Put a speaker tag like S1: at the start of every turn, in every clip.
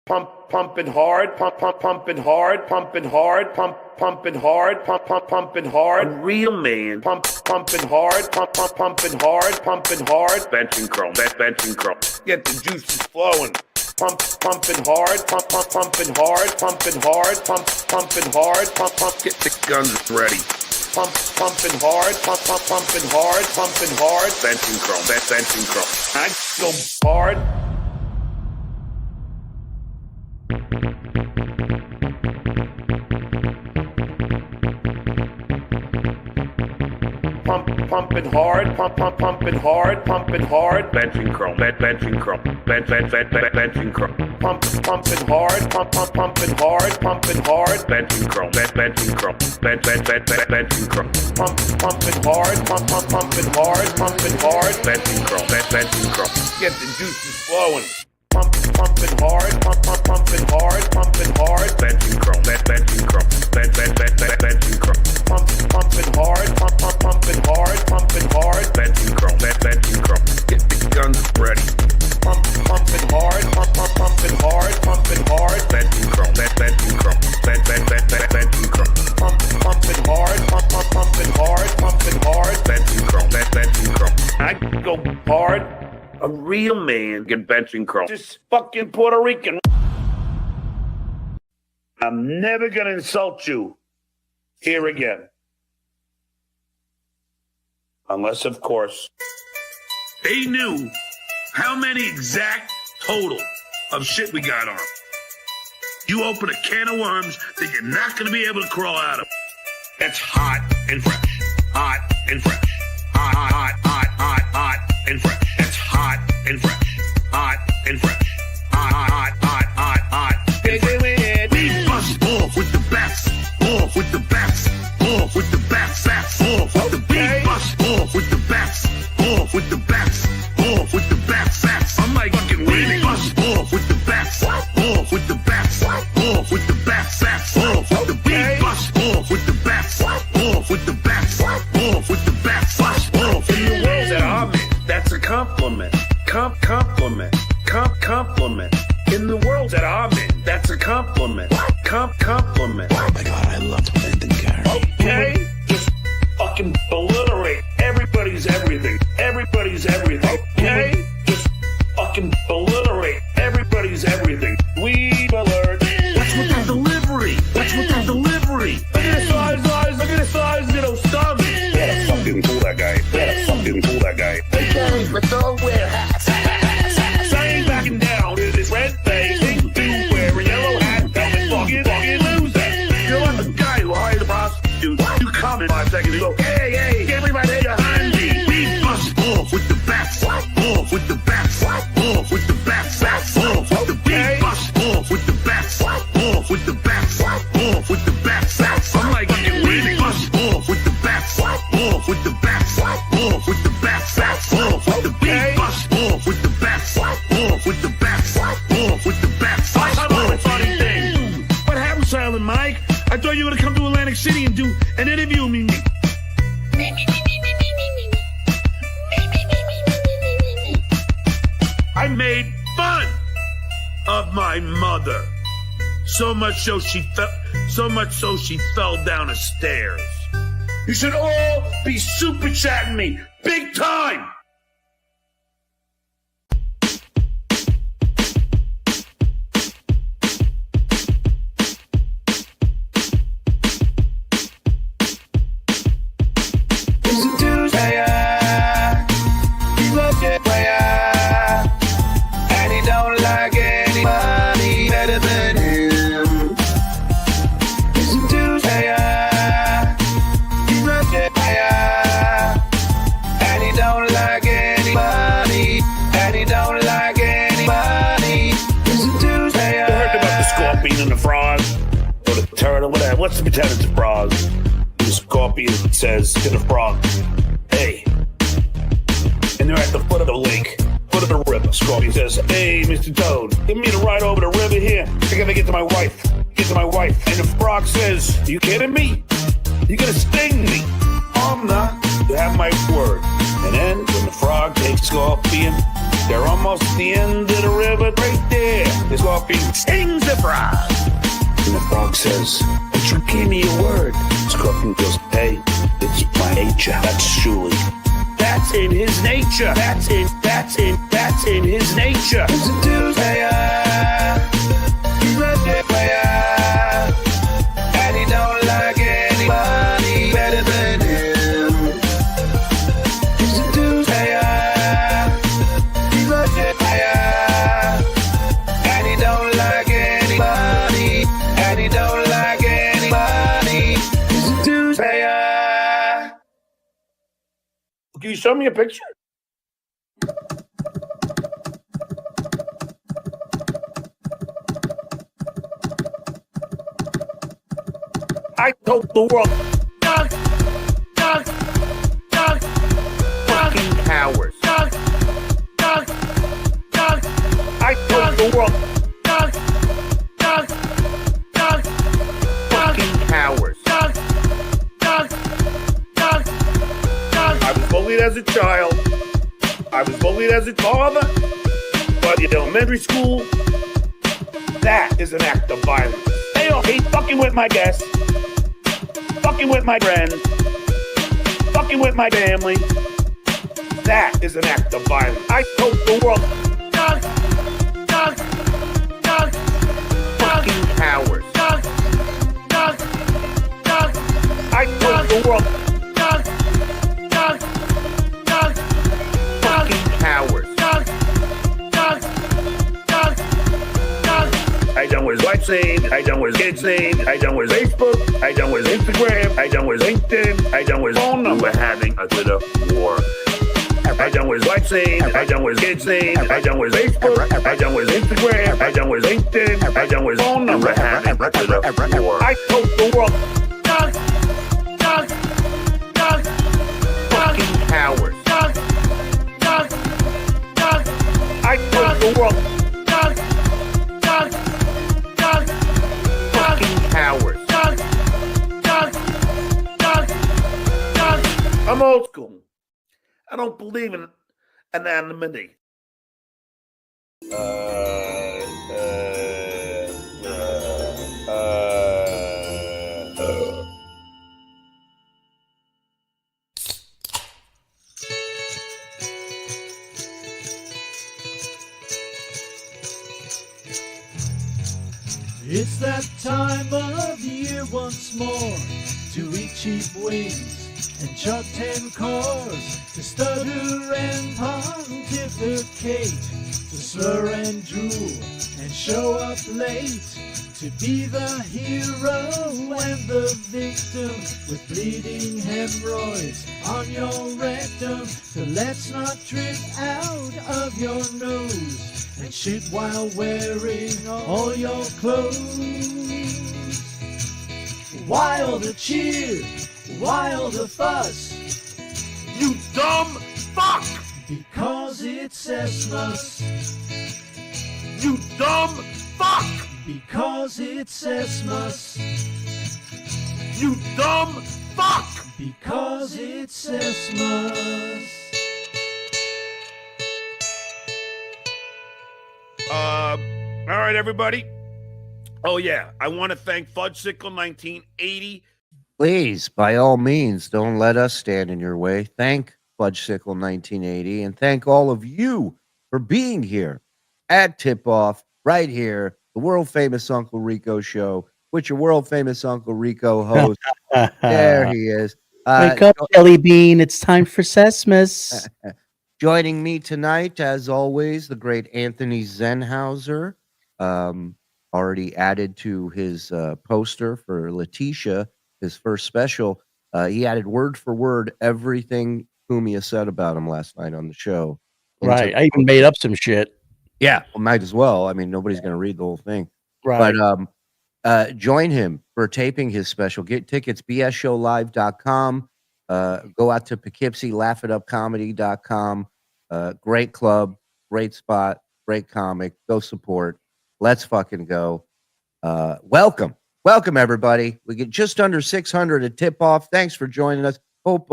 S1: pumping hard, pumping hard, pumping hard, pumping hard, pumping hard. A real man, pumping hard, pumping hard, pumping hard. Benching chrome, benching chrome. Get the juices flowing. Pumping hard, pumping hard, pumping hard, pumping hard, get the guns ready. Pumping hard, pumping hard, pumping hard. Benching chrome, benching chrome. I go hard. Pumping hard, pumping hard, pumping hard. Benching chrome, benching chrome, benching chrome. Pumping hard, pumping hard, pumping hard. Benching chrome, benching chrome, benching chrome. Pumping hard, pumping hard, pumping hard. Benching chrome, benching chrome. Get the juices flowing. Pumping hard, pumping hard, pumping hard. Benching chrome, benching chrome, benching chrome. Pumping hard, pumping hard, pumping hard. Benching chrome, benching chrome. Get the guns ready. Pumping hard, pumping hard, pumping hard. Benching chrome, benching chrome, benching chrome. Pumping hard, pumping hard, pumping hard. Benching chrome, benching chrome. I go hard. A real man get benching chrome. This fucking Puerto Rican. I'm never gonna insult you here again. Unless, of course, they knew how many exact total of shit we got on. You open a can of worms that you're not gonna be able to crawl out of. That's hot and fresh. Hot and fresh. Hot and fresh. That's hot and fresh. Hot and fresh. Hot and fresh. We bust off with the best. Off with the best. Off with the best. Off with the beat. Bust off with the best. Off with the best. Off with the best. I'm like fucking winning. Bust off with the best. Off with the best. Off with the best. Off with the beat. Bust off with the best. Off with the best. Off with the best. Bust off in the world that I'm in. That's a compliment. Compliment. In the world that I'm in, that's a compliment. Compliment.
S2: Oh my God, I love Brennan, Karl.
S1: Okay? Just fucking obliterate everybody's everything. Everybody's everything. Okay? Just fucking obliterate everybody's everything. We've alert. What's with the delivery? What's with the delivery? Look at his size. Look at his size, little stomach. Better fucking pull that guy. Better fucking pull that guy.
S2: Okay, let's all wear hats.
S1: I ain't backing down to this red face. Do wear a yellow hat. Fucking loser. You're like the guy who hired a prostitute. You come in 5 seconds and go, hey, can't believe I hate a handy. We bust off with the best. Off with the best. Off with the best. Off with the beat. Bust off with the best. Off with the best. Off with the best. I'm like fucking winning. Bust off with the best. Off with the best. Off with the best. Off with the beat. Bust off with the best. Off with the best. Off with the best. How about a funny thing? What happened, Silent Mike? I thought you were gonna come to Atlantic City and do an interview with me. I made fun of my mother. So much so she fell down the stairs. You should all be super chatting me big time. What's the pretenders of frogs? The scorpion says to the frog, hey. And they're at the foot of the lake, foot of the river. Scorpion says, hey, Mr. Toad, give me the ride over the river here. I gotta get to my wife. And the frog says, you kidding me? You gonna sting me? I'm not. You have my word. And then when the frog takes Scorpion, they're almost at the end of the river right there. The scorpion stings the frog.
S2: And the frog says, "But you gave me a word." Scorpion goes, "Hey, it's my nature." That's Shuli.
S1: That's in his nature. That's in his nature.
S2: He's a dude player. He's a dude player. And he don't like anybody better than him. He's a dude player. He's a dude player. And he don't like anybody. And he don't like anybody. He's a dude player.
S1: Can you show me a picture? I told the world, fucking cowards. I told the world, fucking cowards. I was bullied as a child. I was bullied as a father. But in elementary school, that is an act of violence. They all hate fucking with my guests, fucking with my friends, fucking with my family. That is an act of violence. I told the world, fucking cowards. I told the world, fucking cowards. I done with LifeSave, I done with KidSave, I done with Facebook, I done with Instagram, I done with LinkedIn, I done with phone number having a Twitter war. I done with LifeSave, I done with KidSave, I done with Facebook, I done with Instagram, I done with LinkedIn, I done with phone number having a Twitter war. I told the world, fucking cowards. I told the world, fucking cowards. I'm old school. I don't believe in anonymity.
S3: It's that time of year once more to eat cheap wings and chuck 10 cars, to stutter and pontificate, to slur and drool and show up late, to be the hero and the victim with bleeding hemorrhoids on your rectum. So let's not drip out of your nose and shit while wearing all your clothes. Why all the cheer? Why all the fuss?
S1: You dumb fuck!
S3: Because it's Xmas.
S1: You dumb fuck!
S3: Because it's Xmas.
S1: You dumb fuck!
S3: Because it's Xmas.
S1: All right, everybody. Oh, yeah. I want to thank Fudgesicle 1980.
S4: Please, by all means, don't let us stand in your way. Thank Fudgesicle 1980 and thank all of you for being here at Tip Off, right here, the world famous Uncle Rico show, which your world famous Uncle Rico host. There he is.
S5: Wake up, Jelly Bean. It's time for Sesmas.
S4: Joining me tonight, as always, the great Anthony Zenhauser, already added to his poster for Letitia, his first special. He added word for word everything Cumia said about him last night on the show.
S5: Right. I even made up some shit.
S4: Yeah, well, might as well. I mean, nobody's going to read the whole thing.
S5: Right.
S4: But join him for taping his special. Get tickets, bsshowlive.com. Go out to Poughkeepsie, laughitupcomedy.com. Great club, great spot, great comic. Go support. Let's fucking go. Welcome, everybody. We get just under 600 at tip off. Thanks for joining us. Hope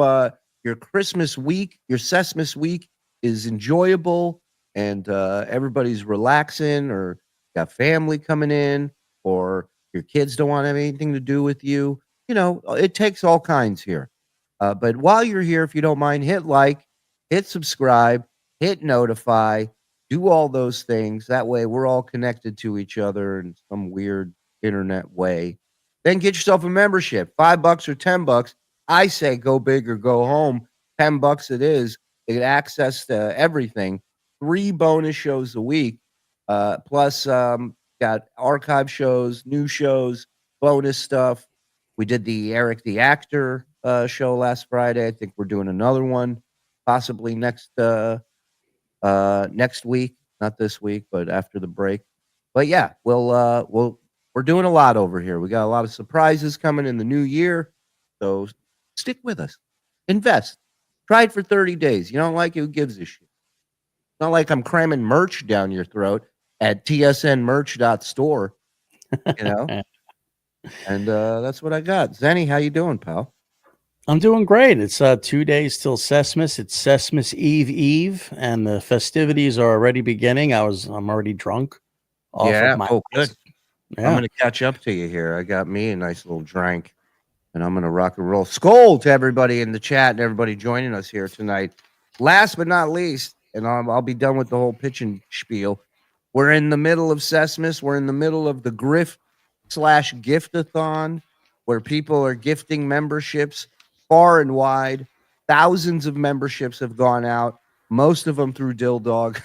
S4: your Christmas week, your Sesmas week is enjoyable and everybody's relaxing or got family coming in, or your kids don't want to have anything to do with you. You know, it takes all kinds here. But while you're here, if you don't mind, hit like, hit subscribe, hit notify, do all those things. That way we're all connected to each other in some weird internet way. Then get yourself a membership, $5 or $10. I say go big or go home. $10 it is. You get access to everything. 3 bonus shows a week. Plus got archive shows, new shows, bonus stuff. We did the Eric the Actor show last Friday. I think we're doing another one possibly next week, not this week, but after the break. But yeah, we're doing a lot over here. We got a lot of surprises coming in the new year. So stick with us. Invest. Try it for 30 days. You don't like it, who gives a shit? It's not like I'm cramming merch down your throat at tsnmerch.store, you know? And that's what I got. Zenny, how you doing, pal?
S5: I'm doing great. It's 2 days till Sesmas. It's Sesmas Eve, and the festivities are already beginning. I'm already drunk.
S4: Yeah. Oh, good.
S5: Yeah.
S4: I'm gonna catch up to you here. I got me a nice little drink, and I'm gonna rock and roll. Skol to everybody in the chat and everybody joining us here tonight. Last but not least, and I'll be done with the whole pitching spiel. We're in the middle of Sesmas. We're in the middle of the Grift/Giftathon, where people are gifting memberships far and wide. Thousands of memberships have gone out, most of them through Dill Dog.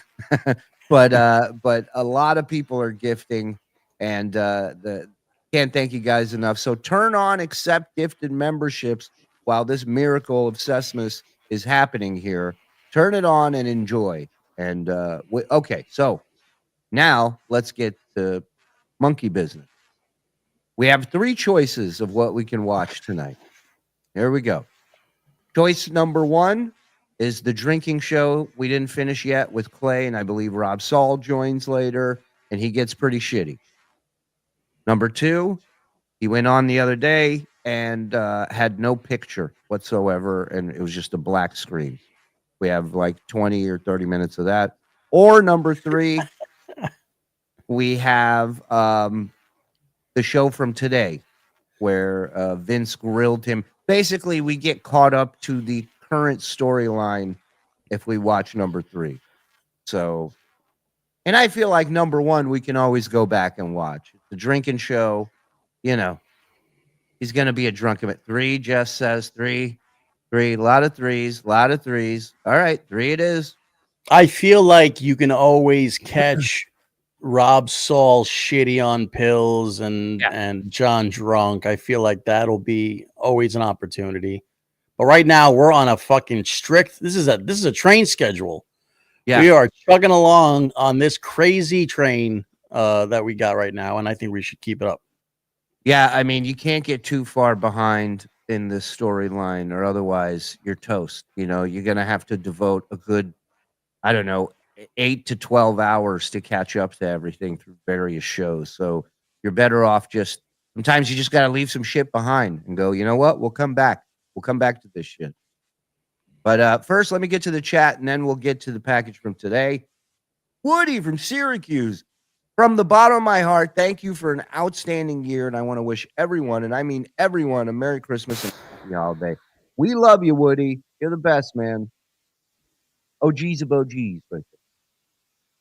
S4: but a lot of people are gifting, and can't thank you guys enough. So turn on accept gifted memberships while this miracle of Sesmas is happening here. Turn it on and enjoy. And okay, so now let's get to monkey business. We have 3 choices of what we can watch tonight. Here we go. Choice number 1 is the drinking show we didn't finish yet with Clay, and I believe Rob Saul joins later, and he gets pretty shitty. Number 2, he went on the other day and had no picture whatsoever, and it was just a black screen. We have like 20 or 30 minutes of that. Or number 3, we have the show from today where Vince grilled him. Basically, we get caught up to the current storyline if we watch number 3. So, and I feel like number 1, we can always go back and watch. The drinking show, you know, he's going to be a drunk at 3. Jess says 3. A lot of threes. All right, 3 it is.
S5: I feel like you can always catch Rob Saul shitty on pills and John drunk. I feel like that'll be always an opportunity. But right now we're on a fucking strict. This is a train schedule. Yeah, we are chugging along on this crazy train that we got right now, and I think we should keep it up.
S4: Yeah, I mean, you can't get too far behind in this storyline, or otherwise you're toast. You know, you're gonna have to devote a good, I don't know, 8 to 12 hours to catch up to everything through various shows. So you're better off just, sometimes you just got to leave some shit behind and go, you know what? We'll come back. We'll come back to this shit. But first, let me get to the chat, and then we'll get to the package from today. Woody from Syracuse. From the bottom of my heart, thank you for an outstanding year, and I want to wish everyone, and I mean everyone, a Merry Christmas and Happy Holiday. We love you, Woody. You're the best, man. OGs of OGs, right there.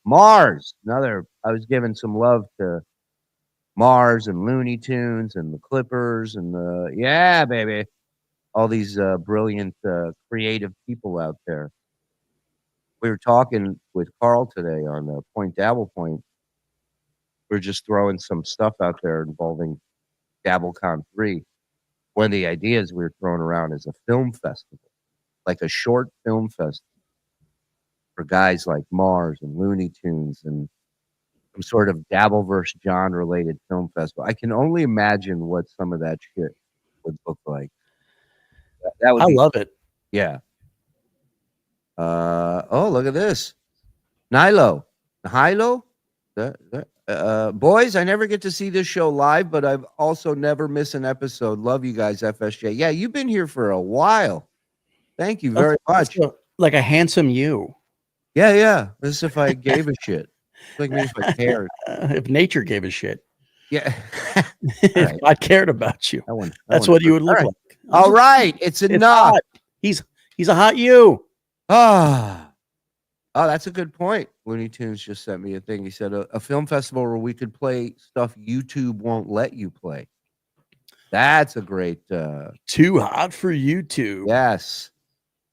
S4: Mars, I was giving some love to Mars and Looney Tunes and the Clippers and yeah, baby, all these brilliant, creative people out there. We were talking with Karl today on Point Dabble Point. We're just throwing some stuff out there involving DabbleCon 3. One of the ideas we were throwing around is a film festival, like a short film festival for guys like Mars and Looney Tunes and some sort of Dabbleverse genre-related film festival. I can only imagine what some of that shit would look like. That would
S5: I love it.
S4: Yeah. Oh, look at this. Nilo. Boys, I never get to see this show live, but I've also never missed an episode. Love you guys, FSJ. Yeah, you've been here for a while. Thank you very much.
S5: Like a handsome you.
S4: Yeah. As if I gave a shit. Like me if I cared.
S5: If nature gave a shit.
S4: Yeah.
S5: If
S4: right.
S5: I cared about you.
S4: I
S5: That's what you would look
S4: all right.
S5: like.
S4: All right. It's
S5: It's
S4: enough.
S5: hot. He's a hot you.
S4: Ah. Oh, that's a good point. Looney Tunes just sent me a thing. He said a film festival where we could play stuff YouTube won't let you play. That's a great
S5: Too hot for YouTube.
S4: yes.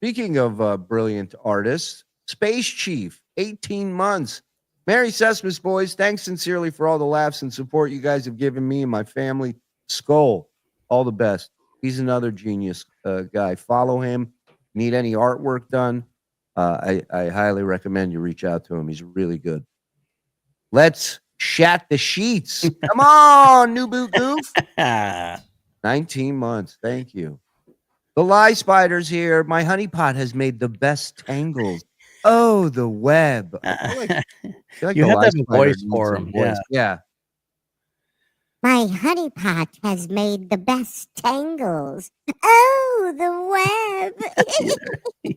S4: Speaking of brilliant artists, Space Chief, 18 months. Merry Christmas, boys. Thanks sincerely for all the laughs and support you guys have given me and my family. Skull, all the best. He's another genius guy. Follow him. Need any artwork done? I highly recommend you reach out to him. He's really good. Let's shat the sheets. Come on, new boot goof. 19 months. Thank you. The Lie Spider's here. My honeypot has made the best tangles. Oh, the web. I feel like
S5: You
S4: the
S5: have
S4: Lie
S5: to have a
S4: Spider
S5: voice
S4: needs
S5: for
S4: some
S5: him.
S4: voice. Yeah.
S6: My honeypot has made the best tangles. Oh, the web.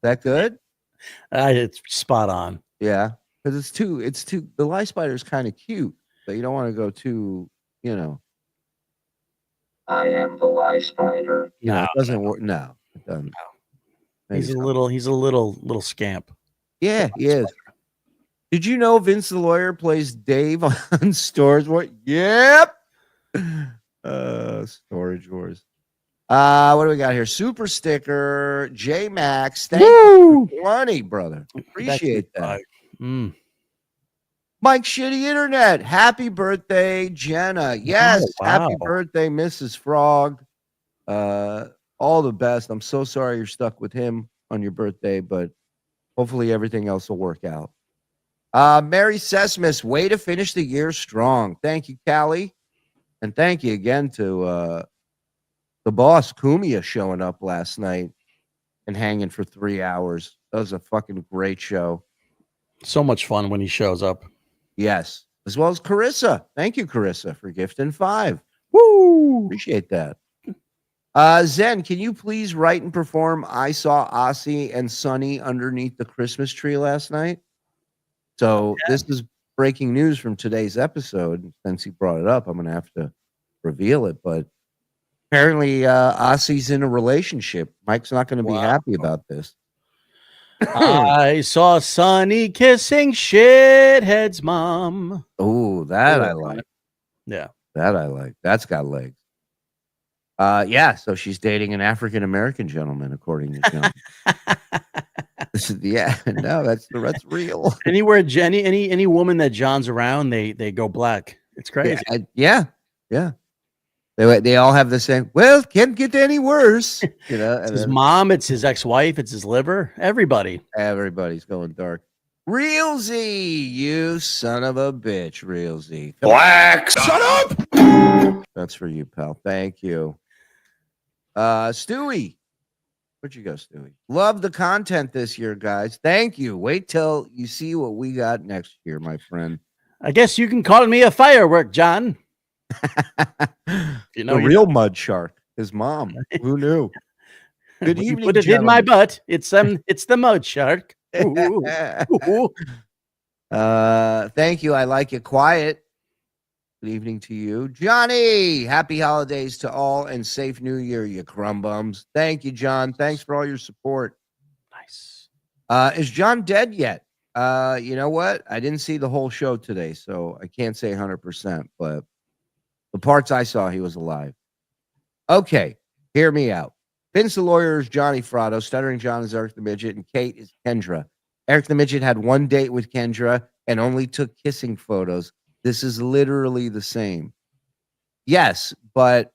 S4: That good?
S5: It's spot on.
S4: Yeah. Because it's too, the Lie Spider is kind of cute, but you don't want to go too, you know.
S7: I am the Lie Spider.
S4: You know,
S5: No,
S4: it doesn't work. No, it doesn't. Maybe
S5: He's a
S4: something.
S5: little scamp.
S4: Yeah, he is. Did you know Vince the Lawyer plays Dave on Storage Wars? Yep. Storage Wars. What do we got here? Super sticker, J Max. Thank you for 20, brother. Appreciate that. Mike Shitty Internet. Happy birthday, Jenna. Yes, happy birthday, Mrs. Frog. All the best. I'm so sorry you're stuck with him on your birthday, but hopefully everything else will work out. Merry Sesmas, way to finish the year strong. Thank you, Callie. And thank you again to the boss, Cumia, showing up last night and hanging for 3 hours. That was a fucking great show.
S5: So much fun when he shows up.
S4: Yes. As well as Carissa. Thank you, Carissa, for gifting 5.
S5: Woo!
S4: Appreciate that. Zen, can you please write and perform I Saw Ossie and Sonny underneath the Christmas tree last night? So this is breaking news from today's episode. Since he brought it up, I'm going to have to reveal it. But apparently Ossie's in a relationship. Mike's not going to be happy about this.
S5: I saw Sonny kissing shithead's mom.
S4: Oh, that I like.
S5: Yeah.
S4: That I like. That's got legs. Yeah, so she's dating an African-American gentleman, according to John. No, that's real.
S5: Anywhere any woman that John's around, they go black. It's crazy.
S4: Yeah. They all have the same. Well, can't get any worse. You know,
S5: it's his mom, it's his ex-wife, it's his liver. Everybody's
S4: going dark. Realzy, you son of a bitch, Realzy.
S1: Wack, shut up.
S4: That's for you, pal. Thank you. Stewie. Where'd you go, Stewie? Love the content this year, guys. Thank you. Wait till you see what we got next year, my friend.
S5: I guess you can call me a firework, John.
S4: You know, the real mud shark, his mom. Who knew? Good evening.
S5: Put it in my butt. It's the mud shark. Ooh. Ooh.
S4: Thank you. I like it quiet. Good evening to you, Johnny. Happy holidays to all and safe New Year, you crumb bums. Thank you, John. Thanks for all your support.
S5: Nice.
S4: Is John dead yet? You know what? I didn't see the whole show today, so I can't say 100%, but the parts I saw, he was alive. Okay, hear me out. Vince the Lawyer is Johnny Fratto. Stuttering John is Eric the Midget, and Kate is Kendra. Eric the Midget had one date with Kendra and only took kissing photos. This is literally the same. Yes, but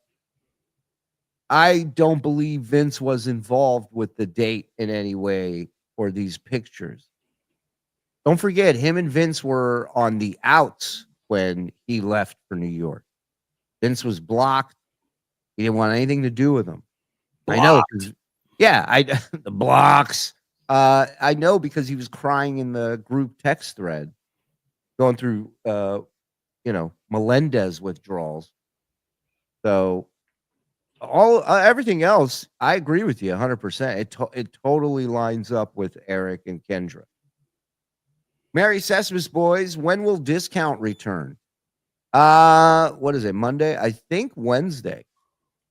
S4: I don't believe Vince was involved with the date in any way or these pictures. Don't forget, him and Vince were on the outs when he left for New York. Vince was blocked. He didn't want anything to do with him.
S5: Blocked.
S4: I know. Yeah, the blocks. I know because he was crying in the group text thread, going through, Melendez withdrawals. So everything else, I agree with you 100%. It totally lines up with Eric and Kendra. Merry Sesame boys. When will discount return? What is it? Monday? I think Wednesday.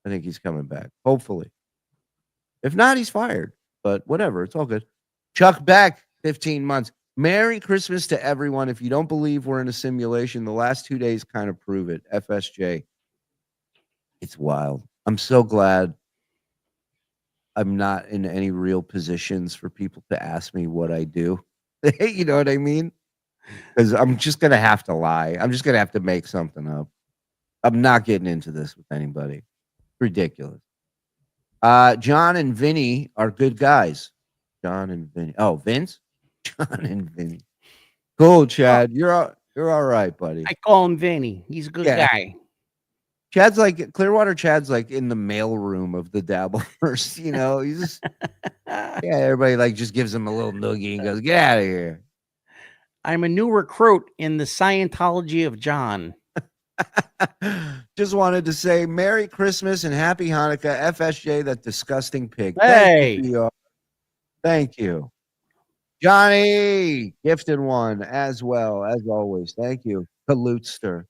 S4: I think he's coming back. Hopefully. If not, he's fired. But whatever. It's all good. Chuck Beck, 15 months. Merry Christmas to everyone. If you don't believe we're in a simulation, the last 2 days kind of prove it. FSJ. It's wild. I'm so glad I'm not in any real positions for people to ask me what I do. You know what I mean? Because I'm just going to have to lie. I'm just going to have to make something up. I'm not getting into this with anybody. Ridiculous. John and Vinny are good guys. John and Vinny. Oh, Vince? John and Vinny. Cool, Chad. You're all right, buddy.
S5: I call him Vinny. He's a good guy.
S4: Chad's like Clearwater. Chad's like in the mail room of the Dabbleverse. You know, he's just everybody like just gives him a little noogie and goes, "Get out of here."
S5: I'm a new recruit in the Scientology of John.
S4: Just wanted to say Merry Christmas and Happy Hanukkah, FSJ, that disgusting pig.
S5: Hey,
S4: Thank you, Johnny, gifted one as well as always. Thank you, Kalutster.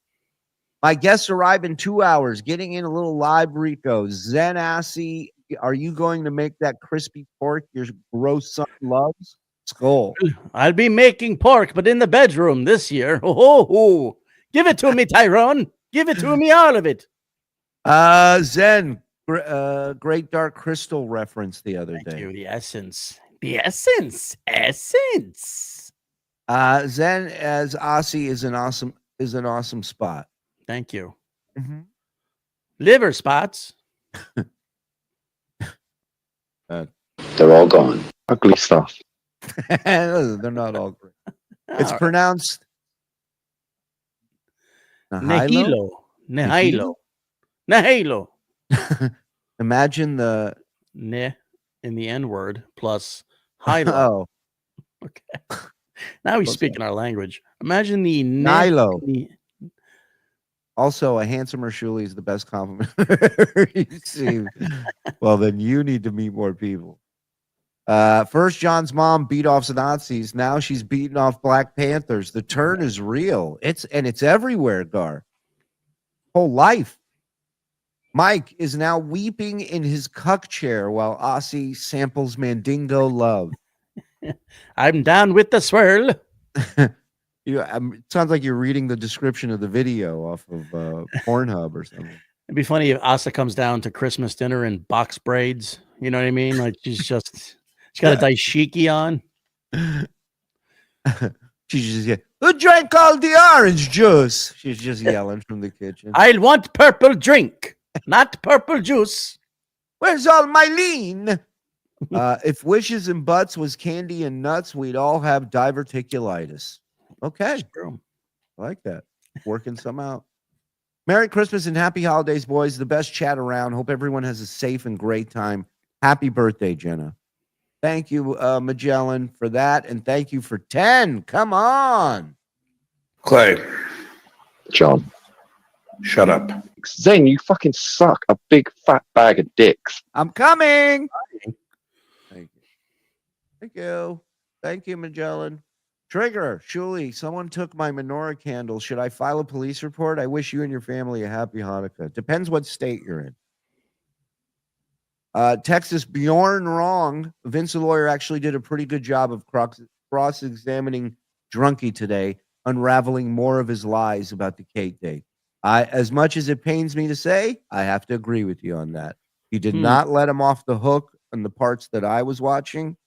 S4: My guests arrive in 2 hours. Getting in a little live, Rico. Zen Assy, are you going to make that crispy pork your gross son loves? Skull.
S5: I'll be making pork, but in the bedroom this year. Oh, give it to me, Tyrone. Give it to me, all of it.
S4: Zen, great Dark Crystal reference the other day.
S5: Thank you. The essence. The essence. Essence.
S4: Zen as Aussie is an awesome spot.
S5: Thank you.
S4: Mm-hmm.
S5: Liver spots.
S8: They're all gone. Ugly stuff.
S4: They're not all great. It's pronounced
S5: Nahilo. Nahilo. Nahilo.
S4: Imagine the
S5: ne in the N word plus hilo.
S4: Oh.
S5: Okay. Now he's speaking our language. Imagine the
S4: Nilo. Also, a handsomer Shuli is the best compliment you see. Well, then you need to meet more people. First, John's mom beat off the Nazis. Now she's beating off Black Panthers. The turn is real. It's everywhere, Gar. Whole life. Mike is now weeping in his cuck chair while Aussie samples Mandingo love.
S5: I'm down with the swirl.
S4: It sounds like you're reading the description of the video off of Pornhub or something.
S5: It'd be funny if Asa comes down to Christmas dinner in box braids. You know what I mean? Like she's got a dashiki on.
S4: She's just who drank all the orange juice? She's just yelling from the kitchen.
S5: I'll want purple drink, not purple juice.
S4: Where's all my lean? If wishes and butts was candy and nuts, we'd all have diverticulitis. Okay. I like that. Working some out. Merry Christmas and happy holidays, boys. The best chat around. Hope everyone has a safe and great time. Happy birthday, Jenna. Thank you, Magellan, for that. And thank you for 10. Come on.
S1: Clay,
S8: John.
S1: shut up.
S8: Zen, you fucking suck. A big fat bag of dicks.
S4: I'm coming. Thank you. Thank you. Thank you, Magellan. Trigger, Shuli, someone took my menorah candle. Should I file a police report? I wish you and your family a happy Hanukkah. Depends what state you're in. Texas, Bjorn Wrong. Vince the lawyer actually did a pretty good job of cross-examining Drunky today, unraveling more of his lies about the Kate date. As much as it pains me to say, I have to agree with you on that. You did not let him off the hook on the parts that I was watching.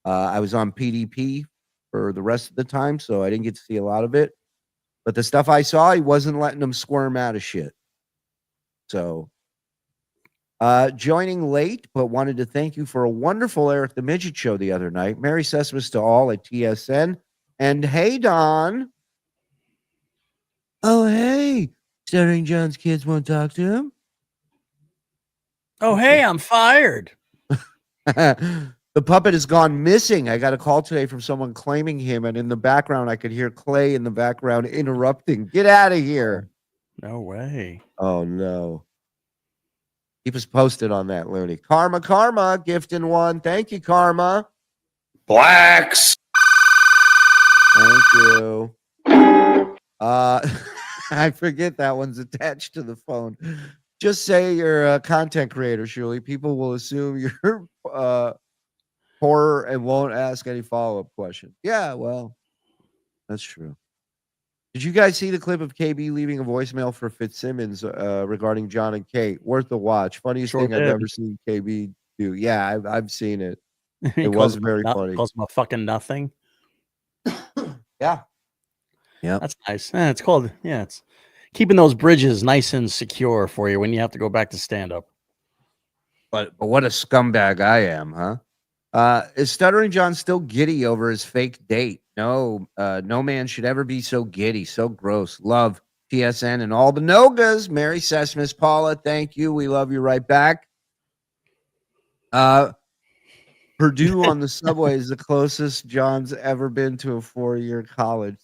S4: I was on PDP for the rest of the time, so I didn't get to see a lot of it. But the stuff I saw, he wasn't letting them squirm out of shit. So, joining late, but wanted to thank you for a wonderful Eric the Midget show the other night. Merry Christmas to all at TSN. And hey, Don. Oh, hey. Stuttering John's kids won't talk to him.
S5: Oh, hey, I'm fired.
S4: The puppet has gone missing. I got a call today from someone claiming him, and in the background, I could hear Clay in the background interrupting. Get out of here.
S5: No way.
S4: Oh, no. Keep us posted on that, Looney. Karma, gifting one. Thank you, Karma.
S1: Blacks.
S4: Thank I forget that one's attached to the phone. Just say you're a content creator, Shuli. People will assume you're horror and won't ask any follow-up questions. Yeah, well, that's true. Did you guys see the clip of KB leaving a voicemail for Fitzsimmons regarding John and Kate? Worth the watch. Funniest
S5: Sure
S4: thing I've
S5: did.
S4: ever seen KB do. Yeah, I've seen it.
S5: He
S4: It
S5: calls
S4: was
S5: him
S4: very funny.
S5: Calls him a fucking nothing.
S4: Yeah. Yeah.
S5: That's nice. It's called, it's keeping those bridges nice and secure for you when you have to go back to stand up.
S4: But what a scumbag I am, huh? Is Stuttering John still giddy over his fake date? No, no man should ever be so giddy, so gross. Love TSN and all the Nogas. Merry Sesmas, Paula. Thank you. We love you right back. Purdue on the subway is the closest John's ever been to a 4-year college.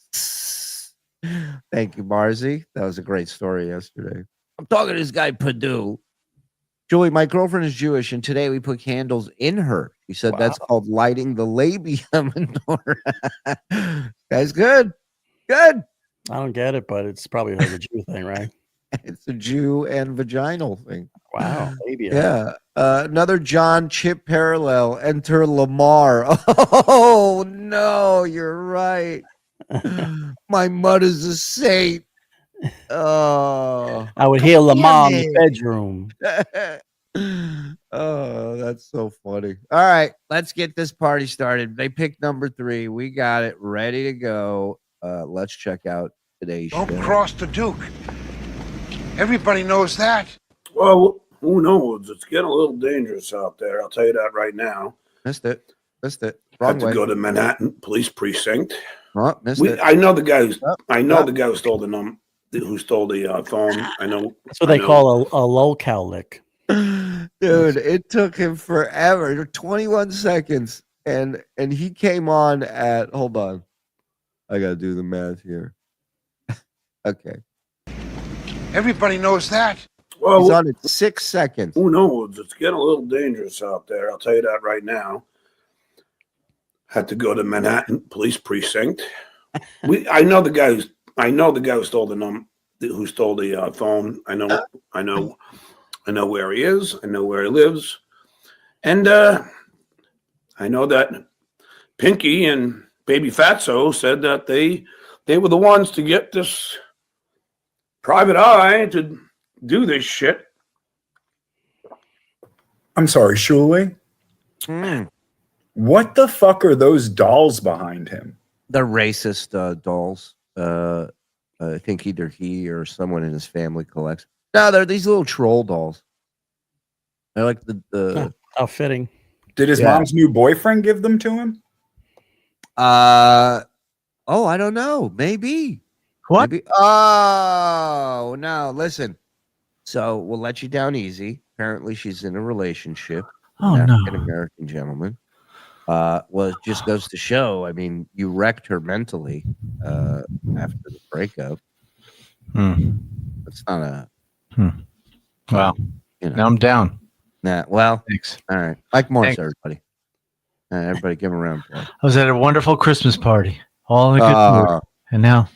S4: Thank you, Marzi. That was a great story yesterday. I'm talking to this guy, Purdue. Julie, my girlfriend is Jewish, and today we put candles in her. She said that's called lighting the labium. Guy's good. Good.
S5: I don't get it, but it's probably a Jew thing, right?
S4: It's a Jew and vaginal thing.
S5: Wow. Maybe.
S4: Yeah. Another John Chip parallel. Enter Lamar. Oh, no, you're right. My mother's a saint. Oh,
S5: I would hear Lamar in the bedroom.
S4: Oh, that's so funny. All right, let's get this party started. They picked number 3. We got it ready to go. Let's check out today's show.
S9: Don't cross the Duke. Everybody knows that.
S1: Well, who knows? It's getting a little dangerous out there. I'll tell you that right now.
S4: Missed it.
S1: Had to go to Manhattan Police Precinct.
S4: Oh, missed it.
S1: I know the guy who's. I know the guy who stole the who stole the phone. I know.
S5: That's what they call a locale lick.
S4: Dude, it took him forever. 21 seconds. And he came on at, hold on. I got to do the math here. Okay.
S9: Everybody knows that.
S1: Well,
S4: he's on at 6 seconds.
S1: Who knows? It's getting a little dangerous out there. I'll tell you that right now. Had to go to Manhattan Police Precinct. I know the guy who's. I know the guy who stole who stole the phone. I know where he is. I know where he lives, and I know that Pinky and Baby Fatso said that they were the ones to get this private eye to do this shit.
S10: I'm sorry, Shuli. What the fuck are those dolls behind him?
S4: They're racist dolls. I think either he or someone in his family collects. No, they're these little troll dolls. They're like the
S5: how fitting.
S10: Did his mom's new boyfriend give them to him?
S4: I don't know. Maybe.
S5: What?
S4: Maybe. Oh, no. Listen. So we'll let you down easy. Apparently, she's in a relationship.
S3: Oh,
S4: with an
S3: no.
S4: African-American gentleman. Well, it just goes to show. I mean, you wrecked her mentally after the breakup. That's not a.
S11: Wow.
S4: You know.
S11: Now I'm down.
S4: Nah, well,
S11: Thanks.
S4: All right. Mike Morse,
S11: Thanks.
S4: everybody. Everybody give him a round of applause.
S3: I was at a wonderful Christmas party. All in a good mood. And now.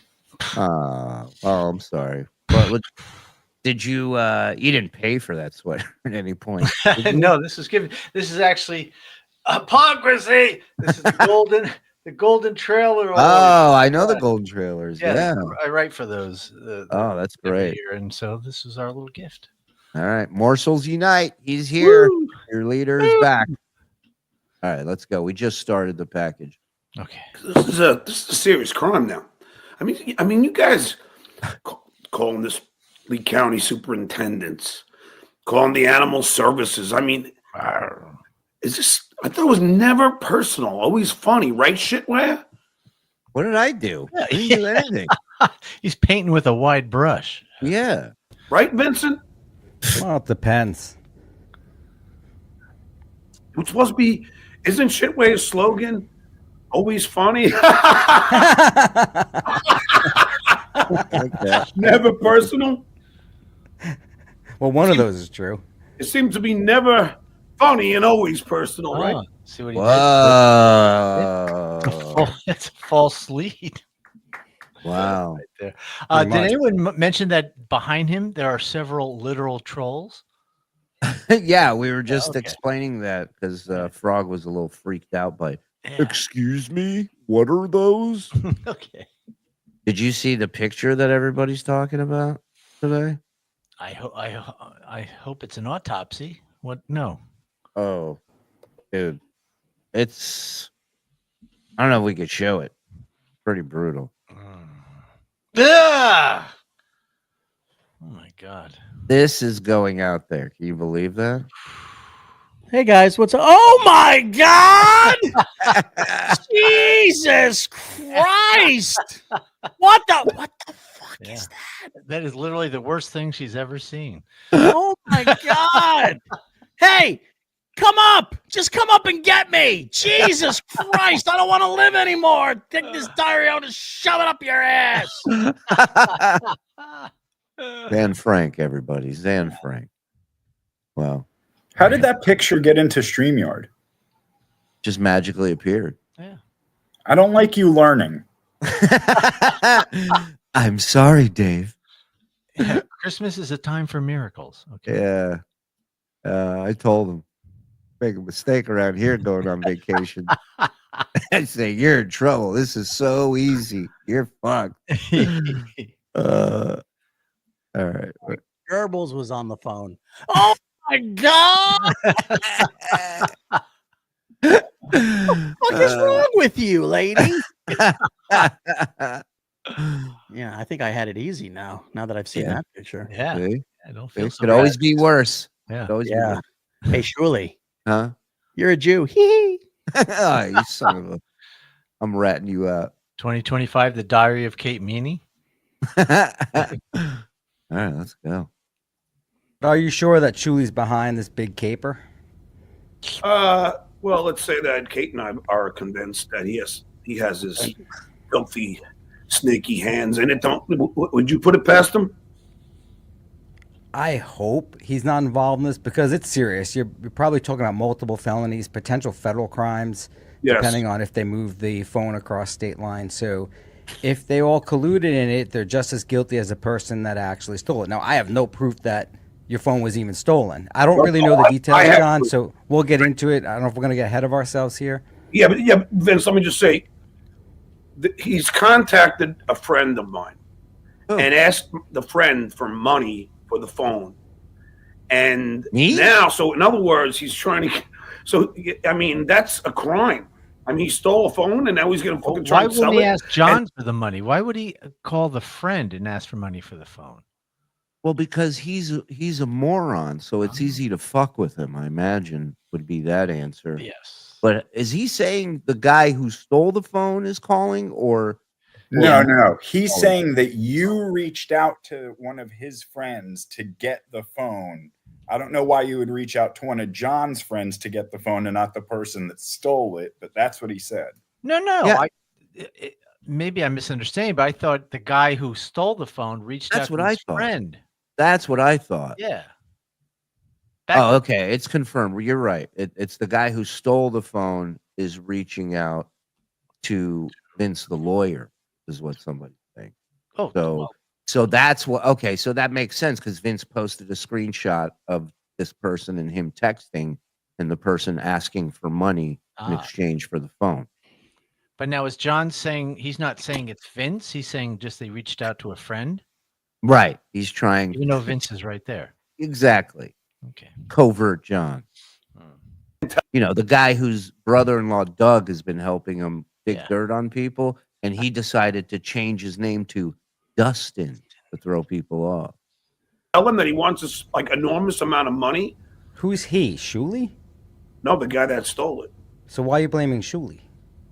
S4: Oh, I'm sorry. Well, did you? You didn't pay for that sweater at any point.
S3: No, this is actually hypocrisy. This is the golden trailer.
S4: Oh, I know the golden trailers. Yeah.
S3: I write for those.
S4: That's great.
S3: Year, and so this is our little gift.
S4: All right, Morsels unite. He's here. Woo! Your leader is back. All right, let's go. We just started the package.
S3: Okay.
S1: This is a serious crime now. I mean, you guys calling this Lee County superintendents, calling the animal services. I mean, is this? I thought it was never personal, always funny, right? Shitware.
S4: What did I do? I didn't do anything.
S3: He's painting with a wide brush.
S4: Yeah.
S1: Right, Vincent?
S12: Well, it depends.
S1: It's supposed to be. Isn't Shitware's slogan always funny?
S4: Okay.
S1: Never personal.
S12: Well, one of those is true.
S1: It seems to be never funny and always personal, right?
S3: See what he
S4: Whoa.
S3: did? It's a false lead.
S4: Wow.
S13: Right there.
S12: Pretty
S13: Did
S12: much.
S13: anyone mention that behind him there are several literal trolls?
S4: Yeah, we were just
S13: okay.
S4: explaining that because
S13: Yeah.
S4: Frog was a little freaked out by.
S13: Yeah.
S4: Excuse me, what are those?
S13: Okay.
S4: Did you see the picture that everybody's talking about today?
S13: I hope it's an autopsy. What? No.
S4: Oh, dude, it's. I don't know if we could show it. Pretty brutal.
S13: Ah! Oh my God.
S4: This is going out there. Can you believe that?
S5: Hey guys, what's up? Oh my God! Jesus Christ! What the fuck
S13: Yeah.
S5: is that?
S13: That is literally the worst thing she's ever seen.
S5: Oh my God! Hey, come up! Just come up and get me! Jesus Christ! I don't want to live anymore. Take this diary out and shove it up your ass.
S4: Zan Frank, everybody. Zan Frank. Well,
S10: How did that picture get into StreamYard?
S4: just magically appeared.
S13: Yeah.
S10: I don't like you learning.
S4: I'm sorry, Dave.
S13: Yeah, Christmas is a time for miracles. Okay.
S4: Yeah. I told him, make a mistake around here going on vacation. I say, you're in trouble. This is so easy. You're fucked. All right.
S5: Goebbels was on the phone. Oh my God! What is wrong with you, lady? Yeah, I think I had it easy now. Now that I've seen that picture.
S13: Yeah.
S4: See?
S13: I don't feel
S4: It
S13: so
S4: could
S13: bad.
S4: always be worse.
S13: Yeah.
S4: Could always be
S5: Yeah.
S4: worse.
S5: Hey, Shuli,
S4: Huh?
S5: you're a Jew. Hee.
S4: Oh, you son of a. I'm ratting you out.
S13: 2025, The Diary of Kate Meany.
S4: All right, let's go.
S12: Are you sure that Shuli's behind this big caper?
S1: Well, let's say that Kate and I are convinced that he has his filthy, snaky hands in it. Would you put it past him?
S12: I hope he's not involved in this because it's serious. You're probably talking about multiple felonies, potential federal crimes,
S1: Yes.
S12: depending on if they move the phone across state lines. So if they all colluded in it, they're just as guilty as the person that actually stole it. Now, I have no proof that your phone was even stolen. I don't really know the details, John, so we'll get into it. I don't know if we're going to get ahead of ourselves here.
S1: Yeah, but Vince, let me just say, he's contacted a friend of mine and asked the friend for money for the phone. And now, so in other words, he's trying to. So I mean, that's a crime. I mean, he stole a phone, and now he's going to fucking try
S13: Why
S1: and sell
S13: wouldn't he
S1: it.
S13: ask John for the money? Why would he call the friend and ask for money for the phone?
S4: Well, because he's a moron, so it's easy to fuck with him, I imagine, would be that answer.
S13: Yes.
S4: But is he saying the guy who stole the phone is calling, or
S10: No. He's saying that you reached out to one of his friends to get the phone. I don't know why you would reach out to one of John's friends to get the phone and not the person that stole it, but that's what he said.
S13: No.
S4: Yeah.
S13: Maybe I'm misunderstanding, but I thought the guy who stole the phone reached
S4: That's
S13: out
S4: what
S13: to
S4: I
S13: his
S4: thought.
S13: friend.
S4: That's what I thought.
S13: Yeah.
S4: Oh, okay. It's confirmed. You're right. It's the guy who stole the phone is reaching out to Vince the lawyer, is what somebody's saying.
S13: Oh,
S4: so that's what. Okay, so that makes sense because Vince posted a screenshot of this person and him texting, and the person asking for money in exchange for the phone.
S13: But now is John saying he's not saying it's Vince? He's saying just they reached out to a friend,
S4: Right. He's trying.
S13: even though Vince is right there.
S4: Exactly.
S13: Okay.
S4: Covert John. You know, the guy whose brother-in-law Doug has been helping him dig dirt on people, and he decided to change his name to Dustin to throw people off.
S1: Tell him that he wants this like enormous amount of money.
S12: Who's he? Shuli?
S1: No, the guy that stole it.
S12: So why are you blaming Shuli?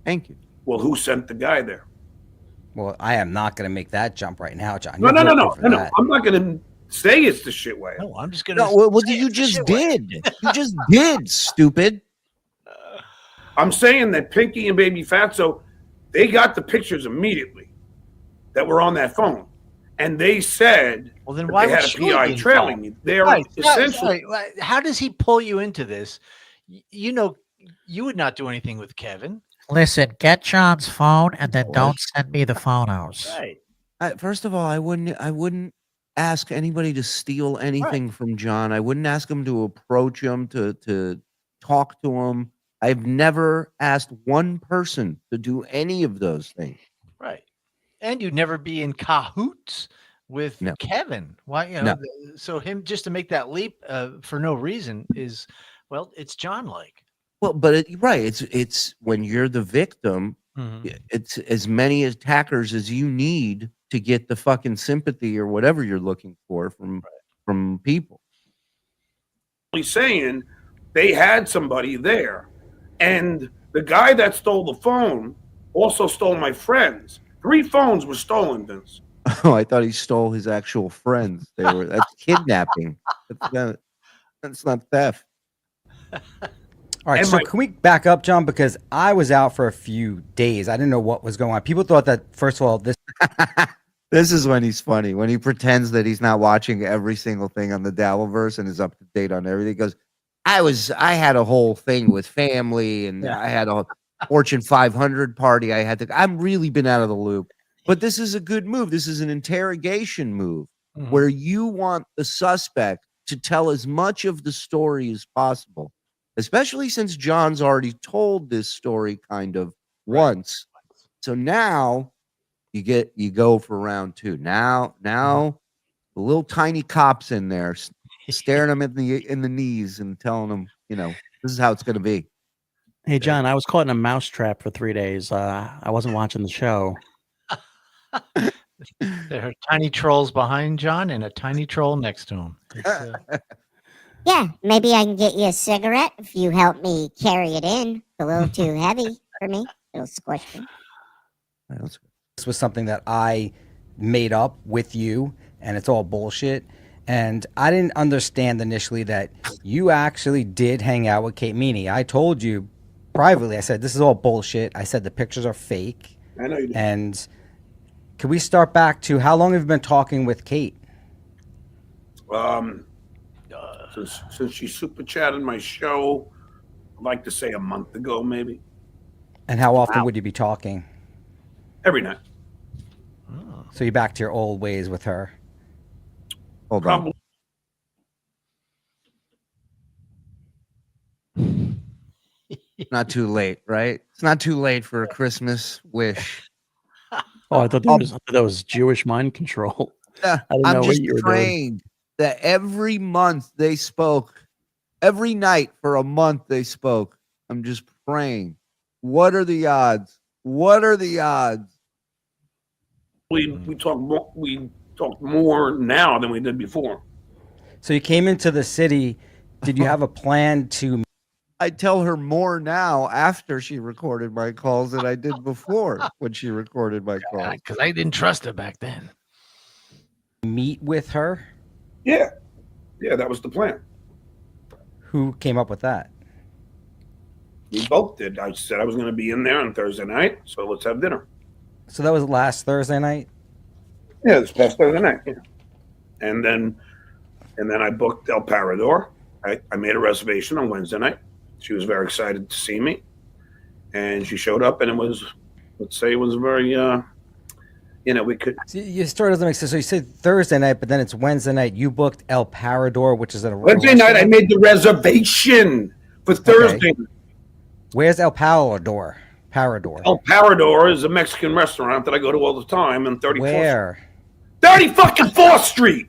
S4: Thank you.
S1: Well, who sent the guy there?
S12: Well, I am not going to make that jump right now, John.
S1: No.
S12: You're looking for that.
S1: I'm not going to say it's the shit way.
S13: No, I'm just going to.
S4: No, well, you just did. You just did, stupid.
S1: I'm saying that Pinky and Baby Fatso, they got the pictures immediately that were on that phone. And they said
S13: Well, then
S1: that
S13: why
S1: they had
S13: was
S1: a
S13: Shuli
S1: PI
S13: involved?
S1: trailing me. They're
S13: Right,
S1: essentially.
S13: sorry. How does he pull you into this? You know, you would not do anything with Kevin.
S14: Listen, get John's phone and then don't send me the photos.
S13: Right.
S4: First of all, I wouldn't ask anybody to steal anything from John. I wouldn't ask him to approach him to talk to him. I've never asked one person to do any of those things.
S13: Right. And you'd never be in cahoots with
S4: No.
S13: Kevin. Why?
S4: No.
S13: So him just to make that leap for no reason is, well, it's John like.
S4: Well, but it's when you're the victim, it's as many attackers as you need to get the fucking sympathy or whatever you're looking for from people.
S1: He's saying they had somebody there, and the guy that stole the phone also stole my friends. 3 phones were stolen, Vince.
S4: Oh, I thought he stole his actual friends. That's kidnapping. That's not theft.
S12: All right, so can we back up, John? Because I was out for a few days. I didn't know what was going on. People thought that, first of all,
S4: this is when he's funny, when he pretends that he's not watching every single thing on the Dabbleverse and is up to date on everything. He goes, I had a whole thing with family, and I had a Fortune 500 party. I'm really been out of the loop. But this is a good move. This is an interrogation move where you want the suspect to tell as much of the story as possible, especially since John's already told this story kind of once. So now you go for round 2. Now the little tiny cops in there staring him in the knees and telling him, this is how it's going to be.
S5: Hey, John, I was caught in a mousetrap for 3 days. I wasn't watching the show.
S13: There are tiny trolls behind John and a tiny troll next to him.
S6: Yeah, maybe I can get you a cigarette if you help me carry it in. It's a little too heavy for me. It'll squish me.
S12: this was something that I made up with you, and it's all bullshit. And I didn't understand initially that you actually did hang out with Kate Meany. I told you privately, I said, this is all bullshit. I said the pictures are fake.
S1: I know you did.
S12: And can we start back to how long have you been talking with Kate?
S1: Since she super chatted my show, I'd like to say a month ago, maybe.
S12: And how often would you be talking?
S1: Every night.
S12: So you're back to your old ways with her.
S4: Hold on. Not too late, right? It's not too late for a Christmas wish.
S5: Oh, I thought that was Jewish mind control.
S4: Yeah, I'm just praying that every month they spoke, every night for a month they spoke. I'm just praying. What are the odds? What are the odds?
S1: We talk more now than we did before.
S12: So you came into the city. Did you have a plan to?
S4: I tell her more now after she recorded my calls than I did before when she recorded my calls.
S13: Because I didn't trust her back then.
S12: Meet with her?
S1: Yeah, that was the plan.
S12: Who came up with that?
S1: We both did. I said I was going to be in there on Thursday night, so let's have dinner.
S12: So that was last Thursday night?
S1: Yeah, this past Thursday night. Yeah. And then I booked El Parador. I made a reservation on Wednesday night. She was very excited to see me, and she showed up, and it was, let's say, it was very, we could.
S12: Your story doesn't make sense. So you said Thursday night, but then it's Wednesday night. You booked El Parador, which is at a
S1: Wednesday night. I made the reservation for Thursday. Okay.
S12: Where's El Parador?
S1: El Parador is a Mexican restaurant that I go to all the time on 34th.
S12: Where?
S1: 34th Street.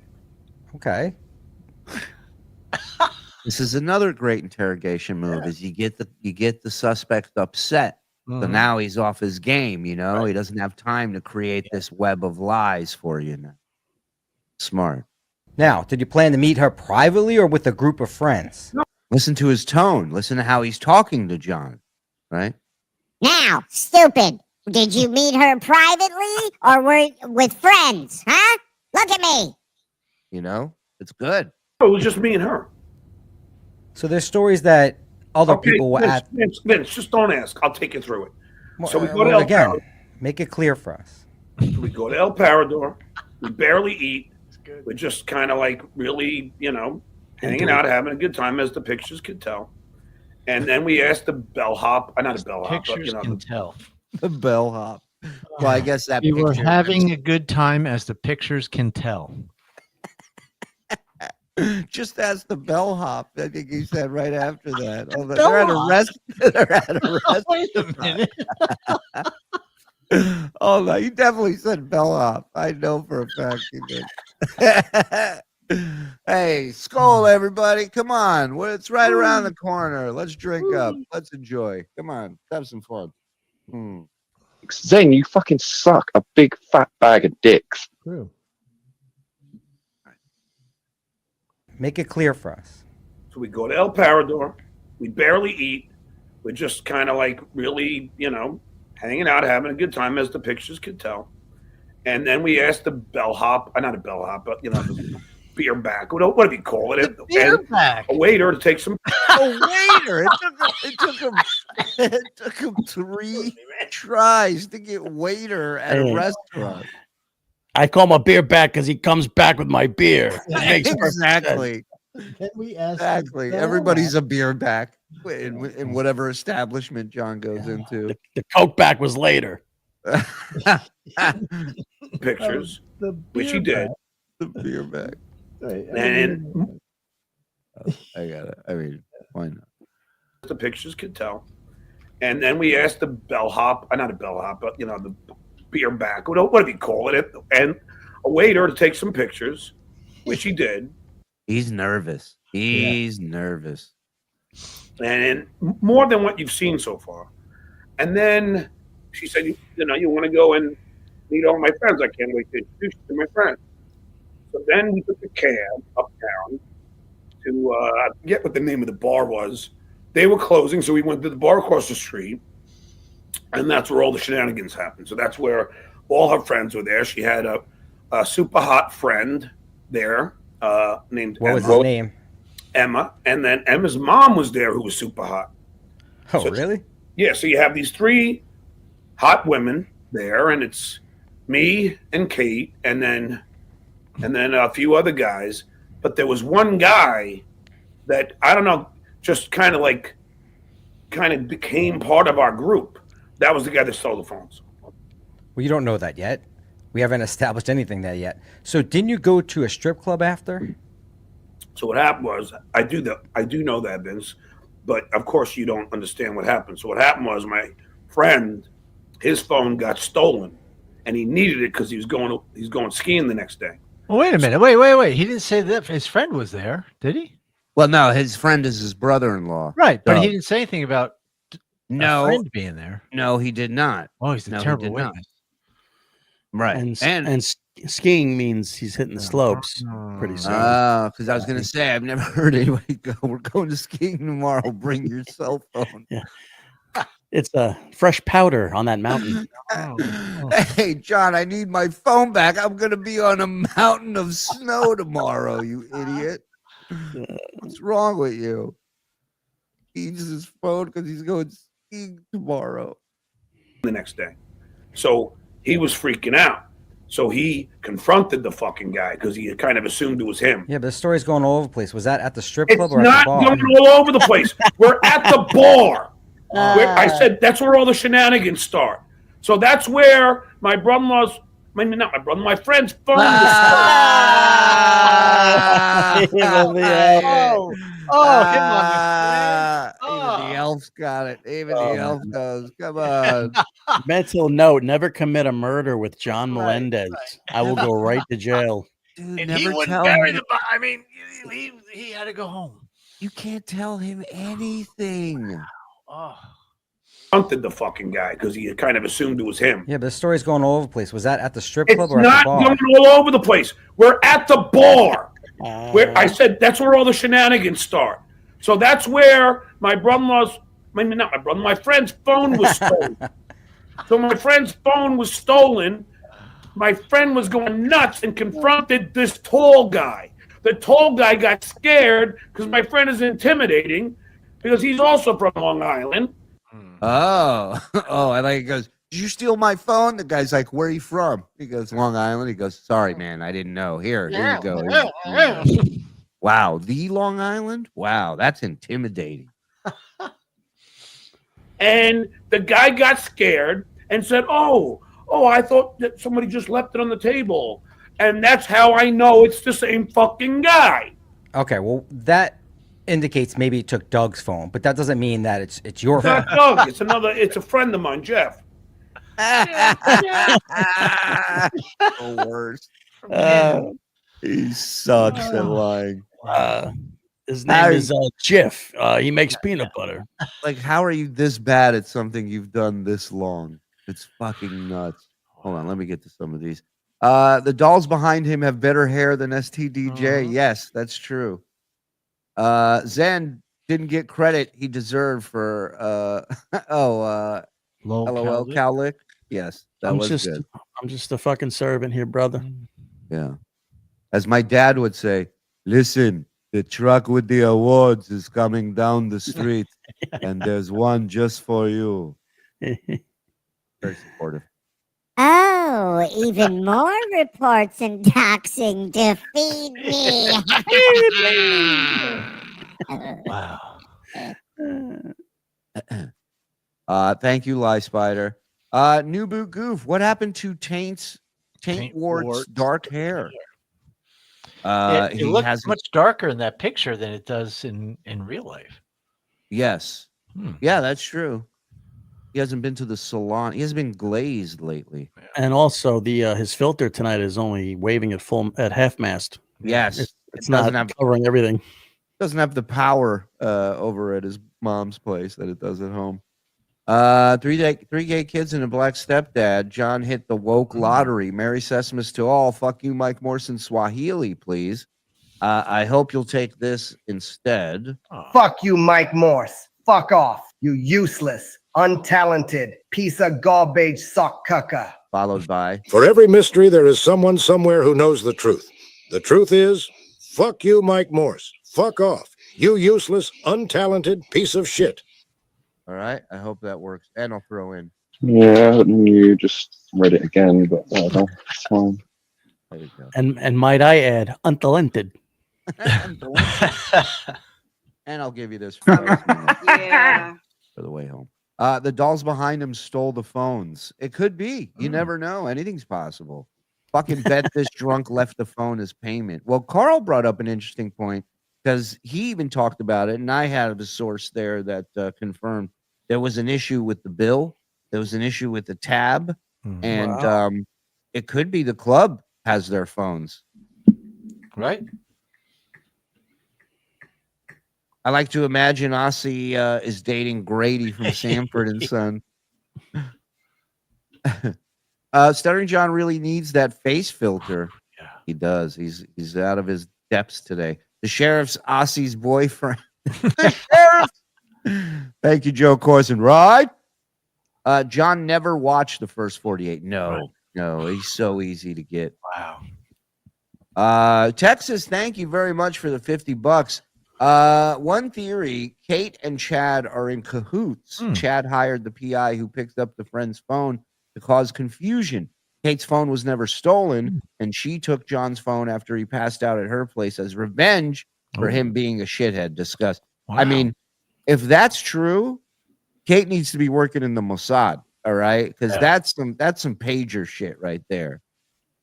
S12: Okay.
S4: This is another great interrogation move. Is you get the suspect upset. So now he's off his game. You know, he doesn't have time to create this web of lies for you now. Smart.
S12: Now, did you plan to meet her privately or with a group of friends?
S1: No.
S4: Listen to his tone. Listen to how he's talking to John. Right.
S6: Now, stupid. Did you meet her privately or were with friends? Huh? Look at me.
S4: You know, it's good.
S1: It was just me and her.
S12: So there's stories that other people were at.
S1: Vince, just don't ask. I'll take you through it. So we go to El Parador.
S12: Make it clear for us.
S1: We go to El Parador. We barely eat. We're just kind of like really, hanging out, having a good time, as the pictures could tell. And then we asked the bellhop, not a bellhop,
S13: pictures can tell.
S4: The bellhop. Well, I guess that
S13: We were
S4: picture-
S13: having a good time, as the pictures can tell.
S4: Just ask the bellhop. I think he said right after that. Oh,
S13: The
S4: they're at a
S13: bellhop?
S4: rest. They're at a
S13: Wait a minute.
S4: Oh no, you definitely said bellhop. I know for a fact you did. Hey, skull, everybody! Come on, it's right around the corner. Let's drink up. Let's enjoy. Come on, have some fun.
S8: Zen, you fucking suck. A big fat bag of dicks.
S3: True.
S12: Make it clear for us.
S1: So we go to El Parador. We barely eat. We're just kind of like really, hanging out, having a good time, as the pictures could tell. And then we asked the bellhop, not a bellhop, but the beer back. What do you call it?
S13: Beer back.
S1: A waiter to take some.
S4: A waiter. It took him 3 tries to get waiter at a restaurant.
S5: I call him a beer back because he comes back with my beer.
S4: Exactly.
S3: Can we ask?
S4: Exactly. Everybody's a beer back in whatever establishment John goes into.
S5: The Coke back was later.
S1: Pictures,
S3: The
S1: which he
S3: beer
S1: did.
S4: The beer back.
S3: Right,
S1: And
S4: I got it. I mean, why not?
S1: the pictures could tell. And then we asked the bellhop, not a bellhop, but the beer back. What do you call it? And a waiter to take some pictures, which he did.
S4: He's nervous. He's nervous.
S1: And more than what you've seen so far. And then she said, you want to go and meet all my friends. I can't wait to introduce you to my friends. So then we took the cab uptown to I forget what the name of the bar was. They were closing, so we went to the bar across the street, and that's where all the shenanigans happened. So that's where all her friends were there. She had a super hot friend there named
S12: What
S1: Emma.
S12: was his name?
S1: Emma, and then Emma's mom was there, who was super hot.
S12: Oh,
S1: So-
S12: really?
S1: Yeah, so you have these 3 hot women there, and it's me and Kate, and then a few other guys. But there was one guy that I don't know, just kind of became part of our group. That was the guy that stole the phones.
S12: Well, you don't know that yet. We haven't established anything there yet. So didn't you go to a strip club after?
S1: So what happened was, I do know that, Vince, but of course you don't understand what happened. So what happened was, my friend, his phone got stolen, and he needed it because he's going skiing the next day.
S13: Well, wait a minute. Wait. He didn't say that his friend was there, did he?
S4: Well, no, his friend is his brother-in-law.
S13: Right, but
S4: Doug.
S13: he didn't say anything about a
S4: No,
S13: friend being there.
S4: no, he did not.
S13: Oh, he's a
S4: No, he
S13: terrible
S4: did not.
S13: witness.
S4: Right.
S5: And skiing means he's hitting the slopes pretty soon.
S4: Because I was going to say, I've never heard anybody go, we're going to skiing tomorrow. Bring your cell phone.
S5: Yeah. It's a fresh powder on that mountain.
S4: Hey, John, I need my phone back. I'm going to be on a mountain of snow tomorrow, you idiot. What's wrong with you? He uses his phone because he's going skiing tomorrow.
S1: The next day. So he was freaking out. So he confronted the fucking guy because he kind of assumed it was him.
S12: Yeah, but the story's going all over the place. Was that at the strip
S1: It's
S12: club or at
S1: not
S12: the bar?
S1: going all over the place. We're at the bar. I said that's where all the shenanigans start. So that's where my brother-in-law's, maybe not my brother, my friend's phone
S13: Him on the
S4: Even the elves got it. Even the elf knows. Come on.
S5: Mental note: never commit a murder with John Melendez. I will go right to jail.
S4: Dude,
S13: And
S4: never
S13: he wouldn't
S4: tell
S13: bury
S4: him.
S13: the body. I mean, he had to go home.
S4: You can't tell him anything.
S13: Oh.
S1: confronted the fucking guy because he kind of assumed it was him.
S12: Yeah, but the story's going all over the place. Was that at the strip
S1: It's
S12: club or at the
S1: not
S12: bar?
S1: going all over the place. We're at the bar. Where I said that's where all the shenanigans start. So that's where my brother-in-law's, maybe not my brother, my friend's phone was stolen. So my friend's phone was stolen. My friend was going nuts and confronted this tall guy. The tall guy got scared because my friend is intimidating because he's also from Long Island.
S4: Oh, I like it goes, did you steal my phone? The guy's like, where are you from? He goes, Long Island. He goes, sorry, man, I didn't know. Here you go. Wow, the Long Island? Wow, that's intimidating.
S1: And the guy got scared and said, oh, oh, I thought that somebody just left it on the table. And that's how I know it's the same fucking guy.
S12: Okay, well, that indicates maybe it took Doug's phone, but that doesn't mean that it's your
S1: It's
S12: phone.
S1: not Doug. It's a friend of mine, Jeff.
S4: The worst. He sucks at lying.
S5: His name is Jeff. He makes peanut butter.
S4: Like, how are you this bad at something you've done this long? It's fucking nuts. Hold on, let me get to some of these. The dolls behind him have better hair than STDJ. Yes, that's true. Zen didn't get credit he deserved for LOL Cowlick. Yes, that was good.
S5: I'm just a fucking servant here, brother.
S4: Yeah. As my dad would say, listen, the truck with the awards is coming down the street, and there's one just for you. Very supportive.
S6: Oh, even more reports and doxing to feed me.
S13: Wow.
S4: Thank you, Lie Spider. New Boot Goof, what happened to Taint Ward's dark hair?
S13: It
S4: He
S13: looks
S4: has
S13: much darker in that picture than it does in real life.
S4: Yes. Yeah, that's true. He hasn't been to the salon. He hasn't been glazed lately.
S5: And also, his filter tonight is only waving at half mast.
S4: Yes,
S5: it's not covering everything.
S4: Doesn't have the power over at his mom's place that it does at home. Three gay kids and a black stepdad. John hit the woke lottery. Merry Sesame to all. Fuck you, Mike Morse in Swahili, please. I hope you'll take this instead.
S14: Fuck you, Mike Morse. Fuck off, you useless, untalented piece of garbage sock cucker.
S4: Followed by,
S15: for every mystery, there is someone somewhere who knows the truth. The truth is, fuck you, Mike Morse. Fuck off, you useless, untalented piece of shit.
S4: All right, I hope that works. And I'll throw in.
S8: Yeah, you just read it again, but whatever. It's fine.
S4: There you go.
S5: And might I add, untalented.
S4: And I'll give you this for the way home. The dolls behind him stole the phones. It could be. You never know. Anything's possible. Fucking bet this drunk left the phone as payment. Well, Karl brought up an interesting point because he even talked about it, and I had a source there that confirmed there was an issue with the bill. There was an issue with the tab, and it could be the club has their phones.
S13: Right.
S4: I like to imagine Ossie is dating Grady from Sanford and Son. Stuttering John really needs that face filter.
S13: Yeah.
S4: He does. He's out of his depths today. The sheriff's Ossie's boyfriend. The sheriff. Thank you, Joe Corson. Right? John never watched the first 48. No, he's so easy to get.
S13: Wow.
S4: Texas, thank you very much for the $50. One theory, Kate and Chad are in cahoots. Chad hired the PI who picked up the friend's phone to cause confusion. Kate's phone was never stolen, and she took John's phone after he passed out at her place as revenge for him being a shithead. Disgust.
S13: Wow.
S4: I mean, if that's true, Kate needs to be working in the Mossad, all right? Because that's some pager shit right there.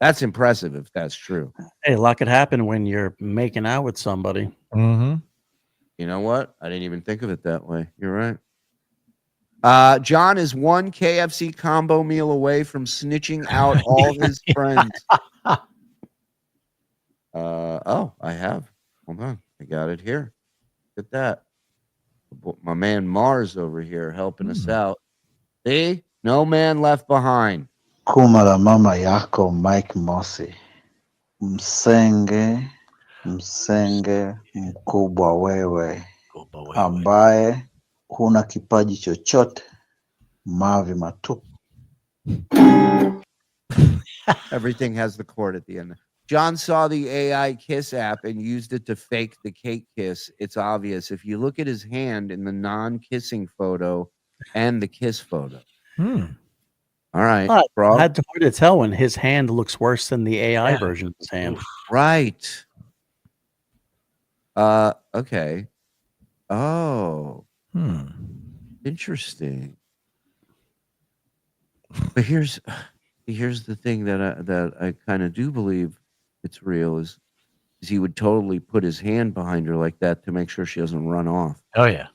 S4: That's impressive if that's true.
S5: Hey, a lot could happen when you're making out with somebody.
S13: Mm-hmm.
S4: You know what? I didn't even think of it that way. You're right. John is one KFC combo meal away from snitching out all his friends. Oh, I have. Hold on. I got it here. Look at that. My man Mars over here helping us out. See? No man left behind.
S16: Kumala mama yako Mike Morse. Msenge mkubwa wewe ambaye huna kipaji chochote, mavi matupu.
S4: Everything has the chord at the end. John saw the AI kiss app and used it to fake the cake kiss. It's obvious if you look at his hand in the non-kissing photo and the kiss photo. All right.
S5: I had to hard to tell when his hand looks worse than the AI version of his hand.
S4: Right. Okay. Oh. Interesting. But here's Here's the thing that I kind of do believe it's real is he would totally put his hand behind her like that to make sure she doesn't run off
S13: Oh yeah.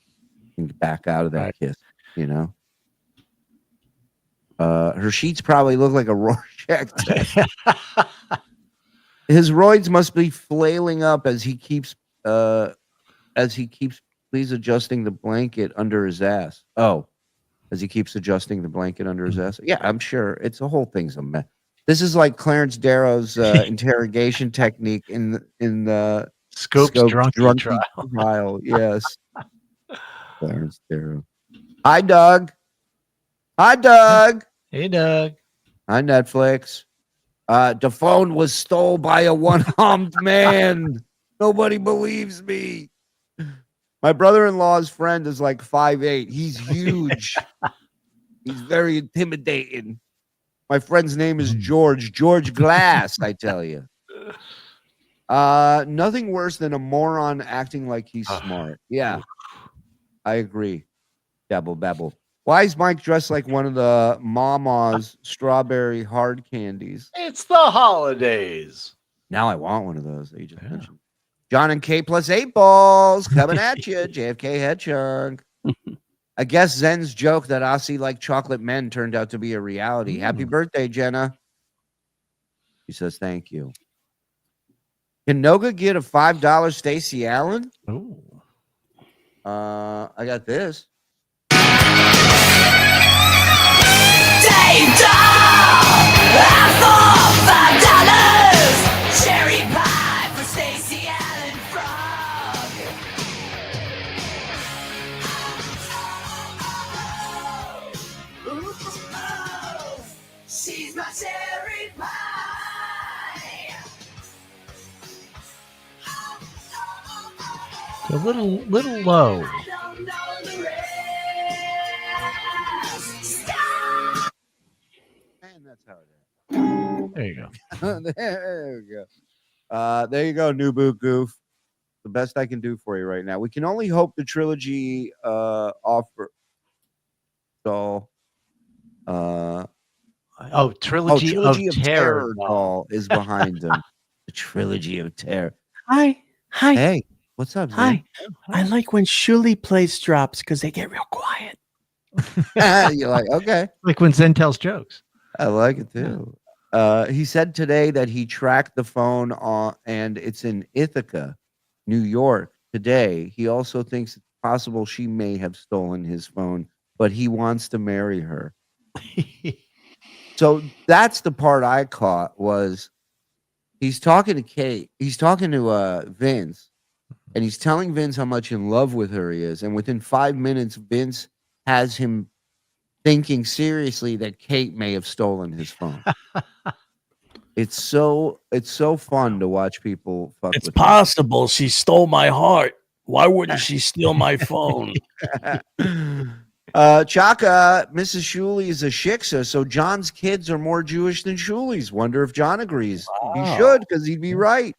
S4: and back out of that kiss, you know? Her sheets probably look like a Rorschach test. His roids must be flailing up as he keeps please adjusting the blanket under his ass. Oh, as he keeps adjusting the blanket under his ass. Yeah, I'm sure it's the whole thing's a mess. This is like Clarence Darrow's interrogation technique in the
S13: Scope's drunkie
S4: trial. Yes, Clarence Darrow. Hi, Doug. Hi, Doug.
S13: Hey, Doug.
S4: Hi, Netflix. The phone was stolen by a one-armed man. Nobody believes me. My brother-in-law's friend is like 5'8". He's huge. He's very intimidating. My friend's name is George Glass, I tell you. Nothing worse than a moron acting like he's smart. Yeah, I agree. Dabble babble. Why is Mike dressed like one of the Mama's strawberry hard candies?
S17: It's the holidays.
S4: Now I want one of those that you just mentioned. John and K plus 8 balls coming at you. JFK head chunk. I guess Zen's joke that Aussie like chocolate men turned out to be a reality. Happy birthday, Jenna. She says thank you. Can Noga get a $5 Stacey Allen?
S13: Ooh.
S4: I got this.
S2: Dave $5 cherry pie for Stacey Allen Frog. Ooh, she's my cherry pie.
S13: A little low.
S2: I don't know the rest.
S4: And that's how it is.
S13: There you go.
S4: There we go. There you go, New Boot Goof. The best I can do for you right now. We can only hope the trilogy offer. So,
S13: trilogy of terror
S4: doll is behind him. The trilogy of terror.
S5: Hi.
S4: Hey, what's up, Zen?
S5: Hi. I like when Shuli plays drops because they get real quiet.
S4: You're like, okay.
S13: Like when Zen tells jokes.
S4: I like it too. He said today that he tracked the phone and it's in Ithaca, New York today. He also thinks it's possible she may have stolen his phone, but he wants to marry her. So that's the part I caught was he's talking to Kate. He's talking to Vince, and he's telling Vince how much in love with her he is. And within 5 minutes, Vince has him thinking seriously that Kate may have stolen his phone. It's so fun to watch people fuck
S5: It's
S4: with
S5: possible she stole my heart. Why wouldn't she steal my phone?
S4: Chaka, Mrs. Shuli is a shiksa, so John's kids are more Jewish than Shuli's. Wonder if John agrees. He should, because he'd be right.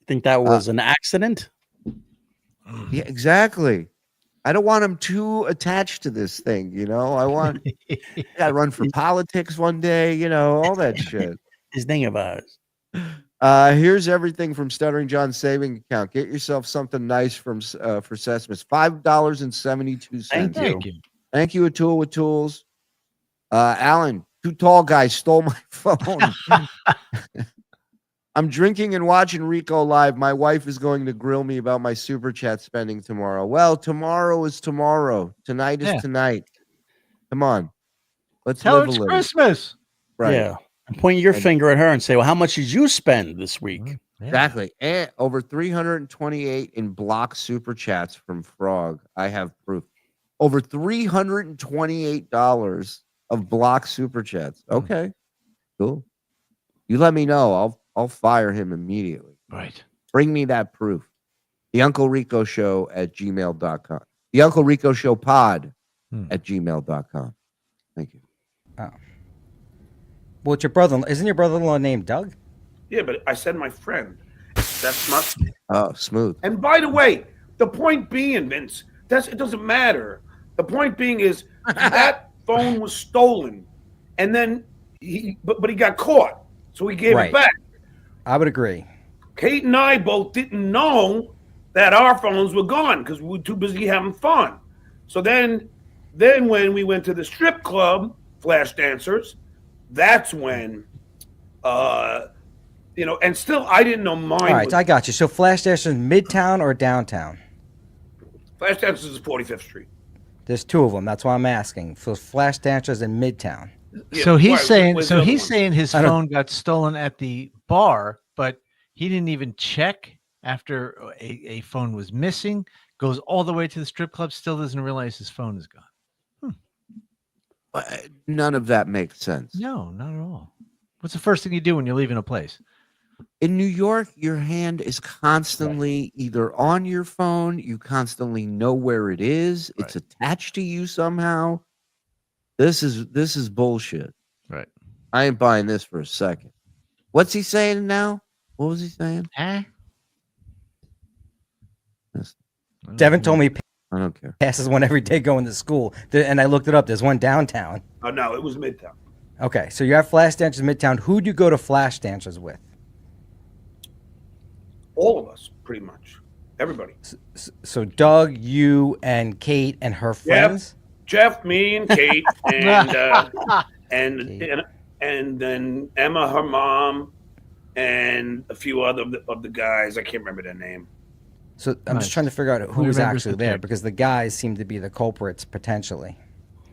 S5: Think that was an accident?
S4: Yeah, exactly. I don't want him too attached to this thing, you know. I want got to run for politics one day, you know, all that shit.
S5: His thing of ours.
S4: Here's everything from Stuttering John's saving account. Get yourself something nice from for Sesame. $5.72. Thank you, A Tool with Tools. Alan, two tall guys stole my phone. I'm drinking and watching Rico live. My wife is going to grill me about my super chat spending tomorrow. Well, tomorrow is tomorrow. Tonight is tonight. Come on. Let's
S13: tell her
S4: live a
S13: it's
S4: little.
S13: Christmas.
S4: Right.
S5: Yeah. And point your finger at her and say, well, how much did you spend this week?
S4: Exactly. And over 328 in block super chats from Frog. I have proof. Over $328 of block super chats. Okay. Cool. You let me know. I'll fire him immediately.
S13: Right.
S4: Bring me that proof. The Uncle Rico Show at gmail.com. The Uncle Rico Show pod at gmail.com. Thank you.
S12: Oh. Well, it's your brother. Isn't your brother-in-law named Doug?
S1: Yeah, but I said my friend. That's not.
S4: Oh, smooth.
S1: And by the way, the point being, Vince, it doesn't matter. The point being is that phone was stolen, and then but he got caught, so he gave
S12: Right.
S1: it back.
S12: I would agree.
S1: Kate and I both didn't know that our phones were gone because we were too busy having fun. So then when we went to the strip club, Flash Dancers, that's when, and still I didn't know mine.
S12: All right, I got you. So Flash Dancers Midtown or downtown?
S1: Flash Dancers is 45th Street.
S12: There's two of them. That's why I'm asking. So Flash Dancers in Midtown.
S13: So he's saying his
S12: I don't-
S13: phone got stolen at the bar, but he didn't even check after a phone was missing. Goes all the way to the strip club, still doesn't realize his phone is gone.
S4: None of that makes sense.
S13: No, not at all. What's the first thing you do when you're leaving a place?
S4: In New York, your hand is constantly either on your phone, you constantly know where it is, it's attached to you somehow. This is bullshit.
S13: Right.
S4: I ain't buying this for a second. What's he saying now? What was he saying?
S12: Devin told me
S4: I don't care.
S12: passes one every day going to school. And I looked it up. There's one downtown.
S1: Oh, no, it was Midtown.
S12: Okay, so you have Flash Dancers Midtown. Who do you go to Flash Dancers with?
S1: All of us, pretty much. Everybody.
S12: So Doug, you, and Kate and her friends?
S1: Jeff, me, and Kate, and then Emma, her mom, and a few other of the guys. I can't remember their name.
S12: So I'm just trying to figure out who was actually there because the guys seem to be the culprits potentially.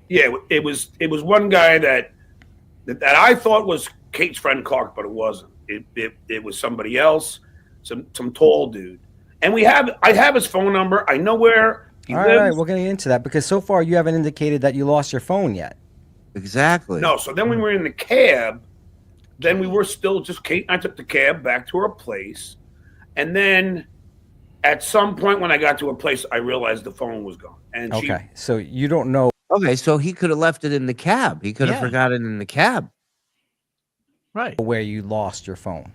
S1: Yeah, it was one guy that I thought was Kate's friend Clark, but it wasn't. It was somebody else, some tall dude. And I have his phone number. I know where he lives.
S12: All right, we're getting into that because so far you haven't indicated that you lost your phone yet.
S4: Exactly.
S1: No, so then when we were in the cab, then we were still just Kate and I took the cab back to her place. And then at some point when I got to her place, I realized the phone was gone. And
S12: okay, so you don't know.
S4: Okay, so he could have left it in the cab. He could have forgot it in the cab.
S13: Right.
S12: Where you lost your phone.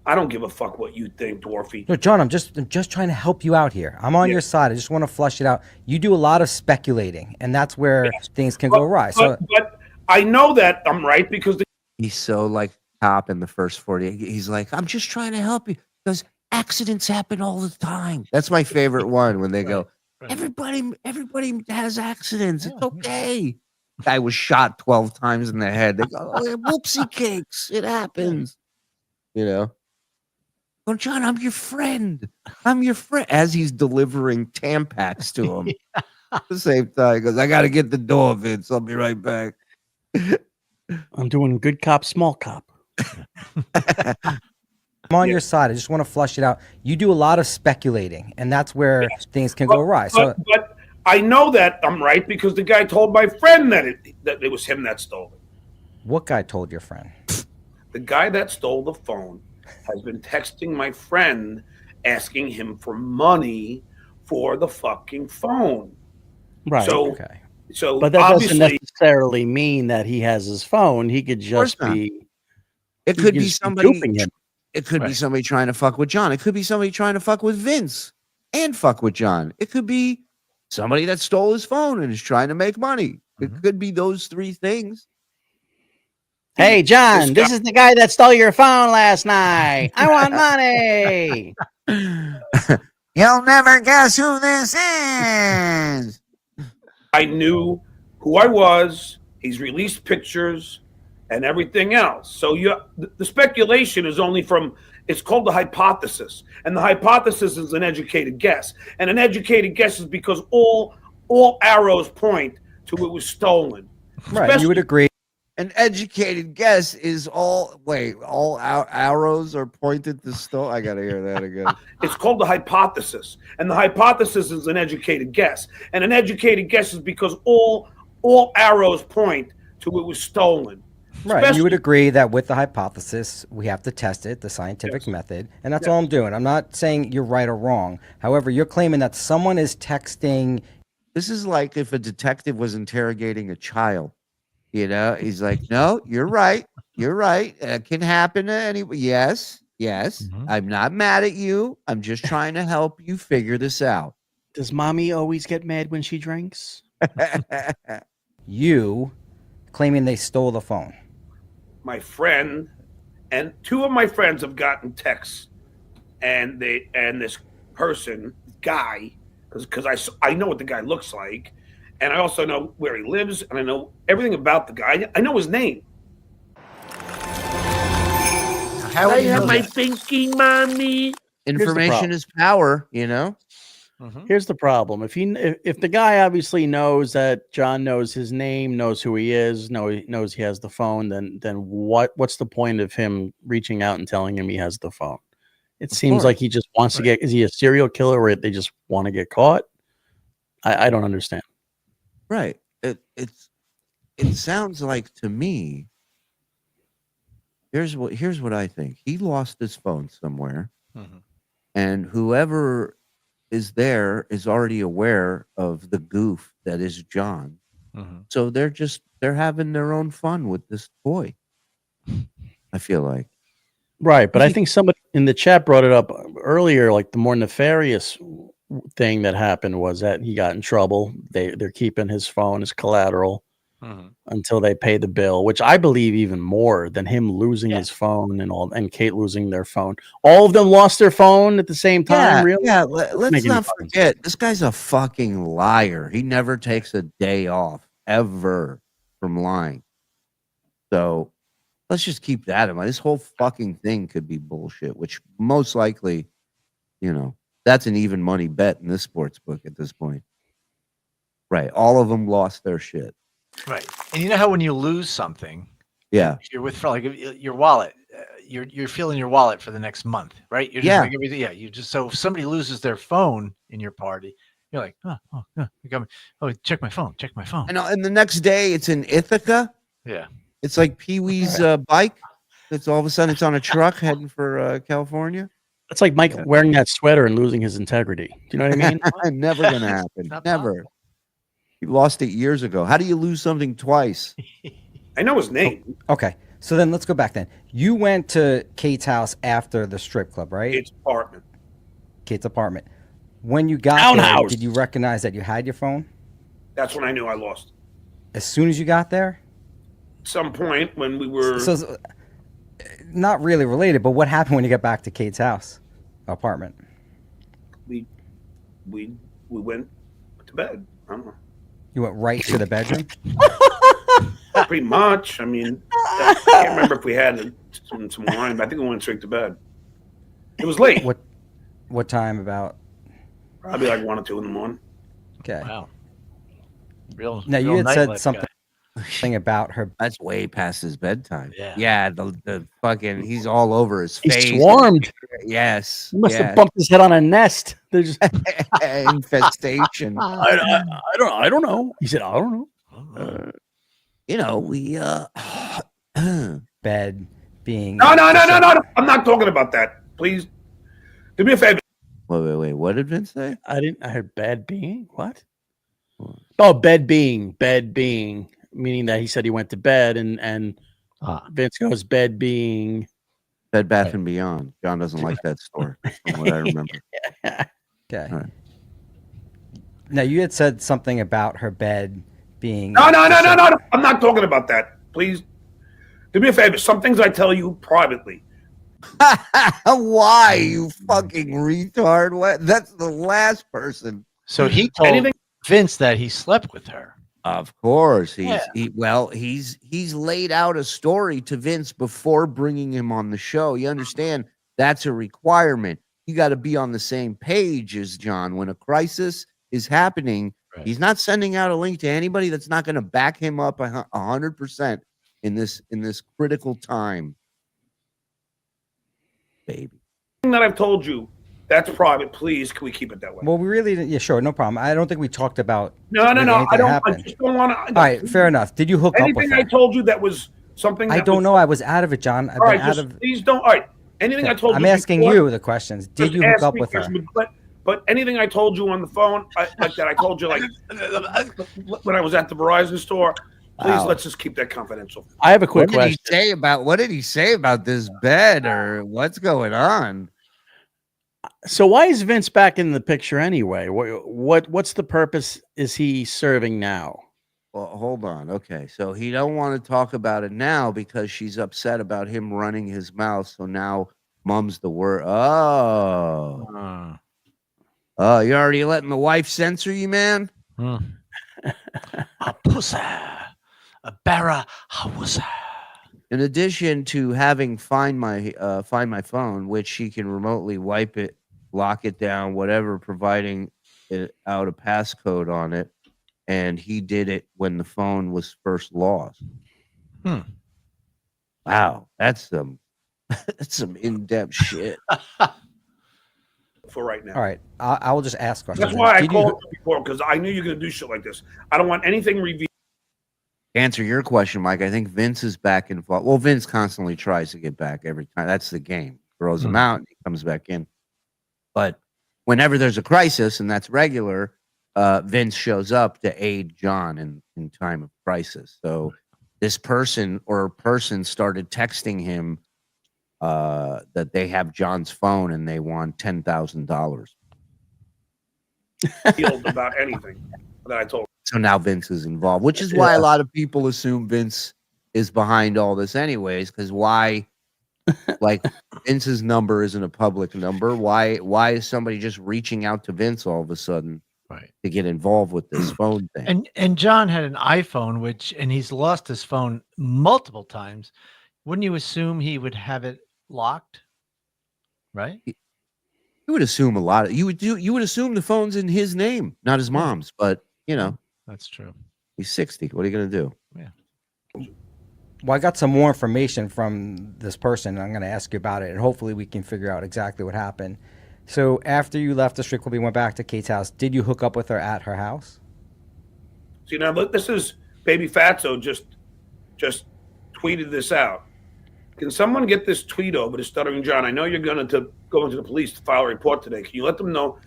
S1: I don't give a fuck what you think, Dwarfy.
S12: No, John, I'm just trying to help you out here. I'm on your side. I just want to flush it out. You do a lot of speculating, and that's where things can go awry. So
S1: But I know that I'm right because
S4: He's so like top in the first 40. He's like, I'm just trying to help you because accidents happen all the time. That's my favorite one when they go, everybody has accidents. It's okay. Guy was shot 12 times in the head. They go, oh, whoopsie cakes. It happens. You know? Oh, John, I'm your friend. I'm your friend. As he's delivering Tampax to him. At the same time, he goes, I got to get the door, Vince. I'll be right back.
S5: I'm doing good cop, small cop.
S12: I'm on your side. I just want to flush it out. You do a lot of speculating, and that's where things can go awry. So,
S1: but I know that I'm right because the guy told my friend that it was him that stole it.
S12: what guy told your friend?
S1: The guy that stole the phone has been texting my friend asking him for money for the fucking phone.
S5: Right.
S1: So,
S5: okay.
S1: So
S5: but that doesn't
S1: obviously
S5: necessarily mean that he has his phone. He could just be.
S4: It could be somebody.
S5: Him.
S4: It could be somebody trying to fuck with John. It could be somebody trying to fuck with Vince and fuck with John. It could be somebody that stole his phone and is trying to make money. It could be those three things.
S5: Hey, John, this is the guy that stole your phone last night. I want money.
S4: You'll never guess who this is.
S1: I knew who I was. He's released pictures and everything else. So the speculation is only from, it's called the hypothesis. And the hypothesis is an educated guess. And an educated guess is because all arrows point to it was stolen.
S12: Right, you would agree.
S4: An educated guess is all arrows are pointed to stone. I gotta hear that again.
S1: It's called the hypothesis, and the hypothesis is an educated guess. And an educated guess is because all arrows point to it was stolen.
S12: Right, you would agree that with the hypothesis, we have to test it, the scientific method, and that's all I'm doing. I'm not saying you're right or wrong. However, you're claiming that someone is texting.
S4: This is like if a detective was interrogating a child. You know, he's like, no, you're right. You're right. It can happen to anyone. Yes. I'm not mad at you. I'm just trying to help you figure this out.
S5: Does mommy always get mad when she drinks?
S12: you claiming they stole the phone.
S1: My friend and two of my friends have gotten texts, and this person, guy, because I know what the guy looks like, and I also know where he lives, and I know everything about the guy. I know his name.
S13: How would
S1: I
S13: you
S1: have
S13: know
S1: my
S13: that?
S1: thinking, mommy.
S4: Information is power, you know?
S5: Here's the problem. If the guy obviously knows that John knows his name, knows who he is, knows he has the phone, then what's the point of him reaching out and telling him he has the phone? It seems like he just wants to get. Is he a serial killer, or they just want to get caught? I don't understand.
S4: Right. It sounds like to me. Here's what I think. He lost his phone somewhere, and whoever is there is already aware of the goof that is John. So they're having their own fun with this toy. I feel like.
S5: Right, but I think somebody in the chat brought it up earlier. Like the more nefarious thing that happened was that he got in trouble. They're keeping his phone as collateral until they pay the bill, which I believe even more than him losing his phone and Kate losing their phone. All of them lost their phone at the same time. Really?
S4: Yeah. Let's not forget, this guy's a fucking liar. He never takes a day off ever from lying. So let's just keep that in mind. This whole fucking thing could be bullshit, which most likely, that's an even money bet in this sports book at this point. Right. All of them lost their shit.
S13: Right. And you know how when you lose something,
S4: Yeah.
S13: you're with like your wallet, you're feeling your wallet for the next month, right? You're just like everything. You just, so if somebody loses their phone in your party, you're like, you got me. Oh, check my phone.
S4: And the next day it's in Ithaca.
S13: Yeah.
S4: It's like Pee-wee's bike. It's all of a sudden it's on a truck heading for California.
S5: It's like Mike wearing that sweater and losing his integrity. Do you know what I mean?
S4: Never gonna happen. Never. He lost it years ago. How do you lose something twice?
S1: I know his name.
S12: Okay, so then let's go back then. You went to Kate's house after the strip club, right?
S1: Kate's apartment.
S12: When you got there, did you recognize that you had your phone?
S1: That's when I knew I lost.
S12: As soon as you got there?
S1: At some point when we were...
S12: So not really related, but what happened when you got back to Kate's house, apartment?
S1: We went to bed. I don't know.
S12: You went right to the bedroom?
S1: Pretty much. I mean, I can't remember if we had some wine, but I think we went straight to bed. It was late.
S12: What time about?
S1: Probably like 1 or 2 in the morning.
S12: Okay.
S13: Wow.
S12: Now you had said something about her.
S4: That's way past his bedtime.
S13: Yeah.
S4: The fucking he's all over his face.
S5: He's swarmed.
S4: Yes.
S5: He must have bumped his head on a nest. There's
S4: infestation.
S5: I don't know. He said, I don't know.
S4: We
S12: bed being
S1: No. I'm not talking about that. Please do me a favor.
S4: Wait. What did Vince say?
S5: I heard bed being. What? Oh, bed being, meaning that he said he went to bed and Vince goes bed being.
S4: Bed Bath and Beyond. John doesn't like that store, from what I remember.
S12: Okay. Right. Now you had said something about her bed being.
S1: No. I'm not talking about that. Please do me a favor. Some things I tell you privately.
S4: Why, you fucking retard? What? That's the last person.
S13: So he told Vince that he slept with her.
S4: Of course, he's laid out a story to Vince before bringing him on the show. You understand? That's a requirement. You got to be on the same page as John when a crisis is happening. Right. He's not sending out a link to anybody that's not going to back him up 100% in this critical time. Baby.
S1: That I've told you, that's private. Please, can we keep it that way?
S12: Well, we really didn't. Yeah, sure, no problem. I don't think we talked about.
S1: No. I just don't want to.
S12: All right, fair enough. Did you hook up with her?
S1: Anything I told you that was something.
S12: I don't know. I was out of it, John. I've been out of.
S1: Please don't. All right. Anything I told you.
S12: I'm asking you the questions. Did you hook up with her?
S1: But anything I told you on the phone, like that, I told you like when I was at the Verizon store. Please, let's just keep that confidential.
S5: I have a quick question.
S4: What did he say about this bed, or what's going on?
S5: So why is Vince back in the picture anyway? What's the purpose is he serving now?
S4: Well, hold on. Okay, so he don't want to talk about it now because she's upset about him running his mouth. So now mum's the word. Oh, you're already letting the wife censor you, man?
S13: A pussy, a barra hawusa.
S4: In addition to having find my phone, which she can remotely wipe it, lock it down, whatever, providing it out a passcode on it. And he did it when the phone was first lost. Wow, that's some in-depth shit.
S1: For right now.
S12: All right, I will just ask questions.
S1: That's why I called you before, because I knew you were going to do shit like this. I don't want anything revealed.
S4: To answer your question, Mike, I think Vince is back involved. Well, Vince constantly tries to get back every time. That's the game. Throws him out, and he comes back in. But whenever there's a crisis, and that's regular, Vince shows up to aid John in time of crisis. So this person started texting him that they have John's phone and they want $10,000.
S1: About anything that I told him.
S4: So now Vince is involved, which is why a lot of people assume Vince is behind all this anyways, because why, like, Vince's number isn't a public number. Why is somebody just reaching out to Vince all of a sudden to get involved with this phone thing?
S13: And John had an iPhone, and he's lost his phone multiple times. Wouldn't you assume he would have it locked? Right?
S4: You would assume you would assume the phone's in his name, not his mom's, but you know.
S13: That's true.
S4: He's 60. What are you going to do?
S13: Yeah.
S12: Well, I got some more information from this person. I'm going to ask you about it, and hopefully we can figure out exactly what happened. So after you left the strip club, you went back to Kate's house. Did you hook up with her at her house?
S1: See, now look, this is Baby Fatso just tweeted this out. Can someone get this tweet over to Stuttering John? I know you're going to go into the police to file a report today. Can you let them know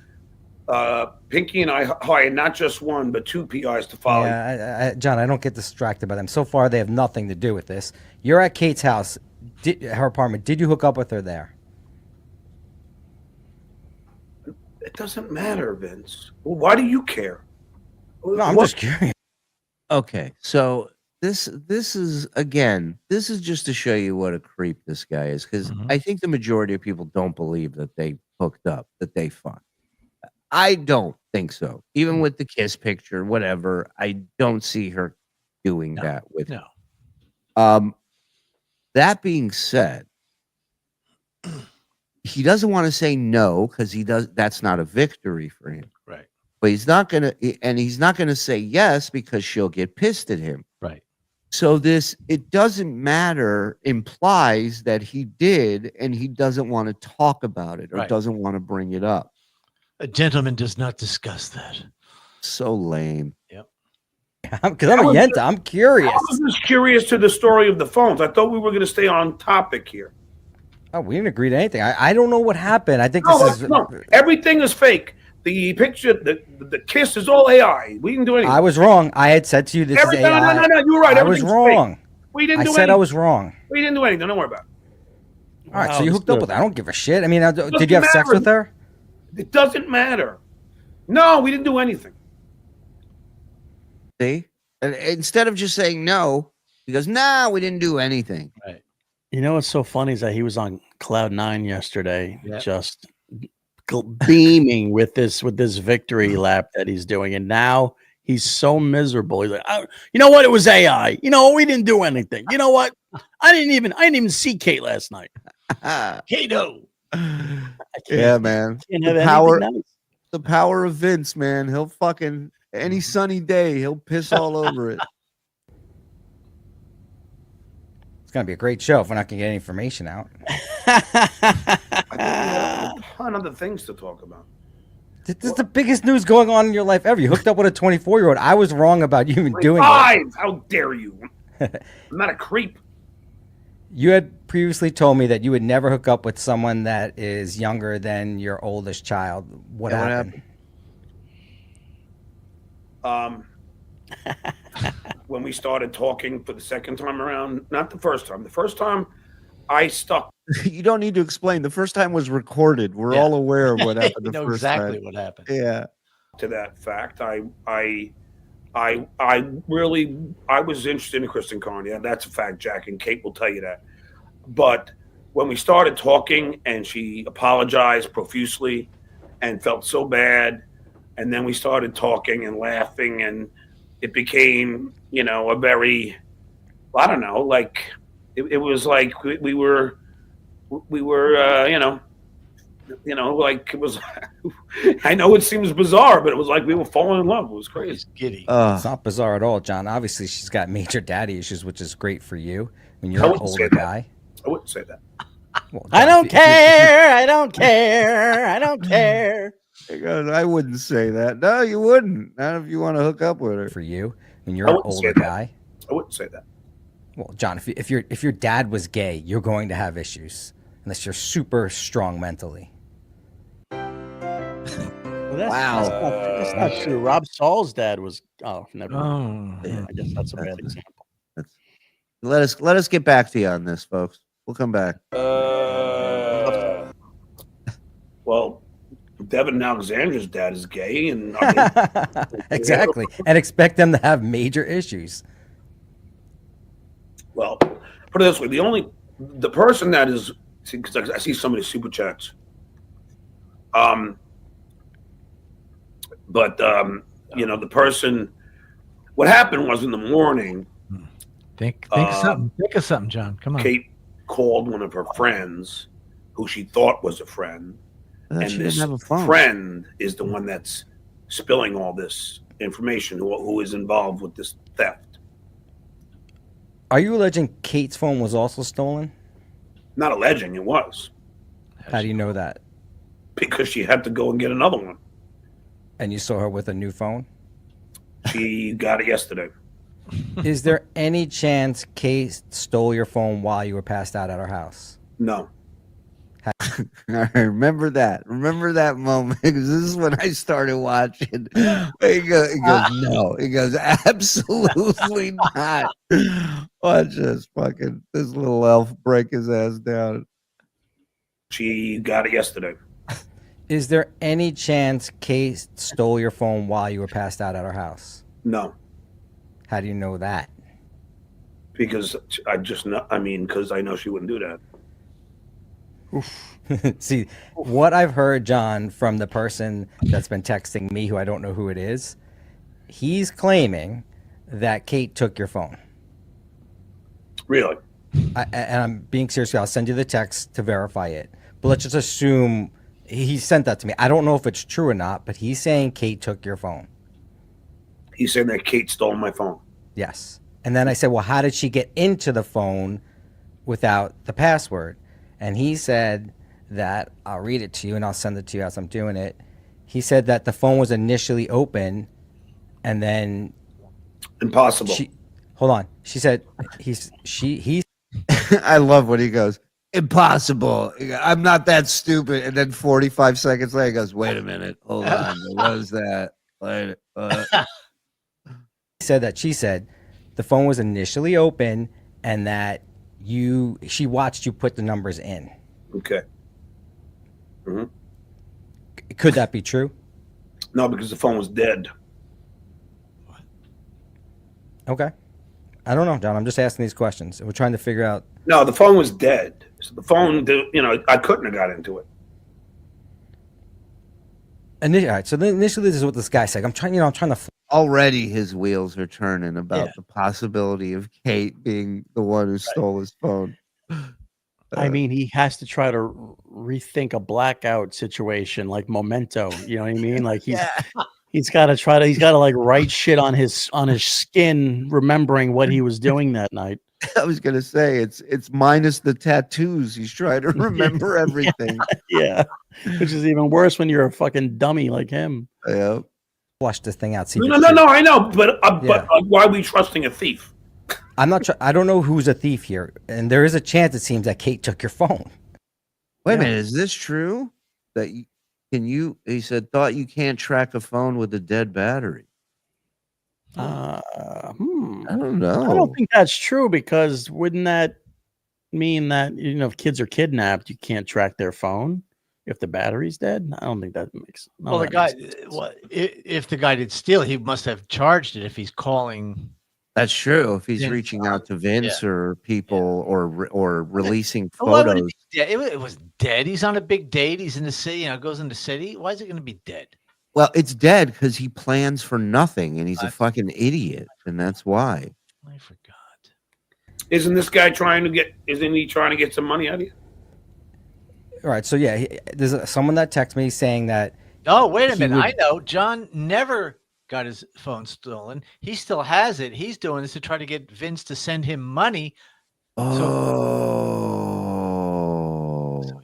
S1: Pinky and I hired not just one, but two PIs to follow?
S12: Yeah, John, I don't get distracted by them. So far, they have nothing to do with this. You're at Kate's house, her apartment. Did you hook up with her there?
S1: It doesn't matter, Vince. Well, why do you care?
S12: No, I'm just curious.
S4: Okay, so this is just to show you what a creep this guy is, because I think the majority of people don't believe that they hooked up, that they fucked. I don't think so. Even with the kiss picture, whatever, I don't see her doing that with him. That being said, he doesn't want to say no because that's not a victory for him.
S13: Right.
S4: But he's not gonna say yes because she'll get pissed at him.
S13: Right.
S4: So it doesn't matter implies that he did and he doesn't want to talk about it or doesn't want to bring it up.
S13: A gentleman does not discuss that.
S4: So lame.
S13: Yep.
S12: Because I'm a Yenta. I'm curious.
S1: I was just curious to the story of the phones. I thought we were going to stay on topic here.
S12: Oh, we didn't agree to anything. I don't know what happened. I think
S1: everything is fake. The picture, the kiss is all AI. We didn't do anything.
S12: I was wrong. I had said to you this is AI.
S1: No, you were right.
S12: I was wrong.
S1: Fake. We didn't do anything.
S12: I said I was wrong.
S1: We didn't do anything. Don't worry about it.
S12: All right, so you hooked up with her. I don't give a shit. I mean, did you have sex with her?
S1: It doesn't matter. No, we didn't do anything.
S4: See? And instead of just saying no, he goes, "Nah, we didn't do anything."
S5: Right. You know what's so funny is that he was on cloud 9 yesterday, just beaming with this victory lap that he's doing, and now he's so miserable. He's like, you know what? It was AI. You know, we didn't do anything. You know what? I didn't even see Kate last night. Kato.
S4: Yeah, man. The power of Vince, man. He'll fucking any sunny day, he'll piss all over it.
S12: It's gonna be a great show if we're not gonna get any information out.
S1: I think we have a ton of other things to talk about.
S12: This is the biggest news going on in your life ever. You hooked up with a 24-year-old. I was wrong about you even doing it.
S1: How dare you? I'm not a creep.
S12: You had previously told me that you would never hook up with someone that is younger than your oldest child. What happened?
S1: When we started talking for the second time around, not the first time. The first time I stuck.
S4: You don't need to explain. The first time was recorded. We're all aware of what happened.
S13: You know exactly what happened.
S4: Yeah.
S1: To that fact, I I was interested in Kristen Carney. That's a fact, Jack, and Kate will tell you that. But when we started talking and she apologized profusely and felt so bad, and then we started talking and laughing, and it became, a very, I don't know, like it was like we were, like it was. I know it seems bizarre, but it was like we were falling in love. It was crazy.
S13: It's giddy.
S12: It's not bizarre at all, John. Obviously, she's got major daddy issues, which is great for you. When you're an older guy.
S1: I wouldn't say that.
S12: Well,
S5: I don't care. I don't care. I don't care.
S4: I wouldn't say that. No, you wouldn't. Not if you want to hook up with her.
S12: For you, when you're an older guy.
S1: I wouldn't say that.
S12: Well, John, if your dad was gay, you're going to have issues unless you're super strong mentally.
S5: Well, that's not true. Rob Saul's dad was. Oh, never mind. I guess that's a bad example.
S4: Let us get back to you on this, folks. We'll come back.
S1: Well, Devin Alexander's dad is gay, and
S12: exactly, and expect them to have major issues.
S1: Well, put it this way: the person that is, because I see so many super chats. The person. What happened was in the morning.
S13: Think of something. Think of something, John. Come on.
S1: Kate called one of her friends, who she thought was a friend, and this friend is the one that's spilling all this information. Who is involved with this theft?
S12: Are you alleging Kate's phone was also stolen?
S1: Not alleging, it was.
S12: How do you know that?
S1: Because she had to go and get another one.
S12: And you saw her with a new phone?
S1: She got it yesterday.
S12: Is there any chance Kate stole your phone while you were passed out at her house?
S1: No.
S4: I remember that. Remember that moment, because this is when I started watching. He goes, no. He goes, absolutely not. Watch this little elf break his ass down.
S1: She got it yesterday.
S12: Is there any chance Kate stole your phone while you were passed out at her house?
S1: No.
S12: How do you know that?
S1: Because because I know she wouldn't do that.
S12: See, what I've heard, John, from the person that's been texting me, who I don't know who it is, he's claiming that Kate took your phone.
S1: Really?
S12: And I'm being serious. I'll send you the text to verify it. But let's just assume he sent that to me. I don't know if it's true or not, but he's saying Kate took your phone.
S1: He's saying that Kate stole my phone.
S12: Yes. And then I said, well, how did she get into the phone without the password? And he said that, I'll read it to you and I'll send it to you as I'm doing it. He said that the phone was initially open and then...
S1: Impossible.
S12: Hold on. She said,
S4: I love when he goes, impossible. I'm not that stupid. And then 45 seconds later, he goes, wait a minute. Hold on. What was that?
S12: She said the phone was initially open and that she watched you put the numbers in.
S1: Okay. Mm-hmm.
S12: Could that be true?
S1: No, because the phone was dead.
S12: Okay. I don't know, John. I'm just asking these questions. We're trying to figure out.
S1: No, the phone was dead. So the phone, I couldn't have got into it.
S12: All right. So initially, this is what this guy said. I'm trying to.
S4: Already, his wheels are turning about the possibility of Kate being the one who stole his phone.
S5: I mean, he has to try to rethink a blackout situation like Memento. You know what I mean? Like he's got to like write shit on his skin, remembering what he was doing that night.
S4: I was gonna say it's minus the tattoos. He's trying to remember everything.
S5: Yeah, which is even worse when you're a fucking dummy like him.
S4: Yeah.
S12: Flush this thing out.
S1: No, I know, but why are we trusting a thief?
S12: I'm not. I don't know who's a thief here, and there is a chance it seems that Kate took your phone.
S4: Wait a minute, is this true? That he said thought you can't track a phone with a dead battery.
S5: I
S4: don't know.
S5: I don't think that's true, because wouldn't that mean that if kids are kidnapped, you can't track their phone? If the battery's dead, I don't think that makes.
S13: Well, the guy, if the guy did steal, he must have charged it if he's calling.
S4: That's true. If he's
S13: Vince,
S4: reaching out to Vince or people or releasing
S13: But why would it
S4: photos.
S13: be dead? It was dead. He's on a big date. He's in the city. Goes in the city. Why is it going to be dead?
S4: Well, it's dead because he plans for nothing and he's a fucking idiot, and that's why.
S13: I forgot.
S1: Isn't this guy trying to get some money out of you?
S12: All right. So yeah, there's someone that texted me saying that.
S13: Oh, wait a minute. I know. John never got his phone stolen. He still has it. He's doing this to try to get Vince to send him money. So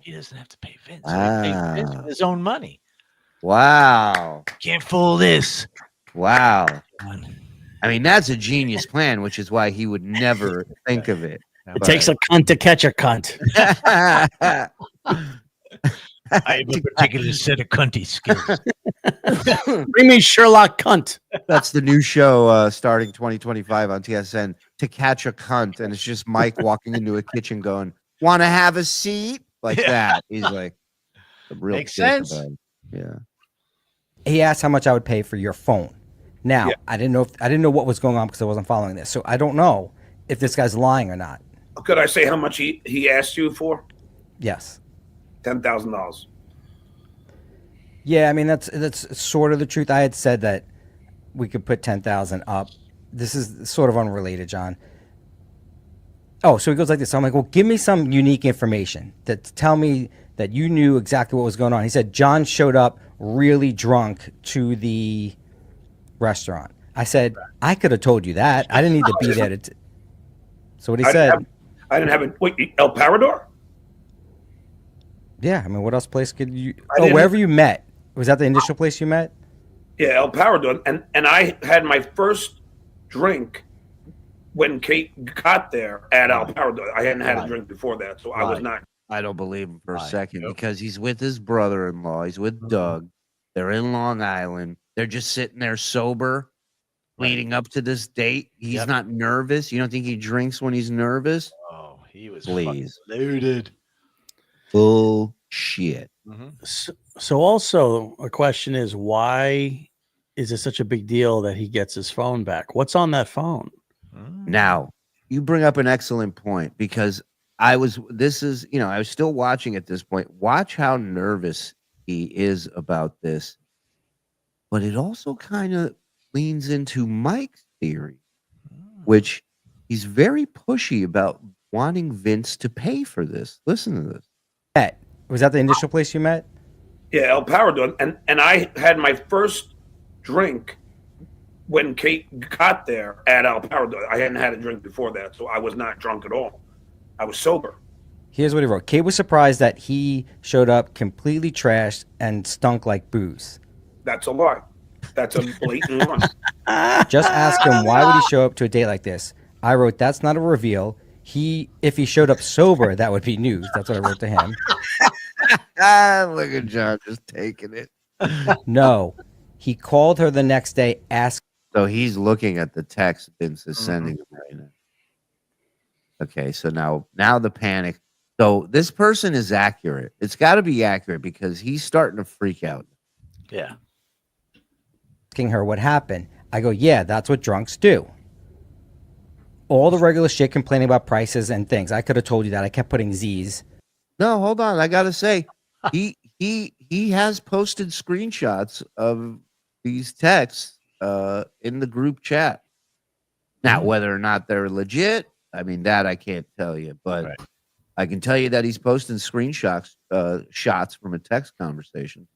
S13: he doesn't have to pay Vince. So he pays Vince with his own money.
S4: Wow.
S13: Can't fool this.
S4: Wow. I mean, that's a genius plan, which is why he would never think of it.
S5: It takes a cunt to catch a cunt.
S13: I have a particular set of cunty skills.
S5: Bring me Sherlock Cunt.
S4: That's the new show starting 2025 on TSN, To Catch a Cunt. And it's just Mike walking into a kitchen going, "Want to have a seat?" Like that. He's like, a real
S13: Makes sense.
S4: Yeah.
S12: He asked how much I would pay for your phone. Now, I didn't know what was going on because I wasn't following this. So I don't know if this guy's lying or not.
S1: Could I say how much he asked you for?
S12: Yes.
S1: $10,000.
S12: Yeah, I mean that's sort of the truth. I had said that we could put 10,000 up. This is sort of unrelated, John. Oh, so he goes like this. So I'm like, well, give me some unique information that tell me that you knew exactly what was going on. He said John showed up really drunk to the restaurant. I said I could have told you that. I didn't need to be there. So what he said.
S1: I didn't have it. Wait, El Parador?
S12: Yeah, I mean, what else place could you? Oh, wherever you met. Was that the initial place you met?
S1: Yeah, El Parador. And I had my first drink when Kate got there at El Parador. I hadn't had a drink before that, so I was not.
S4: I don't believe him for a second because he's with his brother-in-law. He's with Doug. They're in Long Island. They're just sitting there sober, leading up to this date. He's not nervous. You don't think he drinks when he's nervous?
S13: Oh, he was
S4: Please.
S13: loaded.
S4: Bullshit.
S5: So also a question is, why is it such a big deal that he gets his phone back? What's on that phone?
S4: Now, you bring up an excellent point because I was still watching at this point. Watch how nervous he is about this. But it also kind of leans into Mike's theory, which he's very pushy about wanting Vince to pay for this. Listen to this.
S12: Was that the initial place you met?
S1: Yeah, El Parador. And I had my first drink when Kate got there at El Parador. I hadn't had a drink before that, so I was not drunk at all. I was sober.
S12: Here's what he wrote. Kate was surprised that he showed up completely trashed and stunk like booze.
S1: That's a lie. That's a blatant lie.
S12: Just ask him, why would he show up to a date like this? I wrote, that's not a reveal. If he showed up sober, that would be news. That's what I wrote to him.
S4: Look at John just taking it.
S12: No, he called her the next day, asked.
S4: So he's looking at the text Vince is sending him right now. Okay, so now the panic. So this person is accurate. It's got to be accurate because he's starting to freak out.
S13: Yeah.
S12: Asking her what happened. I go, yeah, that's what drunks do. All the regular shit, complaining about prices and things. I could have told you that. I kept putting Z's.
S4: No, hold on. I gotta say, he has posted screenshots of these texts in the group chat. Now, whether or not they're legit, I mean that I can't tell you, but I can tell you that he's posting screenshots shots from a text conversation.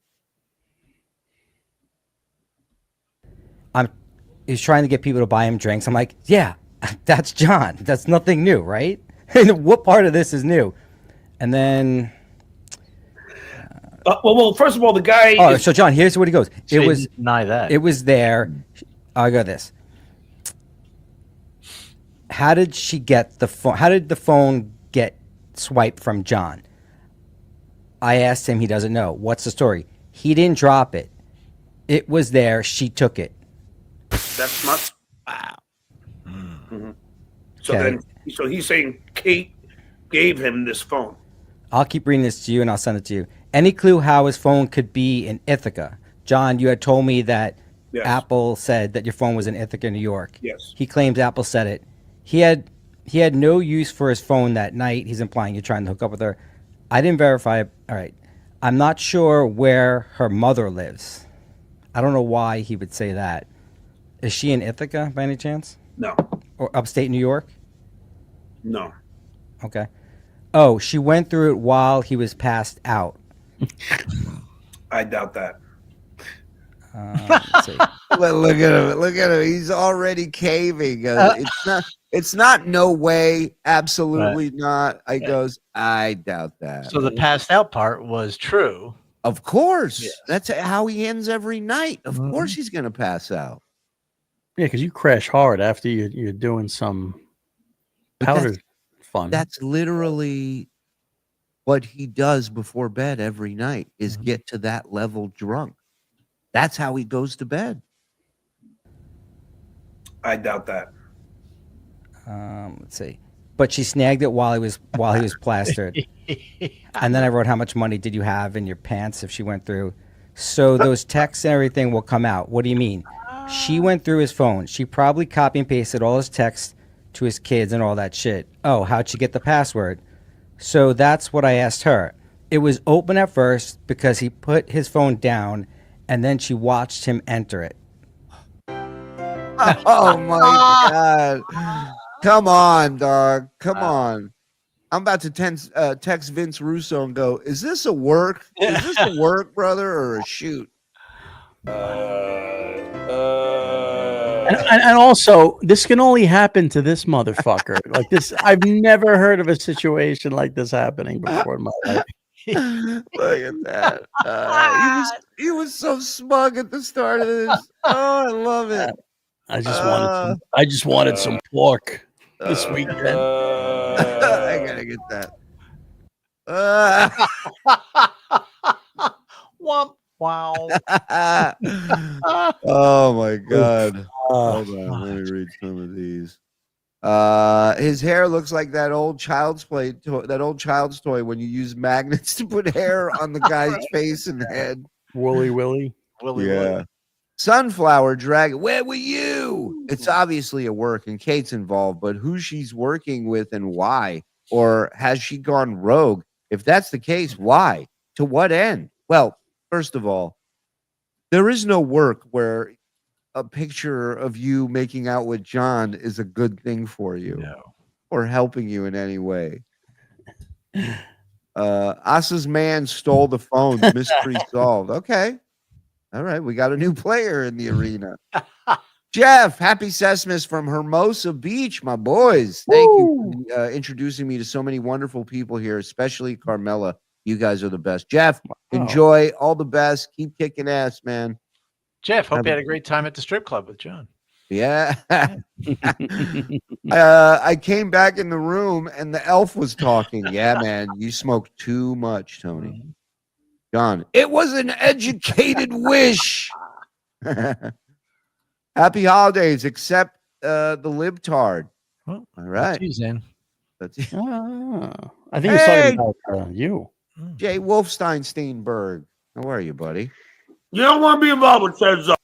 S12: He's trying to get people to buy him drinks. I'm like, yeah, that's John. That's nothing new, right? What part of this is new? And then,
S1: well, first of all, the guy.
S12: Oh, so John, here's what he goes.
S13: So it was deny that.
S12: It was there. I got this. How did she get the phone? How did the phone get swiped from John? I asked him. He doesn't know. What's the story? He didn't drop it. It was there. She took it.
S1: That's not. Wow.
S12: Mm-hmm.
S1: So he's saying Kate gave him this phone.
S12: I'll keep reading this to you and I'll send it to you. Any clue how his phone could be in Ithaca? John, you had told me that
S1: Yes.
S12: Apple said that your phone was in Ithaca, New York.
S1: Yes.
S12: He claims Apple said it. He had no use for his phone that night. He's implying you're trying to hook up with her. I didn't verify it. All right. I'm not sure where her mother lives. I don't know why he would say that. Is she in Ithaca by any chance?
S1: No.
S12: Or upstate New York?
S1: No.
S12: Okay. Oh, she went through it while he was passed out.
S1: I doubt that.
S12: Let's see.
S4: Look at him. Look at him. He's already caving. It's not no way. Absolutely not. I goes, I doubt that.
S13: So the passed out part was true.
S4: Of course. That's how he ends every night. Of course he's going to pass out.
S5: Yeah, because you crash hard after you're doing some powder fun.
S4: That's literally what he does before bed every night is get to that level drunk. That's how he goes to bed.
S1: I doubt that.
S12: Let's see. But she snagged it while he was plastered. And then I wrote, how much money did you have in your pants if she went through? So those texts and everything will come out. What do you mean? She went through his phone. She probably copy and pasted all his texts to his kids and all that shit. Oh, how'd she get the password? So that's what I asked her. It was open at first because he put his phone down and then she watched him enter it.
S4: Oh my God. Come on, dog. Come on. I'm about to text Vince Russo and go, is this a work? Is this a work, brother, or a shoot?
S5: And also, this can only happen to this motherfucker. Like this, I've never heard of a situation like this happening before in my life.
S4: Look at that. He was so smug at the start of this. Oh, I love it.
S5: I just wanted some pork this weekend.
S4: I gotta get that.
S13: Womp wow.
S4: Oh my God. Hold on, let me read some of these. His hair looks like that old child's toy when you use magnets to put hair on the guy's face and head.
S5: Woolly Willy.
S4: Yeah. Sunflower Dragon, where were you? It's obviously a work and Kate's involved, but who she's working with and why? Or has she gone rogue? If that's the case, why? To what end? Well, first of all, there is no work where a picture of you making out with John is a good thing for you or helping you in any way. Asa's man stole the phone. Mystery solved. Okay. All right. We got a new player in the arena. Jeff, happy Sesmas from Hermosa Beach, my boys. Thank you for introducing me to so many wonderful people here, especially Carmela. You guys are the best. Jeff, enjoy. All the best. Keep kicking ass, man.
S13: Jeff, hope you had a great time at the strip club with John.
S4: Yeah. I came back in the room and the elf was talking. Yeah, man, you smoked too much, Tony. John, it was an educated wish. Happy holidays, except the libtard.
S13: Well,
S4: all right.
S13: That's you,
S5: I think he's talking about you.
S4: Jay Wolfstein Steinberg. How are you, buddy?
S1: You don't want to be involved with Cesar.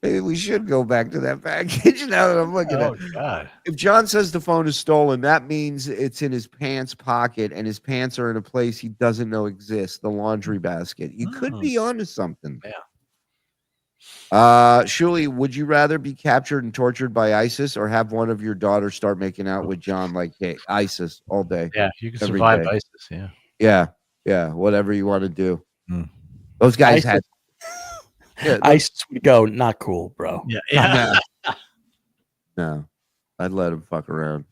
S4: Maybe we should go back to that package now that I'm looking at it.
S13: God.
S4: If John says the phone is stolen, that means it's in his pants pocket and his pants are in a place he doesn't know exists, the laundry basket. You could be onto something.
S13: Yeah.
S4: Shuli, would you rather be captured and tortured by ISIS or have one of your daughters start making out with John like ISIS all day?
S13: Yeah, you can survive
S4: day.
S13: ISIS, yeah.
S4: Yeah, whatever you want to do. Those guys had
S5: ISIS would go, not cool, bro.
S13: Yeah.
S4: No, I'd let him fuck around.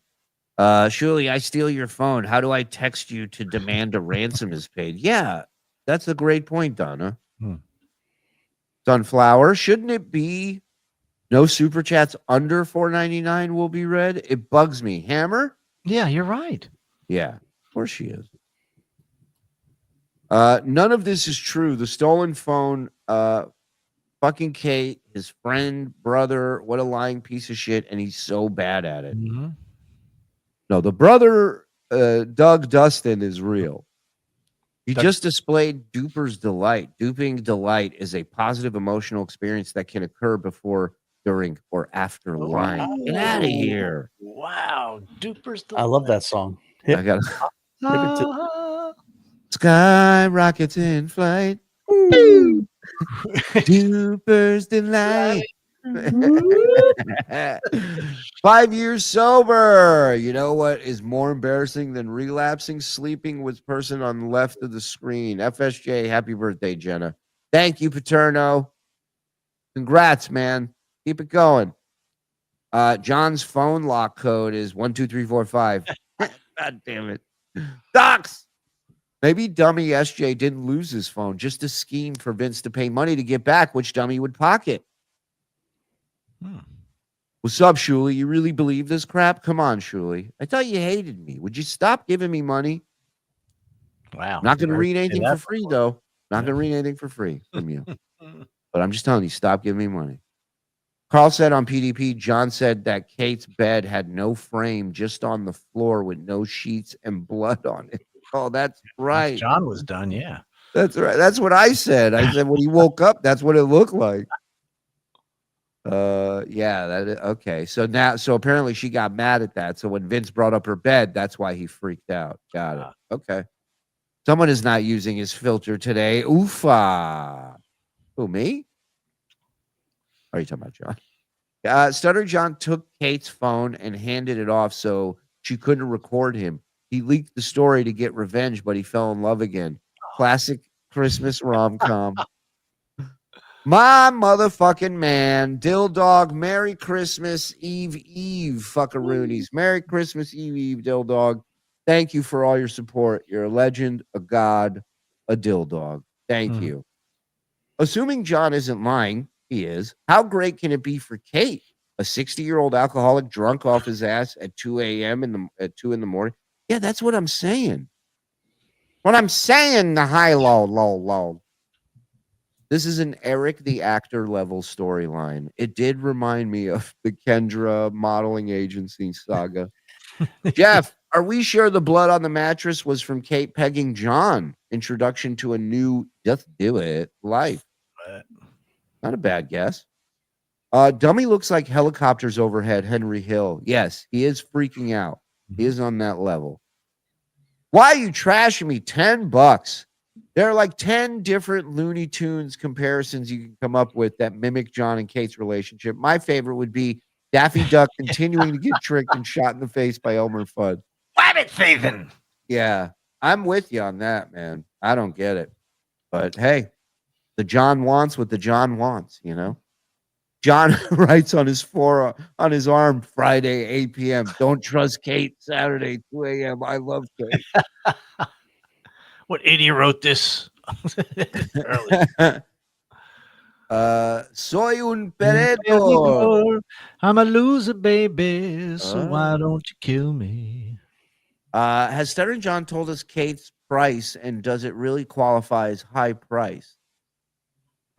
S4: Shuli, I steal your phone. How do I text you to demand a ransom is paid? Yeah, that's a great point, Donna. Sunflower, shouldn't it be no super chats under $4.99 will be read? It bugs me. Hammer?
S13: Yeah, you're right.
S4: Yeah, of course she is. None of this is true. The stolen phone, fucking Kate, his friend, brother, what a lying piece of shit, and he's so bad at it. No, the brother Doug Dustin is real. He just displayed Duper's delight. Duping delight is a positive emotional experience that can occur before, during, or after lying. Get out of here.
S17: Wow. Duper's
S5: I love that song.
S4: I got sky rockets in flight. Duper's delight. 5 years sober. You know what is more embarrassing than relapsing? Sleeping with person on the left of the screen. FSJ, happy birthday, Jenna. Thank you, Paterno. Congrats, man. Keep it going. John's phone lock code is 12345. God damn it. Docs. Maybe dummy SJ didn't lose his phone, just a scheme for Vince to pay money to get back, which dummy would pocket. What's up, Shuli? You really believe this crap? Come on, Shuli. I thought you hated me. Would you stop giving me money?
S17: Wow.
S4: Not going to read anything for free, though. Not going to read anything for free from you. But I'm just telling you, stop giving me money. Karl said on PDP, John said that Kate's bed had no frame, just on the floor with no sheets and blood on it. Oh, that's right.
S13: John was done, yeah.
S4: That's right. That's what I said. I said when he woke up, that's what it looked like. Yeah, okay. So apparently she got mad at that. So when Vince brought up her bed, that's why he freaked out. Got it. Okay. Someone is not using his filter today. Oofa. Who, me? Are you talking about John? Stuttering John took Kate's phone and handed it off so she couldn't record him. He leaked the story to get revenge, but he fell in love again. Classic Christmas rom-com. My motherfucking man, Dill Dog, Merry Christmas Eve, fuckaroonies. Merry Christmas Eve, Dill Dog. Thank you for all your support. You're a legend, a god, a Dill Dog. Thank you. Assuming John isn't lying, he is. How great can it be for Kate, a 60-year-old alcoholic drunk off his ass at 2 a.m. at 2 in the morning? Yeah, that's what I'm saying. What I'm saying, the high-low. This is an Eric the actor level storyline. It did remind me of the Kendra modeling agency saga. Jeff, are we sure the blood on the mattress was from Kate pegging John? Introduction to a new Just Do It life. Not a bad guess. Dummy looks like helicopters overhead, Henry Hill. Yes, he is freaking out. He is on that level. Why are you trashing me? $10. There are like 10 different Looney Tunes comparisons you can come up with that mimic John and Kate's relationship. My favorite would be Daffy Duck continuing to get tricked and shot in the face by Elmer Fudd.
S17: Rabbit thieving.
S4: Yeah, I'm with you on that, man. I don't get it. But hey, the John wants what the John wants, you know? John writes on his arm Friday, 8 p.m. Don't trust Kate. Saturday, 2 a.m. I love Kate.
S13: What idiot wrote this?
S4: Soy un perdedor.
S13: I'm a loser, baby. So why don't you kill me?
S4: Has Stuttering John told us Kate's price, and does it really qualify as high price?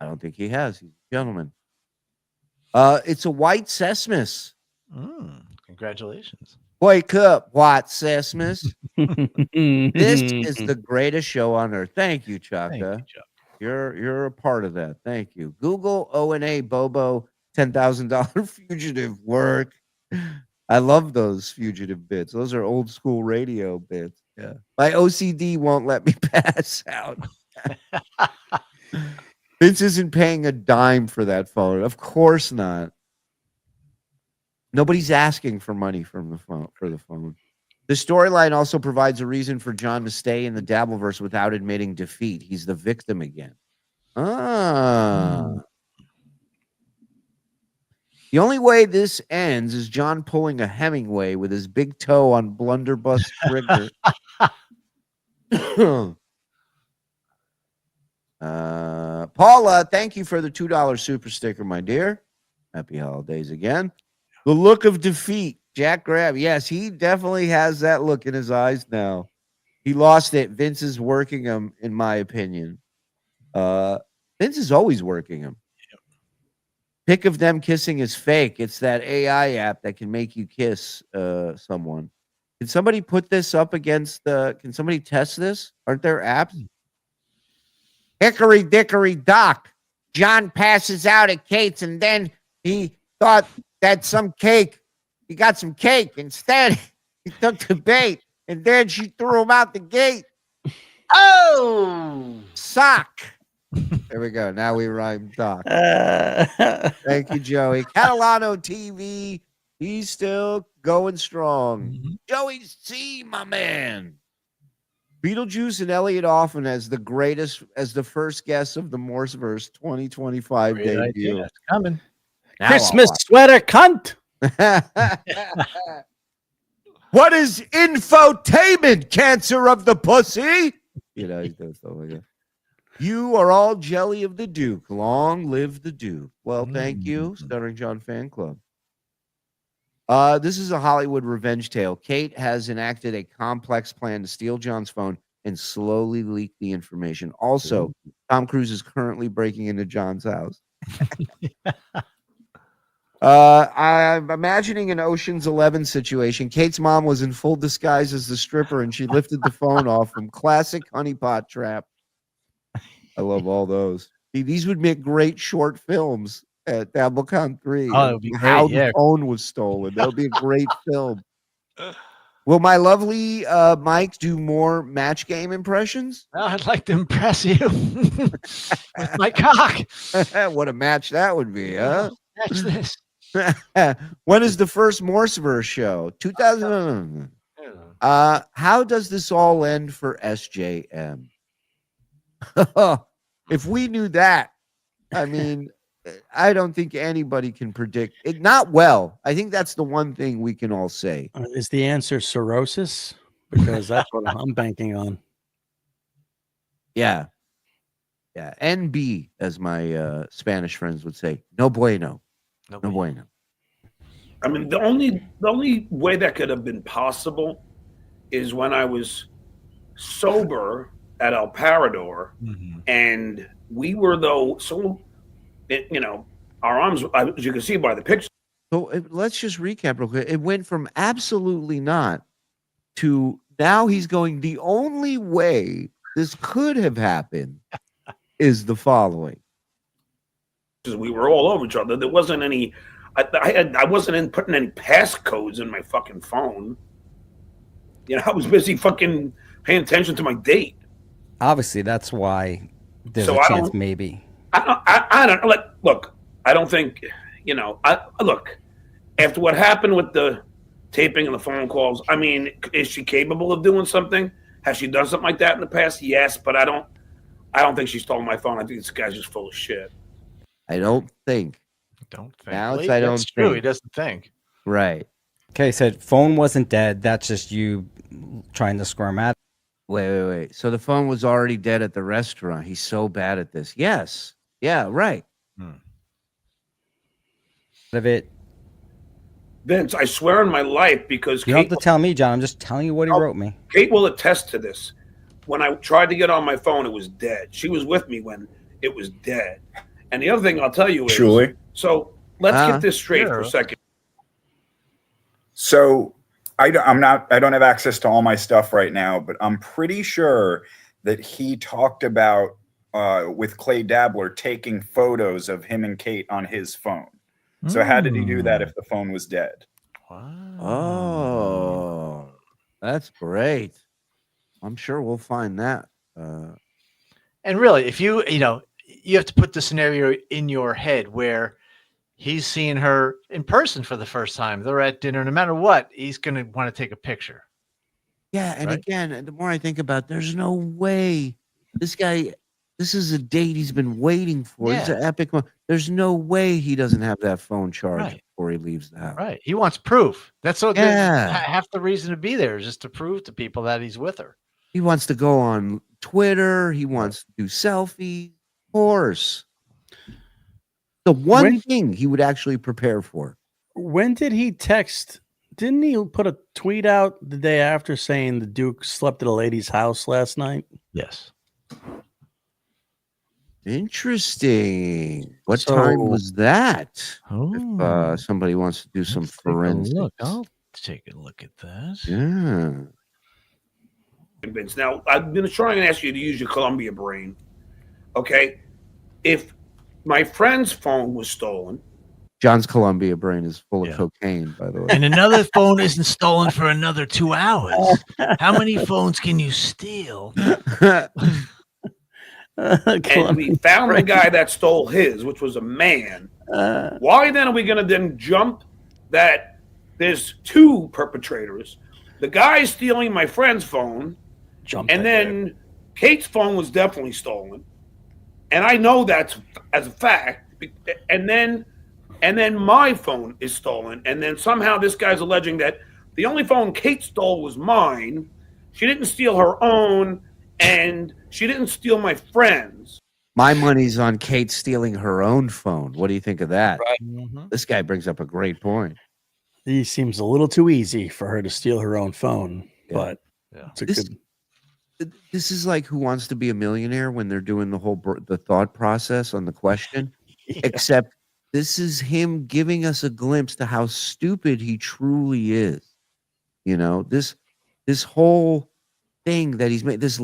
S4: I don't think he has. He's a gentleman. It's a white Sesmus.
S13: Congratulations.
S4: Wake up, white Sesmus. This is the greatest show on earth. Thank you, Chaka. You're a part of that. Thank you. Google O&A Bobo $10,000 fugitive work. I love those fugitive bits. Those are old school radio bits. Yeah. My OCD won't let me pass out. Vince isn't paying a dime for that phone. Of course not. Nobody's asking for money from the phone for the phone. The storyline also provides a reason for John to stay in the Dabbleverse without admitting defeat. He's the victim again. The only way this ends is John pulling a Hemingway with his big toe on blunderbuss trigger. Paula, thank you for the $2 super sticker, my dear. Happy holidays again. The look of defeat. Jack Grab. Yes, he definitely has that look in his eyes now. He lost it. Vince is working him, in my opinion. Vince is always working him. Pic of them kissing is fake. It's that AI app that can make you kiss someone. Can somebody put this up against the? Can somebody test this? Aren't there apps? Hickory dickory dock. John passes out at Kate's, and then he thought that some cake. He got some cake. Instead, he took the bait, and then she threw him out the gate.
S17: Oh,
S4: sock. There we go. Now we rhyme doc. Thank you, Joey. Catalano TV. He's still going strong. Joey C, my man. Beetlejuice and Elliot Hoffman as the first guest of the Morseverse 2025
S13: Great
S4: debut.
S13: idea. It's coming.
S4: Now
S5: Christmas
S4: I'll
S5: sweater cunt.
S4: What is infotainment, cancer of the pussy? You know, he does stuff like that. You are all jelly of the Duke. Long live the Duke. Well, thank you, Stuttering John Fan Club. This is a Hollywood revenge tale. Kate has enacted a complex plan to steal John's phone and slowly leak the information. Also, Tom Cruise is currently breaking into John's house. I'm imagining an Ocean's 11 situation. Kate's mom was in full disguise as the stripper, and she lifted the phone off from classic honeypot trap. I love all those. These would make great short films at Dabblecon 3.
S13: Oh, it would be great,
S4: How
S13: yeah.
S4: the phone was stolen. That would be a great film. Will my lovely Mike do more match game impressions?
S13: I'd like to impress you with my cock.
S4: What a match that would be, huh?
S13: Catch this.
S4: When is the first Morseverse show? 2000. How does this all end for SJM? If we knew that, I mean, I don't think anybody can predict it. Not well. I think that's the one thing we can all say.
S5: Is the answer cirrhosis? Because that's what I'm banking on.
S4: Yeah. Yeah. NB, as my Spanish friends would say. No bueno. No bueno.
S1: I mean, the only way that could have been possible is when I was sober at El Parador, and we were our arms, as you can see by the picture.
S4: So let's just recap real quick. It went from absolutely not to now he's going, the only way this could have happened is the following.
S1: We were all over each other. There wasn't any. I wasn't putting any passcodes in my fucking phone. You know, I was busy fucking paying attention to my date.
S12: Obviously, that's why there's
S1: So
S12: a
S1: I
S12: chance.
S1: don't-
S12: Maybe
S1: I don't look. I don't think look. After what happened with the taping and the phone calls, I mean, is she capable of doing something? Has she done something like that in the past? Yes, but I don't think she stole my phone. I think this guy's just full of shit.
S4: I don't think.
S13: Don't think.
S4: Now it's
S13: Well,
S4: I don't
S13: that's true. He
S4: think.
S13: doesn't think.
S4: Right.
S12: Okay, said phone wasn't dead. That's just you trying to squirm at.
S4: Wait. So the phone was already dead at the restaurant. He's so bad at this. Yes. Yeah, right.
S12: Of it.
S1: Vince, I swear on my life, because
S12: You don't have to tell me, John. I'm just telling you what he wrote me.
S1: Kate will attest to this. When I tried to get on my phone, it was dead. She was with me when it was dead. And the other thing I'll tell you is,
S10: Shuli?
S1: So let's get this straight for a second.
S10: So I don't have access to all my stuff right now, but I'm pretty sure that he talked about with Clay Dabbler taking photos of him and Kate on his phone. So how did he do that if the phone was dead?
S4: Oh, that's great. I'm sure we'll find that.
S13: And really, if you have to put the scenario in your head where he's seeing her in person for the first time. They're at dinner. No matter what, he's going to want to take a picture.
S4: Yeah, and
S13: Right?
S4: again, the more I think about it, there's no way this guy, this is a date he's been waiting for. It's an epic moment. There's no way he doesn't have that phone charged before he leaves the house.
S13: Right. He wants proof. That's what
S4: Yeah.
S13: half the reason to be there is just to prove to people that he's with her.
S4: He wants to go on Twitter. He wants to do selfies. Of course. The one thing he would actually prepare for.
S5: When did he text? Didn't he put a tweet out the day after saying the Duke slept at a lady's house last night?
S13: Yes.
S4: Interesting. What time was that? If somebody wants to do some forensics.
S13: I'll take a look at that.
S4: Yeah.
S1: Convinced. Now, I'm going to try and ask you to use your Columbia brain. Okay? If my friend's phone was stolen.
S4: John's Columbia brain is full of cocaine, by the way.
S17: And another phone isn't stolen for another 2 hours. How many phones can you steal?
S1: And we found the guy that stole his, which was a man. Why then are we going to then jump that there's 2 perpetrators? The guy stealing my friend's phone, and then Kate's phone was definitely stolen, and I know that's as a fact. And then my phone is stolen, and then somehow this guy's alleging that the only phone Kate stole was mine. She didn't steal her own, and she didn't steal my friend's.
S4: My money's on Kate stealing her own phone. What do you think of that?
S1: Right.
S5: Mm-hmm.
S4: This guy brings up a great point.
S5: He seems a little too easy for her to steal her own phone, but it's a good.
S4: This is like Who Wants to Be a Millionaire when they're doing the thought process on the question, except this is him giving us a glimpse to how stupid he truly is. You know, this whole thing that he's made, this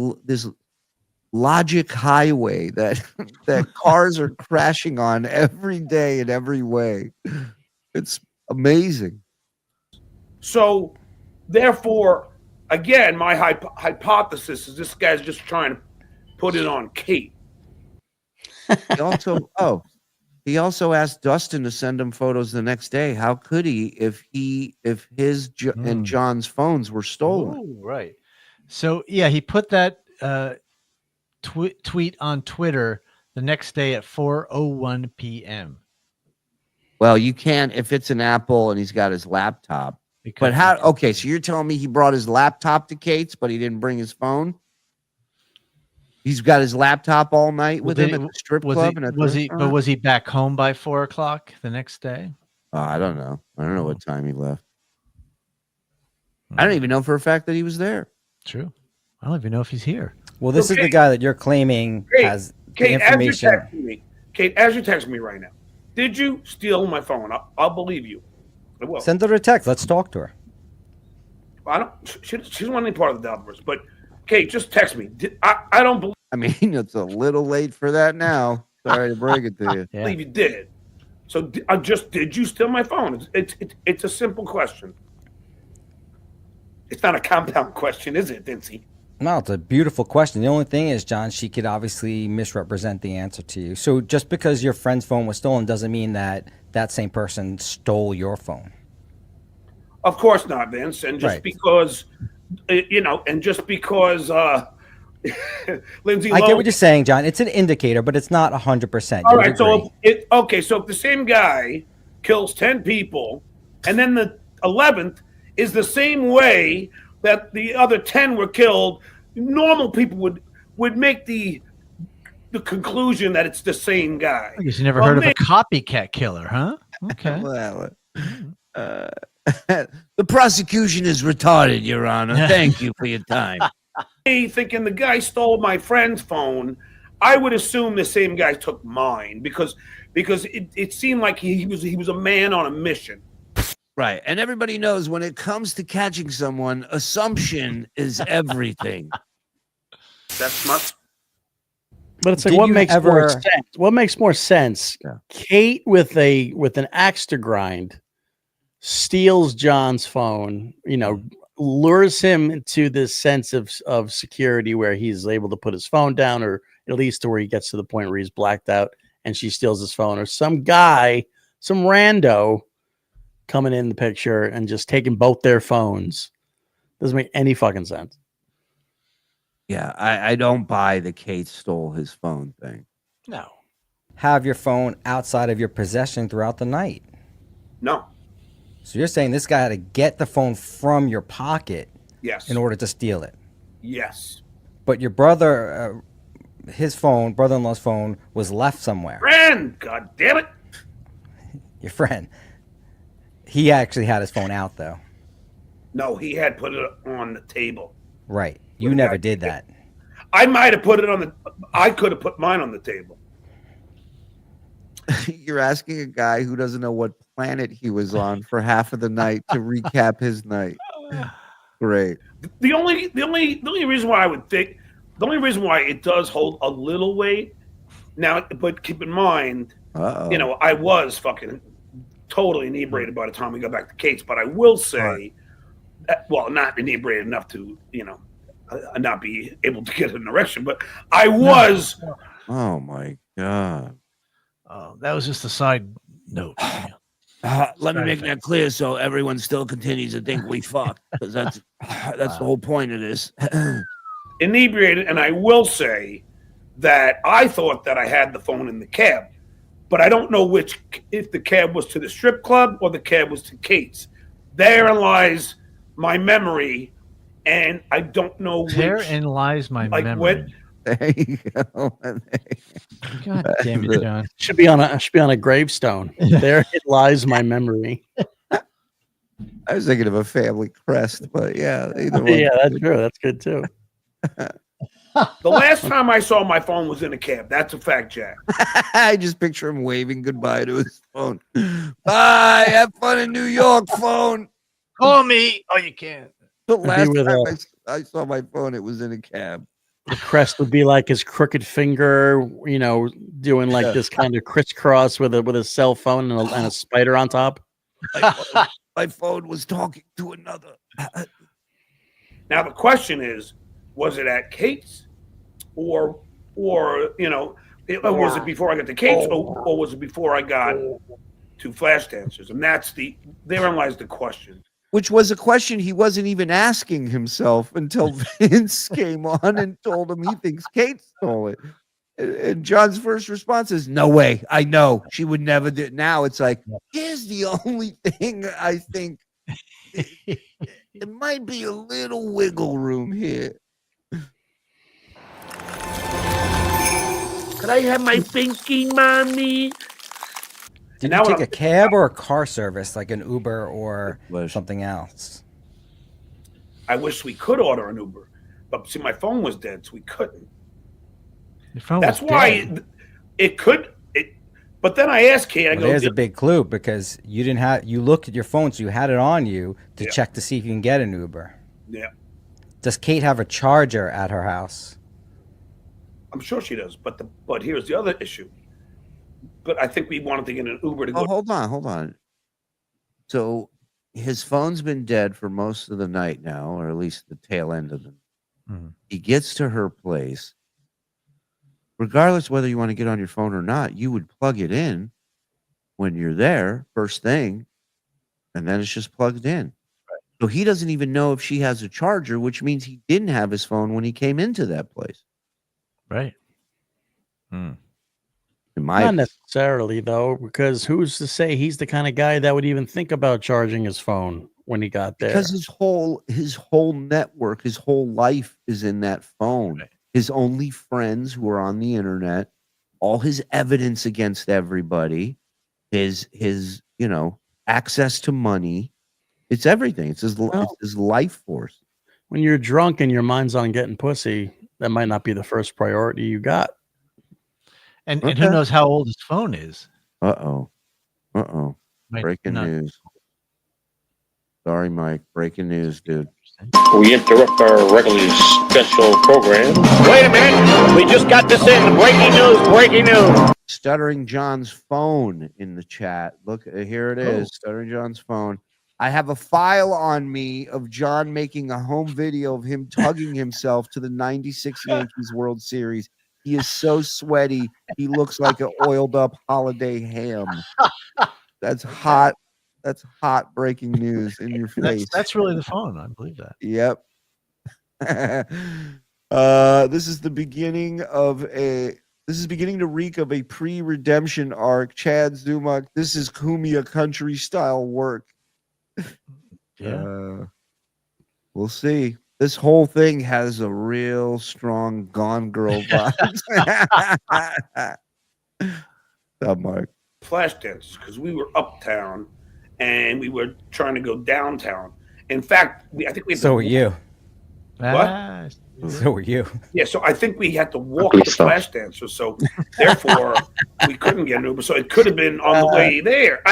S4: logic highway that cars are crashing on every day in every way. It's amazing.
S1: So, therefore, again, my hypothesis is this guy's just trying to put it on Kate.
S4: He also asked Dustin to send him photos the next day. How could he if his and John's phones were stolen?
S13: Ooh, right. So yeah, he put that tweet on Twitter the next day at 4:01 p.m.
S4: Well, you can't if it's an Apple and he's got his laptop. But how? Okay, so you're telling me he brought his laptop to Kate's, but he didn't bring his phone? He's got his laptop all night with him at the strip club.
S13: Was he back home by 4 o'clock the next day?
S4: I don't know. I don't know what time he left. I don't even know for a fact that he was there.
S13: True. I don't even know if he's here.
S12: Well, this is the guy that you're claiming has the information.
S1: Kate, as you text me right now, did you steal my phone? I'll believe you. I will.
S12: Send her a text. Let's talk to her.
S1: I don't. She doesn't want any part of the Dabbleverse, but Kate, just text me. I don't believe.
S4: I mean, it's a little late for that now. Sorry to break it to you.
S1: I believe you did. So did you steal my phone? It's a simple question. It's not a compound question, is it, Vincey?
S12: No, it's a beautiful question. The only thing is, John, she could obviously misrepresent the answer to you. So just because your friend's phone was stolen doesn't mean that that same person stole your phone.
S1: Of course not, Vince. And just because, and just because Lindsay
S12: I get what you're saying, John. It's an indicator, but it's not 100%.
S1: All right, so if the same guy kills 10 people, and then the 11th is the same way that the other 10 were killed, normal people would make the conclusion that it's the same guy.
S13: I guess you never heard of a copycat killer, huh? Okay.
S4: Well, the prosecution is retarded, Your Honor. Thank you for your time.
S1: Me thinking the guy stole my friend's phone, I would assume the same guy took mine because it seemed like he was a man on a mission.
S4: Right. And everybody knows when it comes to catching someone, assumption is everything.
S1: That's much.
S5: But it's like, what makes more sense? What makes more sense? Yeah. Kate with an axe to grind steals John's phone, lures him into this sense of security where he's able to put his phone down, or at least to where he gets to the point where he's blacked out and she steals his phone, or some guy, some rando coming in the picture and just taking both their phones. Doesn't make any fucking sense.
S4: Yeah, I don't buy the Kate stole his phone thing.
S13: No.
S12: Have your phone outside of your possession throughout the night.
S1: No.
S12: So you're saying this guy had to get the phone from your pocket in order to steal it?
S1: Yes.
S12: But your brother, brother-in-law's phone was left somewhere.
S1: Friend, God damn it.
S12: Your friend. He actually had his phone out, though.
S1: No, he had put it on the table.
S12: Right. You never did that.
S1: I might have put it I could have put mine on the table.
S4: You're asking a guy who doesn't know what planet he was on for half of the night to recap his night. Great.
S1: The only reason why I would think, the only reason why it does hold a little weight now, but keep in mind, you know, I was fucking totally inebriated by the time we got back to Kate's. But I will say, well, not inebriated enough to, you know, not be able to get an erection, but I was.
S4: Oh my god.
S17: That was just a side note.
S4: Let me make that clear so everyone still continues to think we fuck, because that's the whole point of this.
S1: Inebriated, and I will say that I thought that I had the phone in the cab, but I don't know which, if the cab was to the strip club or the cab was to Kate's. Therein lies my memory, and I don't know which.
S13: Therein lies my memory.
S1: When,
S4: there you go.
S13: God damn it, John.
S5: Should be on a gravestone. There it lies my memory.
S4: I was thinking of a family crest, but yeah, either one.
S5: Yeah, that's true. That's good too.
S1: The last time I saw my phone was in a cab. That's a fact, Jack.
S4: I just picture him waving goodbye to his phone. Bye. Have fun in New York, phone.
S17: Call me. Oh, you can't.
S4: The last time I saw my phone, it was in a cab.
S5: The crest would be like his crooked finger, you know, doing like this kind of crisscross with a cell phone and a spider on top.
S4: My phone was talking to another.
S1: Now the question is, was it at Kate's, or you know, was it before I got to Kate's, or was it before I got to Flash Dancers? And therein lies the question.
S4: Which was a question he wasn't even asking himself until Vince came on and told him he thinks Kate stole it. And John's first response is, "No way! I know she would never do it." Now it's like, here's the only thing I think it might be a little wiggle room here.
S1: Could I have my pinky, mommy?
S12: Did you take a cab or a car service, like an Uber or something else?
S1: I wish we could order an Uber, but see, my phone was dead, so we couldn't. That's why it could. But then I asked Kate.
S12: There's a big clue, because you didn't have. You looked at your phone, so you had it on you to check to see if you can get an Uber.
S1: Yeah.
S12: Does Kate have a charger at her house?
S1: I'm sure she does, but here's the other issue. But I think we wanted to get an Uber to go.
S4: Oh, hold on. So his phone's been dead for most of the night now, or at least the tail end of it.
S13: Mm-hmm.
S4: He gets to her place. Regardless whether you want to get on your phone or not, you would plug it in when you're there, first thing, and then it's just plugged in. Right. So he doesn't even know if she has a charger, which means he didn't have his phone when he came into that place.
S17: Right.
S5: Not necessarily, though, because who's to say he's the kind of guy that would even think about charging his phone when he got there?
S4: Because his whole network, his whole life is in that phone. Right. His only friends who are on the internet, all his evidence against everybody, his you know, access to money. It's everything. It's his life force.
S5: When you're drunk and your mind's on getting pussy, that might not be the first priority you got.
S13: And who knows how old his phone is?
S4: Uh-oh. Breaking news. Sorry, Mike. Breaking news, dude.
S18: We interrupt our regularly special program.
S19: Wait a minute. We just got this in. Breaking news.
S4: Stuttering John's phone in the chat. Look, here it is. Stuttering John's phone. I have a file on me of John making a home video of him tugging himself to the 96 Yankees World Series. He is so sweaty. He looks like an oiled up holiday ham. That's hot. That's hot breaking news in your face.
S13: That's really the phone. I believe that.
S4: Yep. This is beginning to reek of a pre-redemption arc. Chad Zumach. This is Cumia country style work.
S13: Yeah.
S4: We'll see. This whole thing has a real strong Gone Girl vibe. Mark.
S1: Flash dances, because we were uptown and we were trying to go downtown. In fact, I think we had
S12: So were you.
S1: What?
S12: So were you.
S1: Yeah, so I think we had to walk the Flash dancer. So therefore, we couldn't get an Uber. So it could have been on the way there.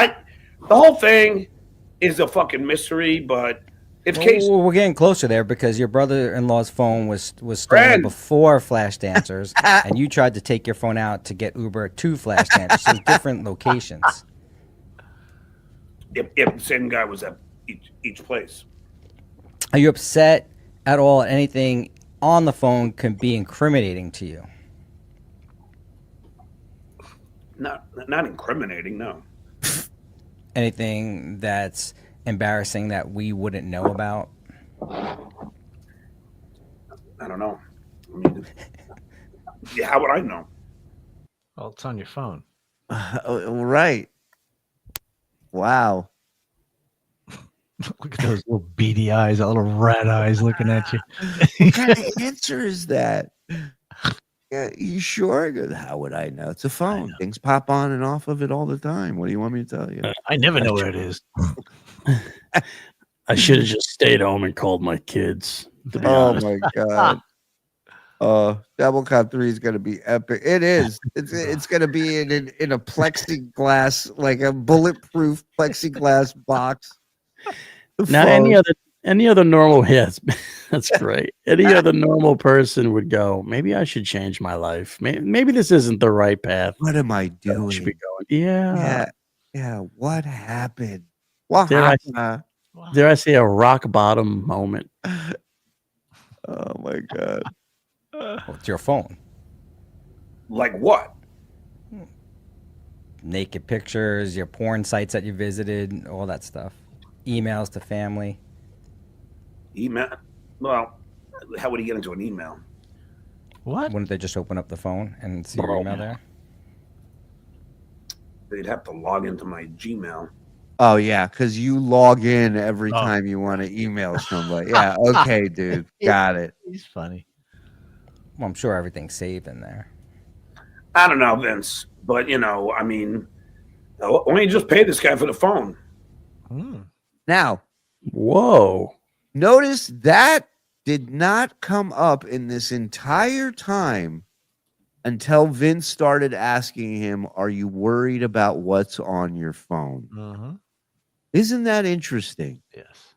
S1: The whole thing is a fucking mystery, but if case
S12: we're getting closer there because your brother-in-law's phone was stolen
S1: Friend.
S12: before Flash Dancers, and you tried to take your phone out to get Uber to Flash Dancers. So different locations.
S1: if the same guy was at each place.
S12: Are you upset at all? Anything on the phone can be incriminating to you?
S1: Not incriminating, no.
S12: Anything that's embarrassing that we wouldn't know about?
S1: I don't know. I mean, yeah, how would I know?
S13: Well, it's on your phone.
S4: Right. Wow.
S17: Look at those little beady eyes, that little rat eyes looking at you.
S4: What kind of answer is that? Yeah, you sure? I go, how would I know? It's a phone. Things pop on and off of it all the time. What do you want me to tell you?
S17: I never know where it is.
S5: I should have just stayed home and called my kids. To be
S4: Oh
S5: honest.
S4: my god. Double Cop 3 is gonna be epic. It is. It's gonna be in a plexiglass, like a bulletproof plexiglass box. The
S5: Now,
S4: phone.
S5: any other normal, yes, that's great. Any other normal person would go, maybe I should change my life. Maybe this isn't the right path.
S4: What am I doing?
S5: I should be going. Yeah.
S4: Yeah. What happened? What
S5: Dare
S4: happened?
S5: Dare I say a rock bottom moment?
S4: Oh my god.
S12: It's your phone.
S1: Like what?
S12: Naked pictures, your porn sites that you visited, all that stuff. Emails to family.
S1: Email? Well, how would he get into an email?
S13: What?
S12: Wouldn't they just open up the phone and see your email there?
S1: They'd have to log into my Gmail.
S4: Oh yeah, because you log in every time you want to email somebody. Yeah, okay, dude. Got it.
S13: He's funny.
S12: Well, I'm sure everything's saved in there.
S1: I don't know, Vince, but I mean, why don't you just pay this guy for the phone?
S4: Now,
S5: whoa.
S4: Notice that did not come up in this entire time until Vince started asking him, are you worried about what's on your phone? Isn't that interesting?
S13: Yes.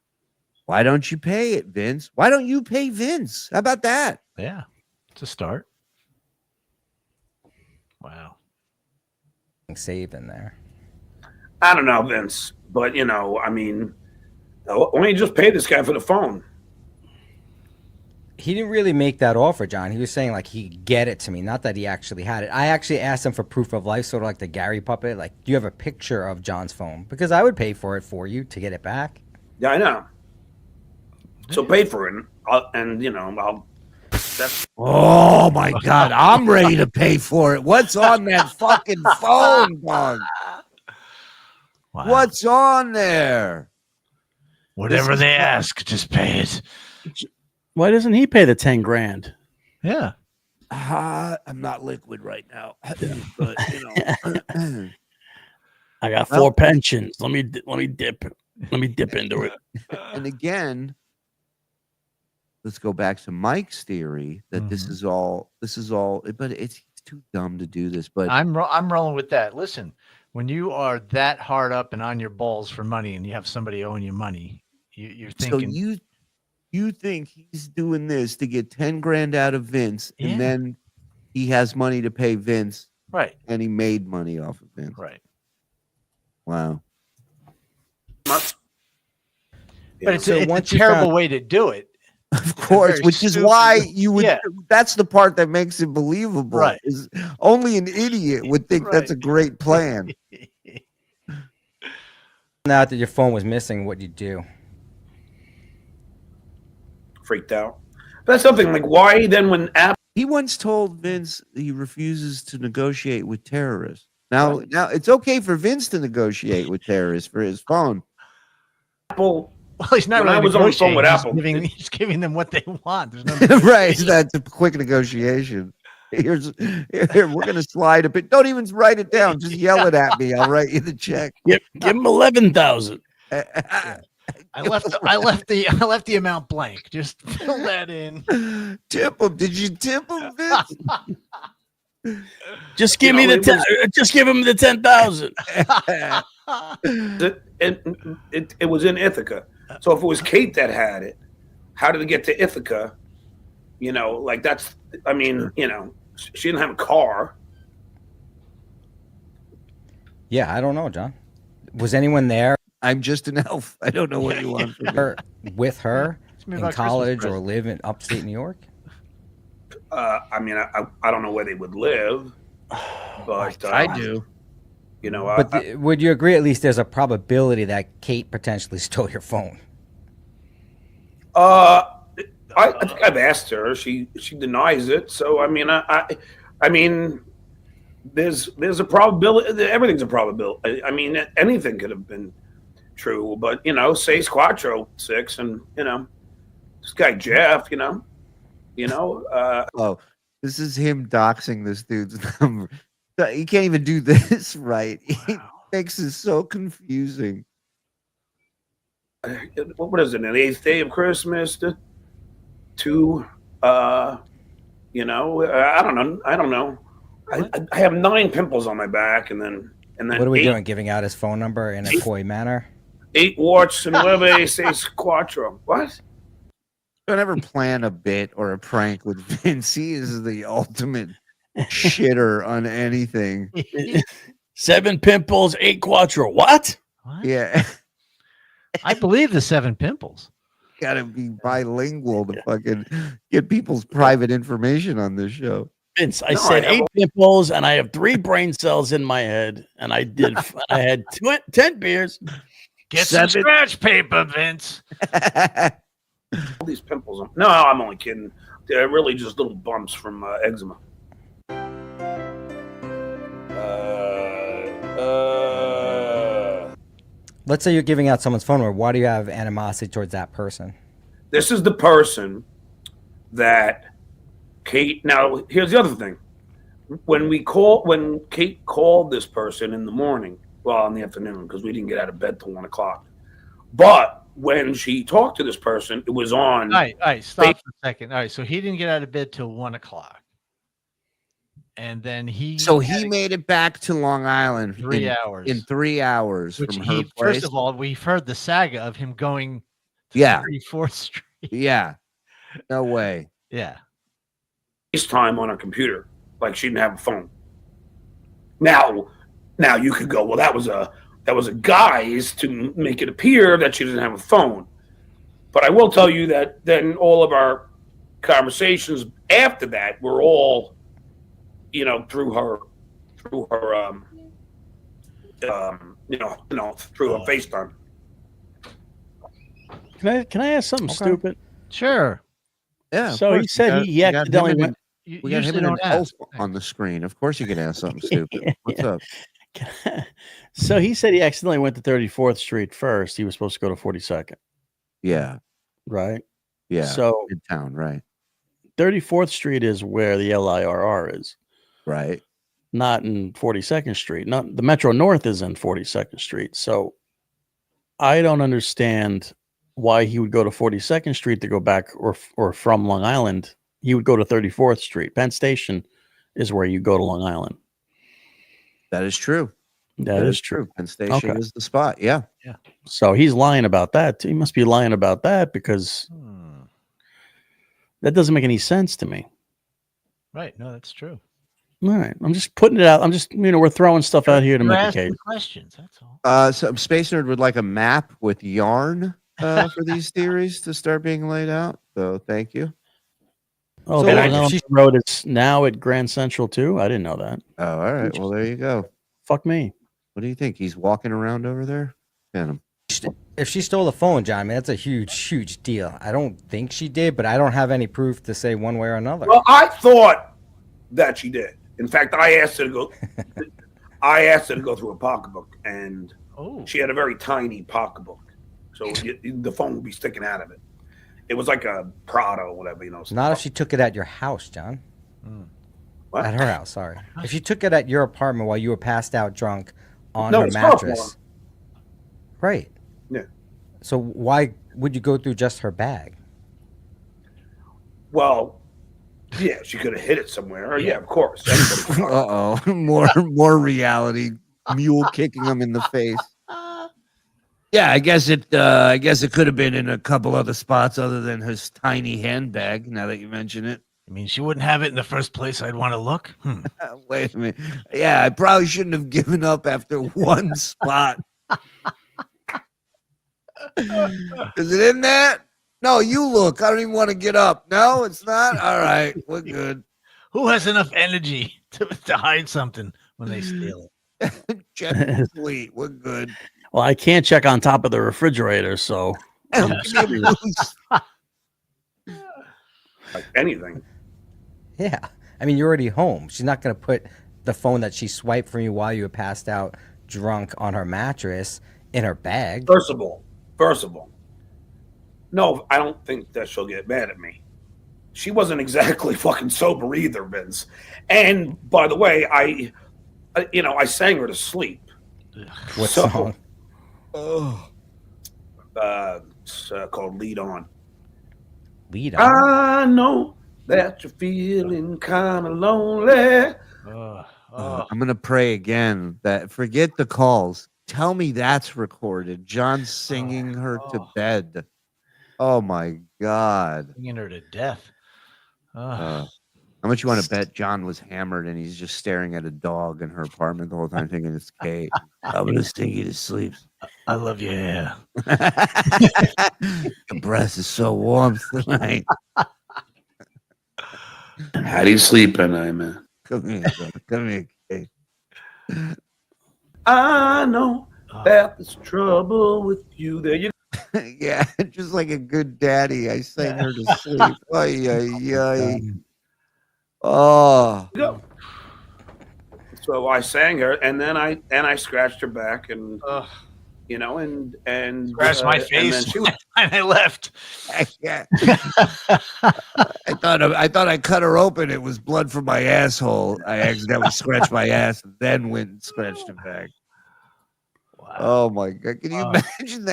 S12: Why don't you pay it, Vince? Why don't you pay Vince? How about that?
S13: Yeah, it's a start. Wow.
S12: Save in there.
S1: I don't know, Vince, but I mean, why don't you just pay this guy for the phone?
S12: He didn't really make that offer, John. He was saying like he'd get it to me, not that he actually had it. I actually asked him for proof of life, sort of like the Gary puppet. Like, do you have a picture of John's phone? Because I would pay for it for you to get it back.
S1: Yeah, I know. So pay for it, I'll. That's
S4: Oh my God, I'm ready to pay for it. What's on that fucking phone, dog?
S17: Wow.
S4: What's on there?
S17: Whatever they ask, just pay it.
S5: Why doesn't he pay the 10 grand?
S13: Yeah.
S4: I'm not liquid right now, but
S5: I got 4 pensions. Let me dip into it.
S4: And again, let's go back to Mike's theory that this is all, but it's too dumb to do this. But
S13: I'm rolling with that. Listen, when you are that hard up and on your balls for money, and you have somebody owing you money, you're thinking.
S4: So you think he's doing this to get 10 grand out of Vince, and then he has money to pay Vince,
S13: right?
S4: And he made money off of Vince,
S13: right?
S4: Wow.
S13: But it's a terrible way to do it.
S4: Of course, which is why you would. That's the part that makes it believable.
S13: Right.
S4: Is only an idiot would think that's a great plan.
S12: Now that your phone was missing, what'd you do?
S1: freaked out. But that's something like why then when Apple.
S4: He once told Vince he refuses to negotiate with terrorists. Now it's okay for Vince to negotiate with terrorists for his phone.
S1: Apple.
S13: Well, he's not.
S1: When
S13: really
S1: I was on the phone with Apple,
S13: he's giving them what they want. There's no
S4: right. That's a quick negotiation. We're gonna slide a bit. Don't even write it down. Just yell it at me. I'll write you the check.
S5: Give him 11,000.
S13: I left the amount blank. Just fill that in.
S4: Tip him. Did you tip him, Vince?
S5: Just give me just give him the 10,000.
S1: It was in Ithaca. So if it was Kate that had it, how did it get to Ithaca? You know, like that's. I mean, you know, she didn't have a car.
S12: Yeah, I don't know, John. Was anyone there?
S4: I'm just an elf. I don't know what you want from me.
S12: With her
S13: me
S12: in
S13: about
S12: college
S13: Christmas
S12: or live in upstate New York?
S1: I mean, I don't know where they would live, but
S4: I do.
S1: You know,
S12: But would you agree at least there's a probability that Kate potentially stole your phone?
S1: I think I've asked her. She denies it. So I mean, I mean, there's a probability. Everything's a probability. I mean, anything could have been true. But you know, say Squatro 6, and you know, this guy Jeff. You know.
S4: Oh, this is him doxing this dude's number. He can't even do this right. He makes it so confusing.
S1: What is it? An 8th day of Christmas? You know, I don't know. I have 9 pimples on my back, and then.
S12: What are we doing? Giving out his phone number in a coy manner?
S1: 8 warts and 6 quattro. What?
S4: Don't ever plan a bit or a prank with Vince. He is the ultimate shitter on anything.
S5: 7 pimples, 8 quattro. What?
S4: Yeah.
S13: I believe the 7 pimples.
S4: Gotta be bilingual to fucking get people's private information on this show.
S5: Vince, I said 8 pimples, and I have 3 brain cells in my head, and I had 10 beers.
S13: Get some scratch paper, Vince.
S1: All these pimples. No, I'm only kidding. They're really just little bumps from eczema.
S12: Let's say you're giving out someone's phone number. Why do you have animosity towards that person?
S1: This is the person that Kate. Now, here's the other thing. When Kate called this person in the morning, well, in the afternoon, because we didn't get out of bed till 1 o'clock. But when she talked to this person, it was on.
S13: All right, stop for a second. All right, so he didn't get out of bed till 1 o'clock, and then he
S4: made it back to Long Island
S13: 3 hours.
S4: In 3 hours
S13: Which
S4: from her place.
S13: First of all, we've heard the saga of him going to 34th Street.
S4: Yeah, no way.
S13: Yeah,
S1: FaceTime on her computer, like she didn't have a phone. Now you could go, well, that was a guise to make it appear that she doesn't have a phone. But I will tell you that then all of our conversations after that were all, you know, through her through her FaceTime.
S5: Can I ask something stupid?
S13: Sure.
S4: Yeah.
S5: So he said he accidentally went.
S4: We got him and an elf on the screen. Of course, you can ask something stupid. What's up?
S5: So he said he accidentally went to 34th Street first. He was supposed to go to 42nd.
S4: Yeah.
S5: Right.
S4: Yeah.
S5: So
S4: Midtown, right?
S5: 34th Street is where the LIRR is.
S4: Right.
S5: Not in 42nd Street. Not the Metro North is in 42nd Street. So I don't understand why he would go to 42nd Street to go back or from Long Island. He would go to 34th Street. Penn Station is where you go to Long Island.
S4: That is true.
S5: That is true.
S4: Penn Station is the spot. Yeah.
S13: Yeah.
S5: So he's lying about that. He must be lying about that because that doesn't make any sense to me.
S13: Right. No, that's true.
S5: All right. I'm just putting it out. I'm just, we're throwing stuff out here to make a case.
S13: Questions. That's all.
S4: So Space Nerd would like a map with yarn for these theories to start being laid out. So thank you.
S5: Oh,
S4: So,
S5: the
S4: and
S5: Long Island Road is now at Grand Central too. I didn't know that.
S4: Oh, all right. Well, there you go.
S5: Fuck me.
S4: What do you think? He's walking around over there? Get him.
S12: If she stole the phone, John, I mean, that's a huge deal. I don't think she did, but I don't have any proof to say one way or another.
S1: Well, I thought that she did. In fact, I asked her to go. I asked her to go through a pocketbook, and she had a very tiny pocketbook, so the phone would be sticking out of it. It was like a Prada or whatever, you know.
S12: Not if she took it at your house, John.
S1: What?
S12: At her house, sorry. If she took it at your apartment while you were passed out drunk on
S1: No,
S12: her
S1: it's her
S12: mattress.
S1: phone.
S12: Right.
S1: Yeah.
S12: So why would you go through just her bag?
S1: Well, Yeah, she could have hit it somewhere. Yeah, of course. Anybody could.
S4: Uh oh, more reality. Mule kicking him in the face. Yeah, I guess it could have been in a couple other spots other than his tiny handbag. Now that you mention it.
S17: I mean, she wouldn't have it in the first place. I'd want to look.
S4: Wait a minute. Yeah, I probably shouldn't have given up after one spot. Is it in there? No, you look. I don't even want to get up. No, it's not. All right, we're good.
S17: Who has enough energy to hide something when they steal it?
S4: Check complete. We're good.
S5: Well, I can't check on top of the refrigerator, so
S1: Like anything.
S12: Yeah. I mean, you're already home. She's not going to put the phone that she swiped from you while you were passed out drunk on her mattress in her bag.
S1: First of all, no, I don't think that she'll get mad at me. She wasn't exactly fucking sober either, Vince. And by the way, I sang her to sleep.
S12: What song?
S1: Oh, it's called "Lead On."
S12: Lead On.
S1: I know that you're feeling kind of lonely.
S4: I'm gonna pray again that forget the calls. Tell me that's recorded. John's singing her to bed. Oh my God.
S17: Singing her to death.
S4: How much you want to bet John was hammered and he's just staring at a dog in her apartment the whole time thinking it's Kate? I'm gonna sing you to sleep.
S17: I love your hair.
S4: Your breath is so warm tonight.
S1: How do you sleep at night, man?
S4: Come here, brother. Come here, Kate.
S1: I know that there's trouble with you. There you
S4: Yeah, just like a good daddy, I sang her to sleep. Ay, ay, ay. Oh.
S1: go. So I sang her, and then I scratched her back, and and
S17: Scratched my
S1: and
S17: face,
S1: then she was,
S17: and I left.
S4: Yeah. I thought I cut her open. It was blood from my asshole. I accidentally scratched my ass and then went and scratched her back.
S17: Wow.
S4: Oh my God. Can you imagine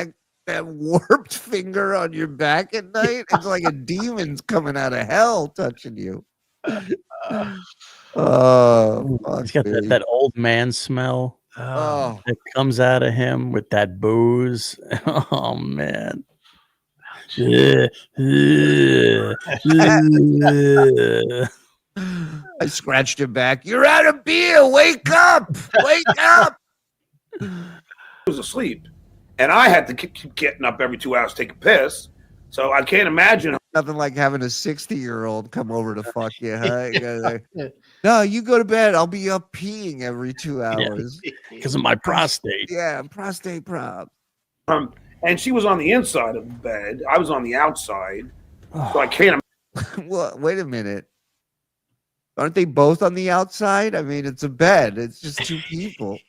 S4: that warped finger on your back at night? It's like a demon's coming out of hell touching you. Oh,
S5: he's got that old man smell that comes out of him with that booze. Oh man.
S4: I scratched her back. You're out of beer. Wake up. Wake up.
S1: was asleep, and I had to keep getting up every 2 hours to take a piss. So I can't imagine.
S4: Nothing like having a 60-year-old come over to fuck you, huh? No, you go to bed. I'll be up peeing every 2 hours.
S5: Because of my prostate.
S4: Yeah, prostate prob.
S1: And she was on the inside of the bed. I was on the outside. So I can't imagine.
S4: Well, wait a minute. Aren't they both on the outside? I mean, it's a bed. It's just two people.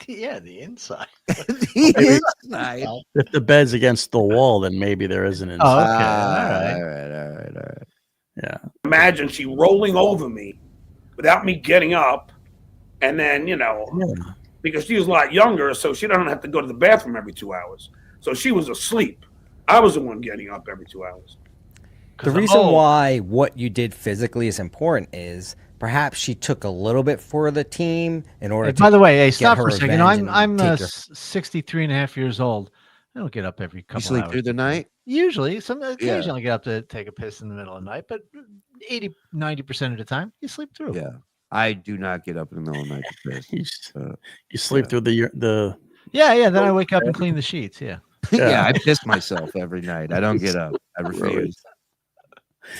S17: Yeah, the inside.
S4: The inside.
S5: If the bed's against the wall, then maybe there is an inside.
S17: Oh, okay.
S4: All right.
S5: Yeah.
S1: Imagine she rolling over me without me getting up. And then, because she was a lot younger, so she doesn't have to go to the bathroom every 2 hours. So she was asleep. I was the one getting up every 2 hours.
S12: The reason why what you did physically is important is perhaps she took a little bit for the team in order to.
S13: By the way, hey,
S12: get
S13: stop
S12: her
S13: for a second.
S12: revenge
S13: I'm
S12: and take her-
S13: 63 and a half years old. I don't get up every couple
S4: You sleep
S13: hours.
S4: through the night?
S13: Usually, occasionally I get up to take a piss in the middle of the night, but 90% of the time you sleep through.
S4: Yeah. I do not get up in the middle of the night to piss.
S5: You sleep through the.
S13: Yeah. Then I wake up and clean the sheets. Yeah.
S4: Yeah, I piss myself every night. I don't get up. I refuse.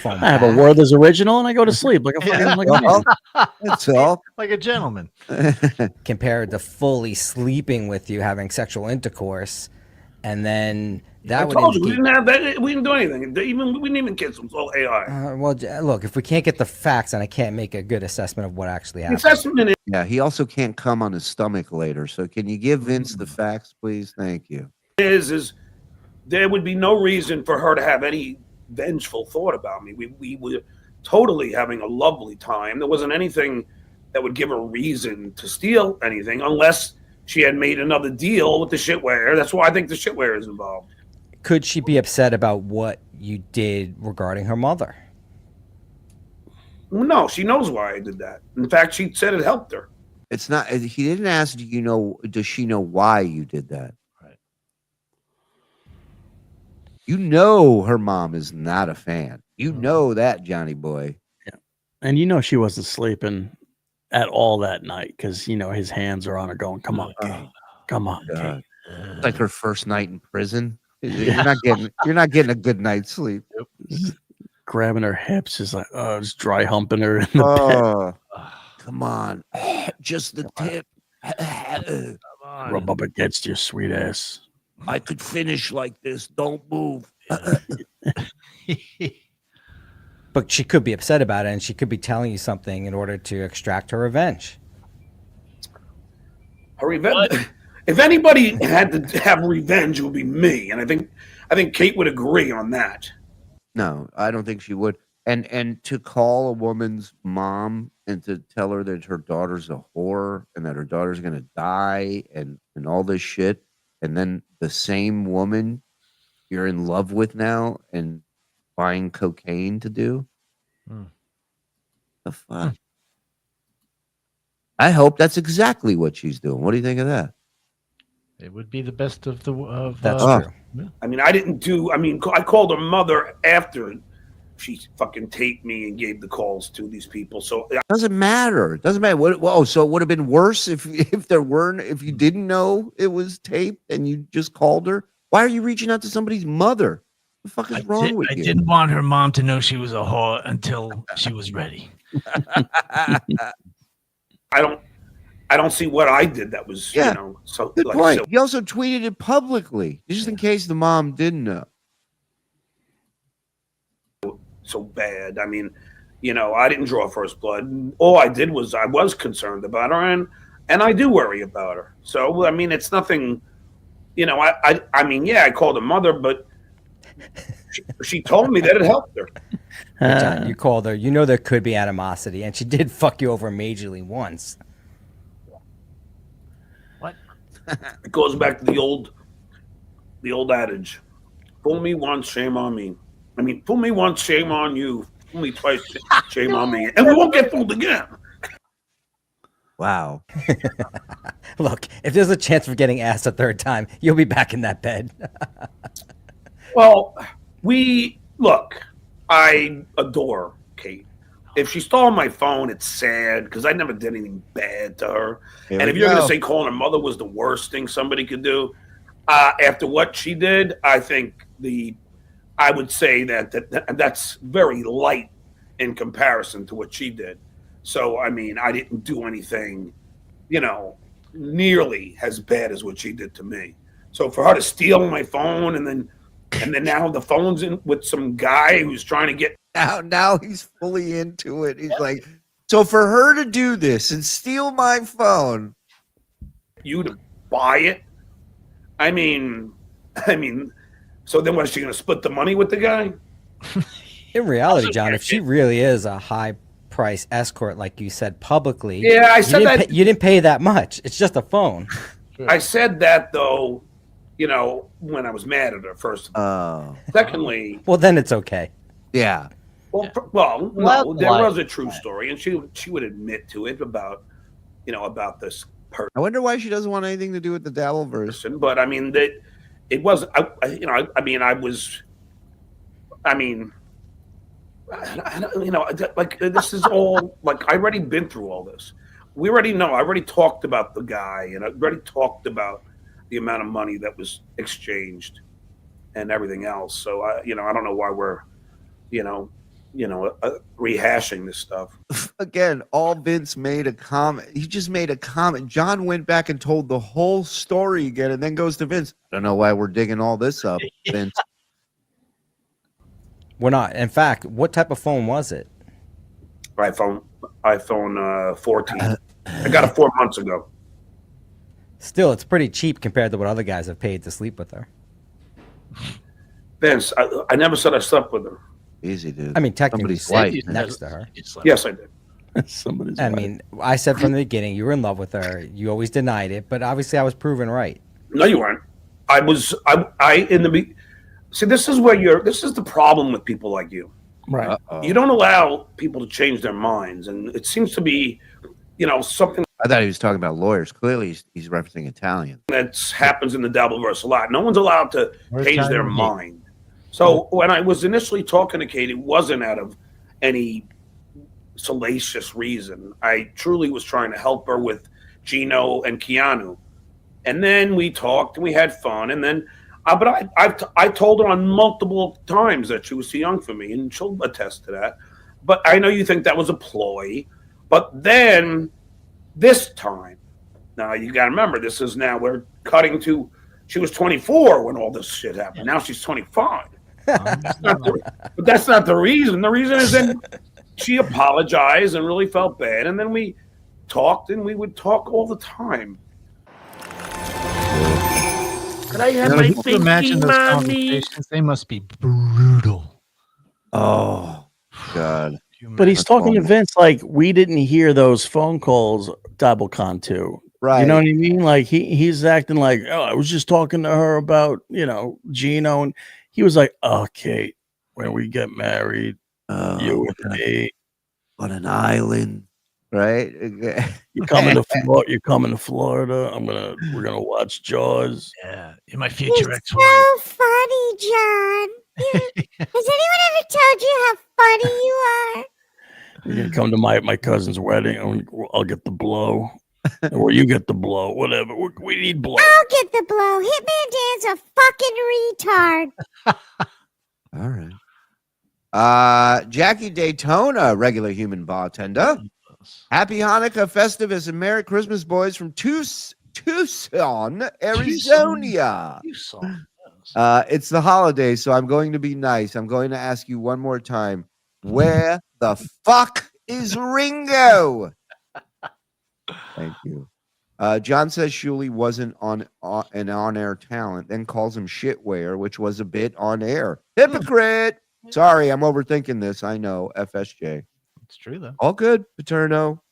S5: I have a Werther's original and I go to sleep like a fucking like a man.
S4: That's all.
S13: Like a gentleman.
S12: Compared to fully sleeping with you, having sexual intercourse, and then that
S1: I
S12: would
S1: told you, we
S12: indicate-
S1: didn't have that. We didn't do anything. We didn't even kiss them. It's all AI.
S12: well, look, if we can't get the facts, and I can't make a good assessment of what actually happened.
S1: Assessment
S4: Yeah, he also can't come on his stomach later. So can you give Vince the facts, please? Thank you.
S1: is there would be no reason for her to have any vengeful thought about me. We were totally having a lovely time. There wasn't anything that would give her reason to steal anything unless she had made another deal with the shitware. That's why I think the shitware is involved.
S12: Could she be upset about what you did regarding her mother?
S1: No, she knows why I did that. In fact, she said it helped her.
S4: It's not. He didn't ask. Do you know? Does she know why you did that?
S13: Right.
S4: You know her mom is not a fan. You know that, Johnny boy.
S5: Yeah, and you know she wasn't sleeping at all that night because you know his hands are on her, going, "Come on, Kate. Come on, Kate."
S4: It's like her first night in prison. You're not getting a good night's sleep.
S5: Just grabbing her hips is like, oh, just dry humping her in the bed.
S4: Come on, just the tip.
S5: Rub up against your sweet ass.
S4: I could finish like this. Don't move.
S12: But she could be upset about it, and she could be telling you something in order to extract her revenge.
S1: Her revenge. If anybody had to have revenge, it would be me, and I think Kate would agree on that.
S4: No, I don't think she would. And to call a woman's mom and to tell her that her daughter's a whore and that her daughter's gonna die and all this shit, and then the same woman you're in love with now and buying cocaine to do. The fuck? I hope that's exactly what she's doing. What do you think of that?
S13: It would be the best of the.
S12: That's true.
S13: Yeah.
S1: I mean, I called her mother after she fucking taped me and gave the calls to these people. So
S4: It doesn't matter. It doesn't matter. So it would have been worse if you didn't know it was taped and you just called her. Why are you reaching out to somebody's mother? What the fuck is wrong with
S17: I
S4: you?
S17: didn't want her mom to know she was a whore until she was ready.
S1: I don't see what I did that was,
S4: Yeah.
S1: so
S4: Good
S1: like,
S4: point.
S1: so-
S4: He also tweeted it publicly, just in case the mom didn't know.
S1: so bad. I mean, I didn't draw first blood. All I did was I was concerned about her, and I do worry about her. So I mean, it's nothing. I mean, yeah, I called her mother, but she told me that it helped her.
S12: Hey, John, you called her. You know there could be animosity, and she did fuck you over majorly once.
S13: What?
S1: It goes back to the old adage: "Fool me once, shame on me." I mean, fool me once, shame on you. Fool me twice, shame on me, and we won't get fooled again.
S4: Wow.
S12: Look, if there's a chance of getting asked a third time, you'll be back in that bed.
S1: Well, I adore Kate. If she stole my phone, it's sad because I never did anything bad to her.
S4: Here
S1: And
S4: we
S1: if you're going
S4: go.
S1: to say calling her mother was the worst thing somebody could do, after what she did, I think I would say that's very light in comparison to what she did. So, I mean, I didn't do anything, nearly as bad as what she did to me. So for her to steal my phone and then now the phone's in with some guy who's trying to get
S4: Now he's fully into it. He's like, so for her to do this and steal my phone,
S1: you to buy it. I mean, so then what, is she going to split the money with the guy?
S12: In reality, John, if she really is a high price escort, like you said publicly,
S1: Yeah, I said that.
S12: you didn't pay that much. It's just a phone.
S1: I said that though, when I was mad at her first. Secondly,
S12: well, then it's okay.
S4: Yeah.
S1: Well, no, there was a true story, and she would admit to it about this person.
S4: I wonder why she doesn't want anything to do with the Dabbleverse.
S1: But I mean that it wasn't. Like this is all like I already been through all this. We already know. I already talked about the guy, and I already talked about the amount of money that was exchanged and everything else. So I don't know why we're, rehashing this stuff.
S4: Again, all Vince made a comment. He just made a comment. John went back and told the whole story again, and then goes to Vince. I don't know why we're digging all this up, Vince.
S12: We're not. In fact, what type of phone was it?
S1: iPhone 14. I got it 4 months ago.
S12: Still, it's pretty cheap compared to what other guys have paid to sleep with her.
S1: Vince, I never said I slept with her.
S4: Easy, dude.
S12: I mean, technically,
S4: Somebody's wife,
S12: next to her.
S1: Yes, I did.
S5: Somebody's
S12: I
S5: wife.
S12: mean, I said from the beginning you were in love with her. You always denied it, but obviously I was proven right.
S1: No, you weren't. See, this is the problem with people like you.
S5: Right.
S1: You don't allow people to change their minds, and it seems to be, something
S4: I thought he was talking about lawyers. Clearly, he's referencing Italian.
S1: that happens in the Dabbleverse a lot. No one's allowed to
S13: We're
S1: change their
S13: Italian hate.
S1: mind. So when I was initially talking to Kate, it wasn't out of any salacious reason. I truly was trying to help her with Gino and Keanu. And then we talked and we had fun. And then, but I told her on multiple times that she was too young for me, and she'll attest to that. But I know you think that was a ploy. But then this time, now you got to remember, this is now we're cutting to, she was 24 when all this shit happened. Now she's 25. But that's not the reason. The reason is then she apologized and really felt bad. And then we talked, and we would talk all the time.
S17: Could I have my
S13: Can you imagine those
S17: mommy?
S13: conversations? They must be brutal.
S4: Oh, God.
S5: But he's talking to Vince like we didn't hear those phone calls DoubleCon to.
S4: Right.
S5: You know what I mean? Like he's acting like, oh, I was just talking to her about, Gino. And he was like, oh, Kate, when we get married, you and me.
S4: On an island, right?
S5: You're coming to Florida. We're gonna watch Jaws.
S17: Yeah, you're my future
S6: You're
S17: ex-wife.
S6: so funny, John. Has anyone ever told you how funny you are?
S5: You're gonna come to my cousin's wedding, and I'll get the blow, or you get the blow, whatever. We need blow.
S6: I'll get the blow. Hitman Dan's a fucking retard.
S4: All right. Jackie Daytona, regular human bartender. Happy Hanukkah, Festivus, and Merry Christmas, boys, from Tucson, Arizona.
S13: Tucson.
S4: It's the holiday, so I'm going to be nice. I'm going to ask you one more time. Where the fuck is Ringo? Thank you. John says Shuli wasn't an on-air talent, then calls him shitware, which was a bit on air. Hypocrite. Sorry, I'm overthinking this. I know. FSJ.
S13: It's true, though.
S4: All good, Paterno.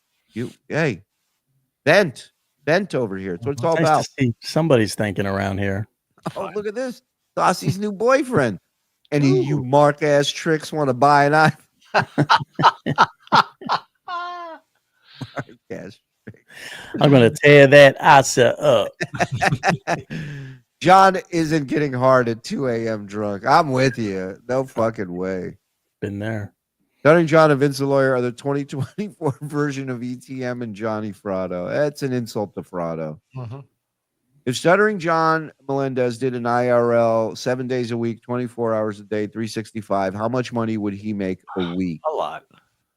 S4: Hey, Bent over here. That's what it's all
S5: Nice
S4: about.
S5: to see somebody's thinking around here.
S4: Oh, look at this. Dossie's new boyfriend. Any of you mark-ass tricks want to buy an iPhone? Mark-ass trick.
S5: I'm going to tear that asa up.
S4: John isn't getting hard at 2 a.m. drunk. I'm with you. No fucking way.
S5: Been there.
S4: Stuttering John and Vince the Lawyer are the 2024 version of ETM and Johnny Frado. That's an insult to Frado. If Stuttering John Melendez did an IRL 7 days a week, 24 hours a day, 365, how much money would he make a week?
S13: A lot.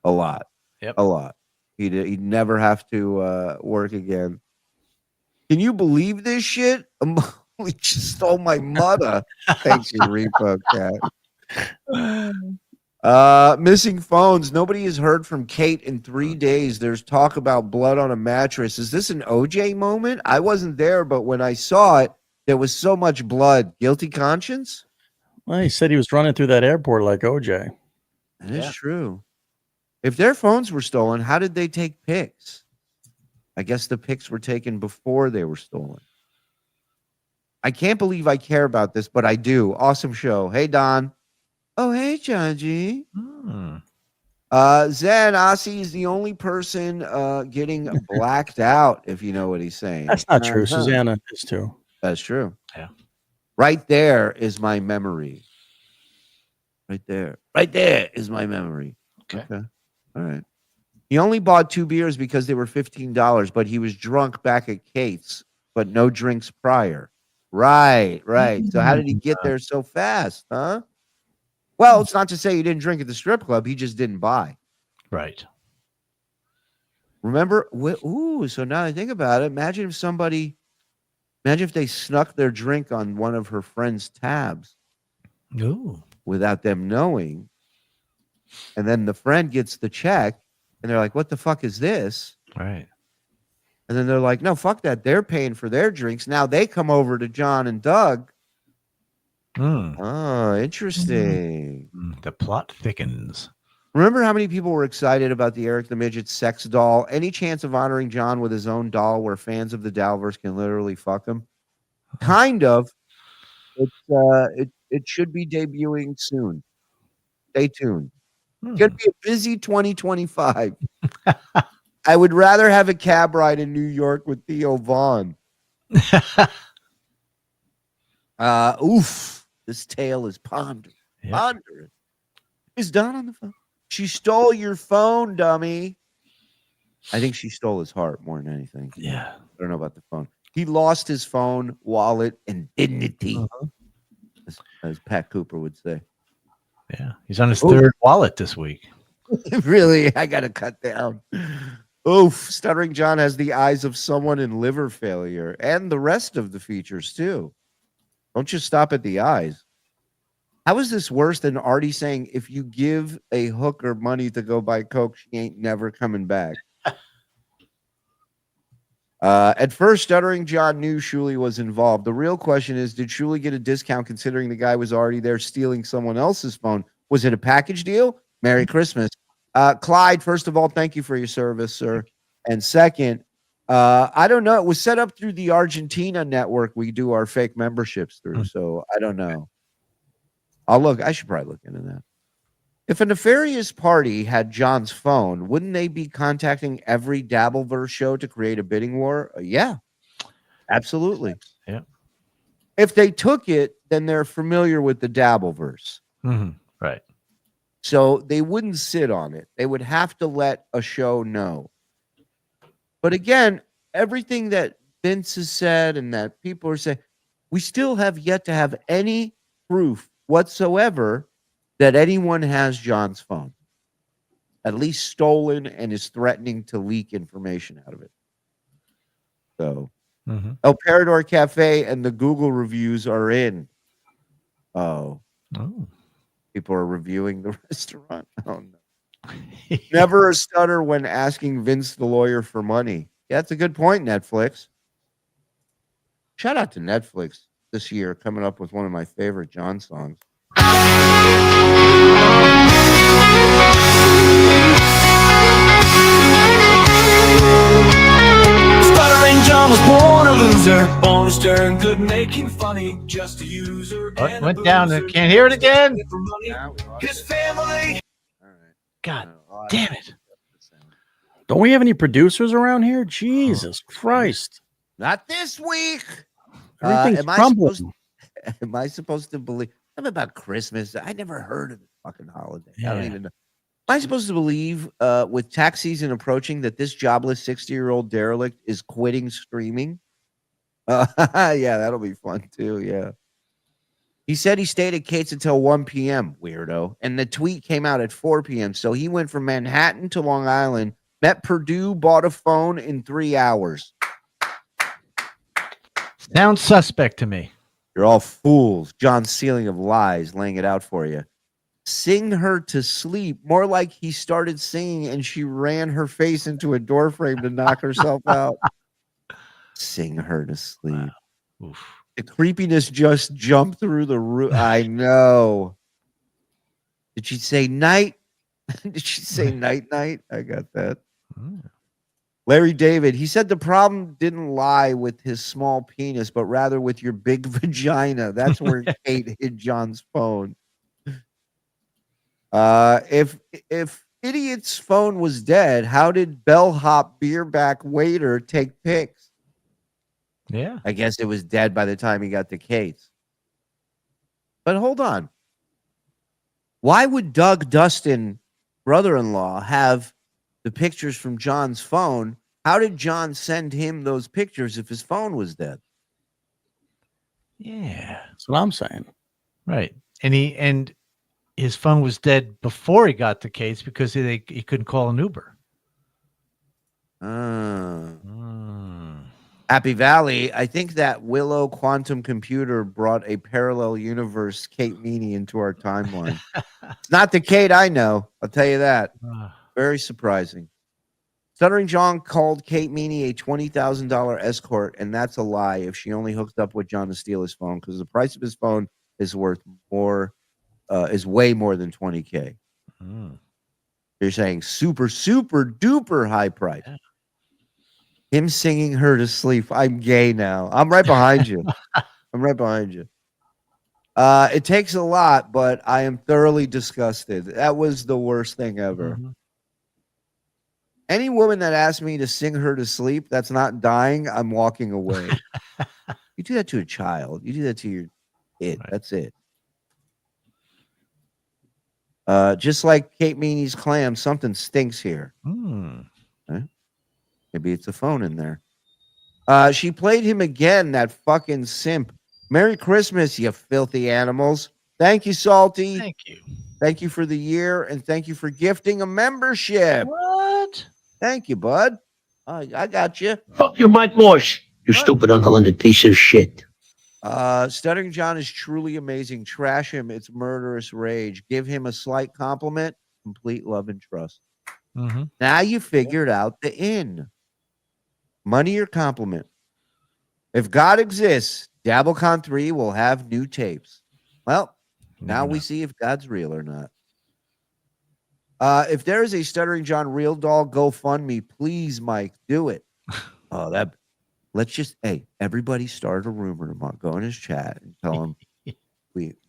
S4: A lot.
S13: Yep.
S4: A lot. He'd never have to work again. Can you believe this shit? We just stole my mother. Thanks, you repo cat. Missing phones. Nobody has heard from Kate in 3 days. There's talk about blood on a mattress. Is this an OJ moment? I wasn't there, but when I saw it, there was so much blood. Guilty conscience?
S5: Well, he said he was running through that airport like OJ.
S4: That is true. If their phones were stolen, how did they take pics? I guess the pics were taken before they were stolen. I can't believe I care about this, but I do. Awesome show. Hey, Don. Oh, hey, John G. Zen Ossie is the only person getting blacked out, if you know what he's saying.
S5: That's not true. Susanna is too.
S4: That's true.
S13: Yeah.
S4: Right there is my memory. Right there. Right there is my memory.
S13: Okay.
S4: All right. He only bought 2 beers because they were $15, but he was drunk back at Kate's, but no drinks prior. Right. So how did he get there so fast, huh? Well, it's not to say he didn't drink at the strip club. He just didn't buy.
S13: Right.
S4: Remember? So now I think about it. Imagine if they snuck their drink on one of her friend's tabs.
S17: Ooh.
S4: Without them knowing. And then the friend gets the check and they're like, what the fuck is this?
S13: Right.
S4: And then they're like, no, fuck that. They're paying for their drinks. Now they come over to John and Doug. Oh, interesting.
S13: The plot thickens.
S4: Remember how many people were excited about the Eric the Midget sex doll? Any chance of honoring John with his own doll where fans of the Dabbleverse can literally fuck him? Kind of. It should be debuting soon. Stay tuned. It's going to be a busy 2025. I would rather have a cab ride in New York with Theo Vaughn. Oof. This tale is ponderous.
S13: Yep.
S4: Ponderous. Is Don on the phone? She stole your phone, dummy. I think she stole his heart more than anything.
S13: Yeah.
S4: I don't know about the phone. He lost his phone, wallet, and dignity, as Pat Cooper would say.
S13: Yeah. He's on his third wallet this week.
S4: Really? I got to cut down. Oof. Stuttering John has the eyes of someone in liver failure and the rest of the features, too. Don't just stop at the eyes. How is this worse than Artie saying if you give a hooker money to go buy Coke, she ain't never coming back? At first, Stuttering John knew Shuli was involved. The real question is, did Shuli get a discount considering the guy was already there stealing someone else's phone? Was it a package deal? Merry Christmas. Clyde, first of all, thank you for your service, sir. And second, I don't know. It was set up through the Argentina network we do our fake memberships through, so I don't know. I'll look. I should probably look into that. If a nefarious party had John's phone, wouldn't they be contacting every Dabbleverse show to create a bidding war? Yeah, absolutely.
S13: Yeah.
S4: If they took it, then they're familiar with the Dabbleverse.
S13: Right.
S4: So they wouldn't sit on it. They would have to let a show know. But again, everything that Vince has said and that people are saying, we still have yet to have any proof whatsoever that anyone has John's phone, at least stolen, and is threatening to leak information out of it. So, El Parador Cafe and the Google reviews are in. Oh. People are reviewing the restaurant. Oh, no. Never a stutter when asking Vince the lawyer for money. Yeah, that's a good point, Netflix. Shout out to Netflix this year, coming up with one of my favorite John songs.
S2: Stuttering John was born a loser, born stern, good making funny, just a user.
S13: Oh, went down. Can't hear it again.
S2: His family.
S13: God damn it.
S5: Don't we have any producers around here? Jesus Christ.
S4: Not this week.
S5: Everything's crumbling.
S4: Am I supposed to believe? Something about Christmas. I never heard of this fucking holiday. I don't even know. Am I supposed to believe, with tax season approaching, that this jobless 60-year-old derelict is quitting streaming? Yeah, that'll be fun too. Yeah. He said he stayed at Kate's until 1 p.m., weirdo. And the tweet came out at 4 p.m. So he went from Manhattan to Long Island, met Purdue, bought a phone in 3 hours.
S13: Sounds suspect to me.
S4: You're all fools. John's ceiling of lies, laying it out for you. Sing her to sleep. More like he started singing and she ran her face into a door frame to knock herself out. Sing her to sleep.
S13: Oof.
S4: The creepiness just jumped through the roof. I know. Did she say night? Did she say night? I got that. Larry David, he said the problem didn't lie with his small penis, but rather with your big vagina. That's where Kate hid John's phone. If Idiot's phone was dead, how did bellhop beerback waiter take pics?
S13: Yeah.
S4: I guess it was dead by the time he got to Kate's. But hold on. Why would Doug Dustin, brother-in-law, have the pictures from John's phone? How did John send him those pictures if his phone was dead?
S13: Yeah.
S5: That's what I'm saying.
S13: Right. And his phone was dead before he got to Kate's because he couldn't call an Uber.
S4: Happy Valley, I think that Willow quantum computer brought a parallel universe Kate Meany into our timeline. It's not the Kate I know, I'll tell you that. Very surprising. Stuttering John called Kate Meany a $20,000 escort, and that's a lie if she only hooked up with John to steal his phone, because the price of his phone is worth more, is way more than $20K. You're saying super, super duper high price. Yeah. Him singing her to sleep. I'm gay now. I'm right behind you. I'm right behind you. It takes a lot, but I am thoroughly disgusted. That was the worst thing ever. Any woman that asks me to sing her to sleep that's not dying, I'm walking away. You do that to a child. You do that to your kid.
S13: Right.
S4: That's it. Just like Kate Meany's clam, something stinks here. Right? Maybe it's a phone in there. She played him again, that fucking simp. Merry Christmas, you filthy animals. Thank you, Salty.
S13: Thank you.
S4: Thank you for the year, and thank you for gifting a membership.
S13: What?
S4: Thank you, bud. I got you.
S20: Fuck you, Mike Morse. You stupid untalented piece of shit.
S4: Stuttering John is truly amazing. Trash him. It's murderous rage. Give him a slight compliment. Complete love and trust. Now you figured out the in. Money or compliment. If God exists, DabbleCon 3 will have new tapes. Well, now we see if God's real or not. If there is a Stuttering John real doll GoFundMe, please, Mike, do it. Let's just everybody start a rumor tomorrow. Go in his chat and tell him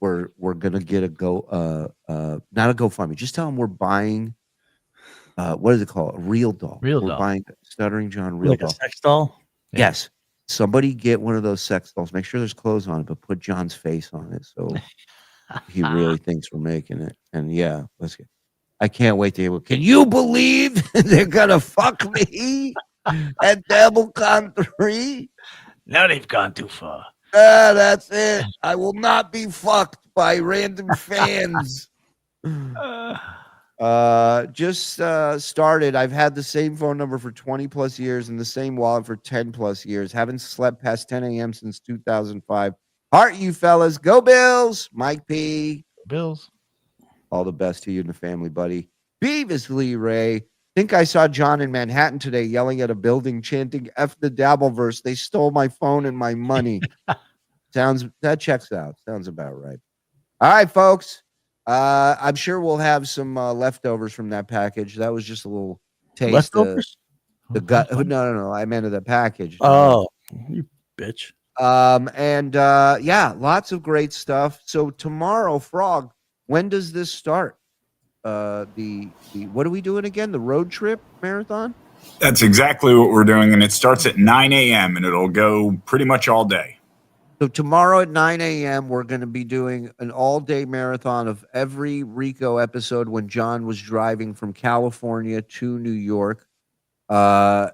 S4: we're gonna get a not a GoFundMe. Just tell him we're buying what is it called? A real doll. We're buying Stuttering John real doll.
S5: A sex doll?
S4: Yes. Somebody get one of those sex dolls. Make sure there's clothes on it, but put John's face on it so he really thinks we're making it. And yeah, let's get. I can't wait to hear. Can you believe they're gonna fuck me at DabbleCon 3?
S17: Now they've gone too far.
S4: That's it. I will not be fucked by random fans. Just started. I've had the same phone number for 20 plus years and the same wallet for 10 plus years. Haven't slept past 10 a.m. since 2005. Heart you fellas. Go Bills. Mike P.
S13: Bills.
S4: All the best to you and the family, buddy. Beavis Lee Ray. Think I saw John in Manhattan today yelling at a building chanting F the Dabbleverse. They stole my phone and my money. That checks out. Sounds about right. All right, folks. I'm sure we'll have some leftovers from that package. That was just a little taste.
S5: Leftovers?
S4: The gut. No. I meant of the package.
S5: Oh, you bitch.
S4: Yeah, lots of great stuff. So tomorrow, Frog, when does this start? The what are we doing again? The road trip marathon?
S10: That's exactly what we're doing, and it starts at 9 a.m. and it'll go pretty much all day.
S4: So tomorrow at 9 a.m., we're going to be doing an all-day marathon of every Rico episode when John was driving from California to New York, or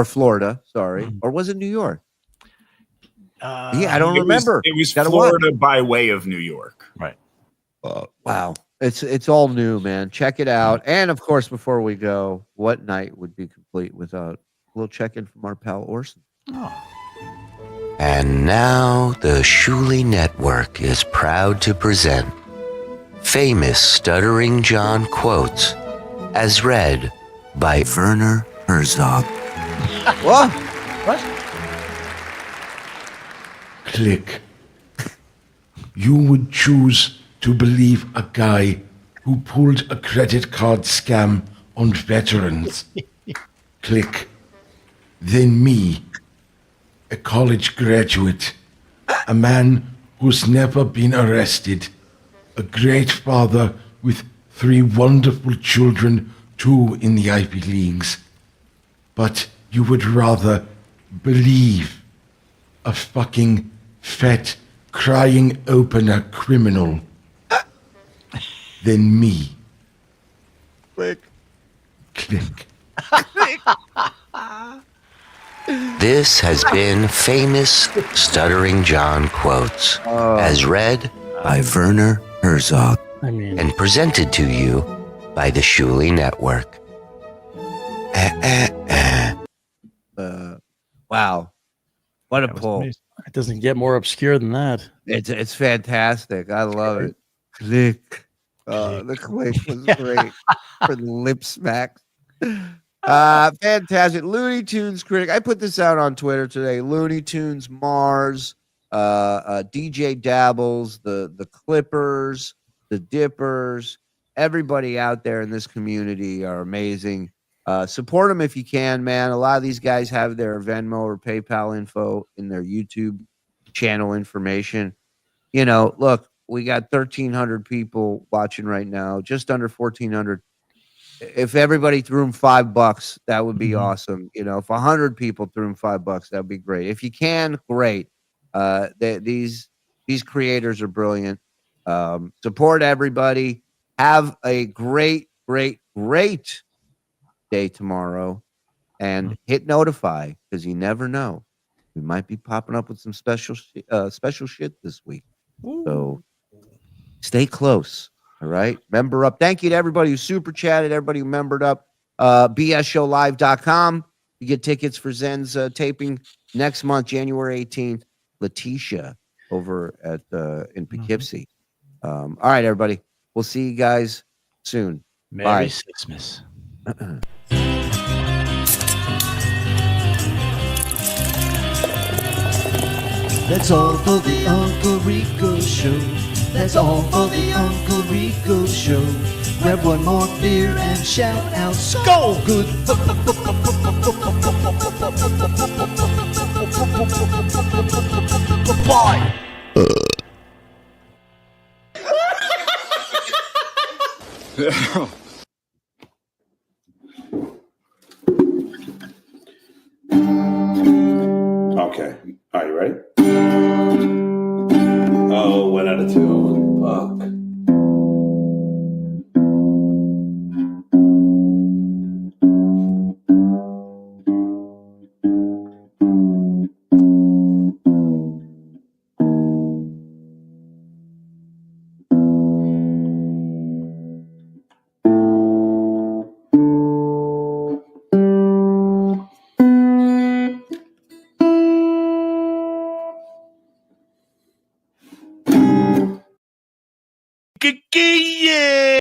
S4: Florida. Sorry, or was it New York? I don't remember.
S10: It was Florida by way of New York.
S13: Right.
S4: Wow. It's all new, man. Check it out. And of course, before we go, what night would be complete without a little check-in from our pal Orson?
S21: And now the Shuli Network is proud to present famous Stuttering John quotes as read by Werner Herzog.
S4: What?
S22: Click. You would choose to believe a guy who pulled a credit card scam on veterans. Click. Then me, a college graduate, a man who's never been arrested, a great father with 3 wonderful children, 2 in the Ivy Leagues. But you would rather believe a fucking fat, crying opener criminal than me.
S4: Click.
S22: Click.
S21: This has been famous Stuttering John quotes as read by Werner Herzog and presented to you by the Shuli Network.
S4: Wow. What a pull.
S5: It doesn't get more obscure than that.
S4: It's fantastic. I love it. Click. The click was great for the lip smacks. Fantastic. Looney Tunes critic. I put this out on Twitter today. Looney Tunes, Mars, DJ Dabbles, the Clippers, the Dippers, everybody out there in this community are amazing. Support them if you can, man. A lot of these guys have their Venmo or PayPal info in their YouTube channel information. you know, look, we got 1,300 people watching right now, just under 1,400. If everybody threw him $5, that would be awesome. You know, if 100 people threw him $5, that would be great. If you can, great. These creators are brilliant. Support everybody. Have a great, great, great day tomorrow, and hit notify because you never know. We might be popping up with some special shit this week. So stay close. All right. Member up. Thank you to everybody who super chatted, everybody who membered up. BSShowlive.com. You get tickets for Zen's taping next month, January 18th. Letitia over at in Poughkeepsie. All right, everybody. We'll see you guys soon.
S13: Merry
S4: Bye.
S13: Christmas.
S3: That's all for the Uncle Rico show. That's all for the Uncle Rico show. Grab one more beer and shout out, Skull Good. Bye.
S1: Okay. Are you ready? Oh, 1 out of 2. Fuck.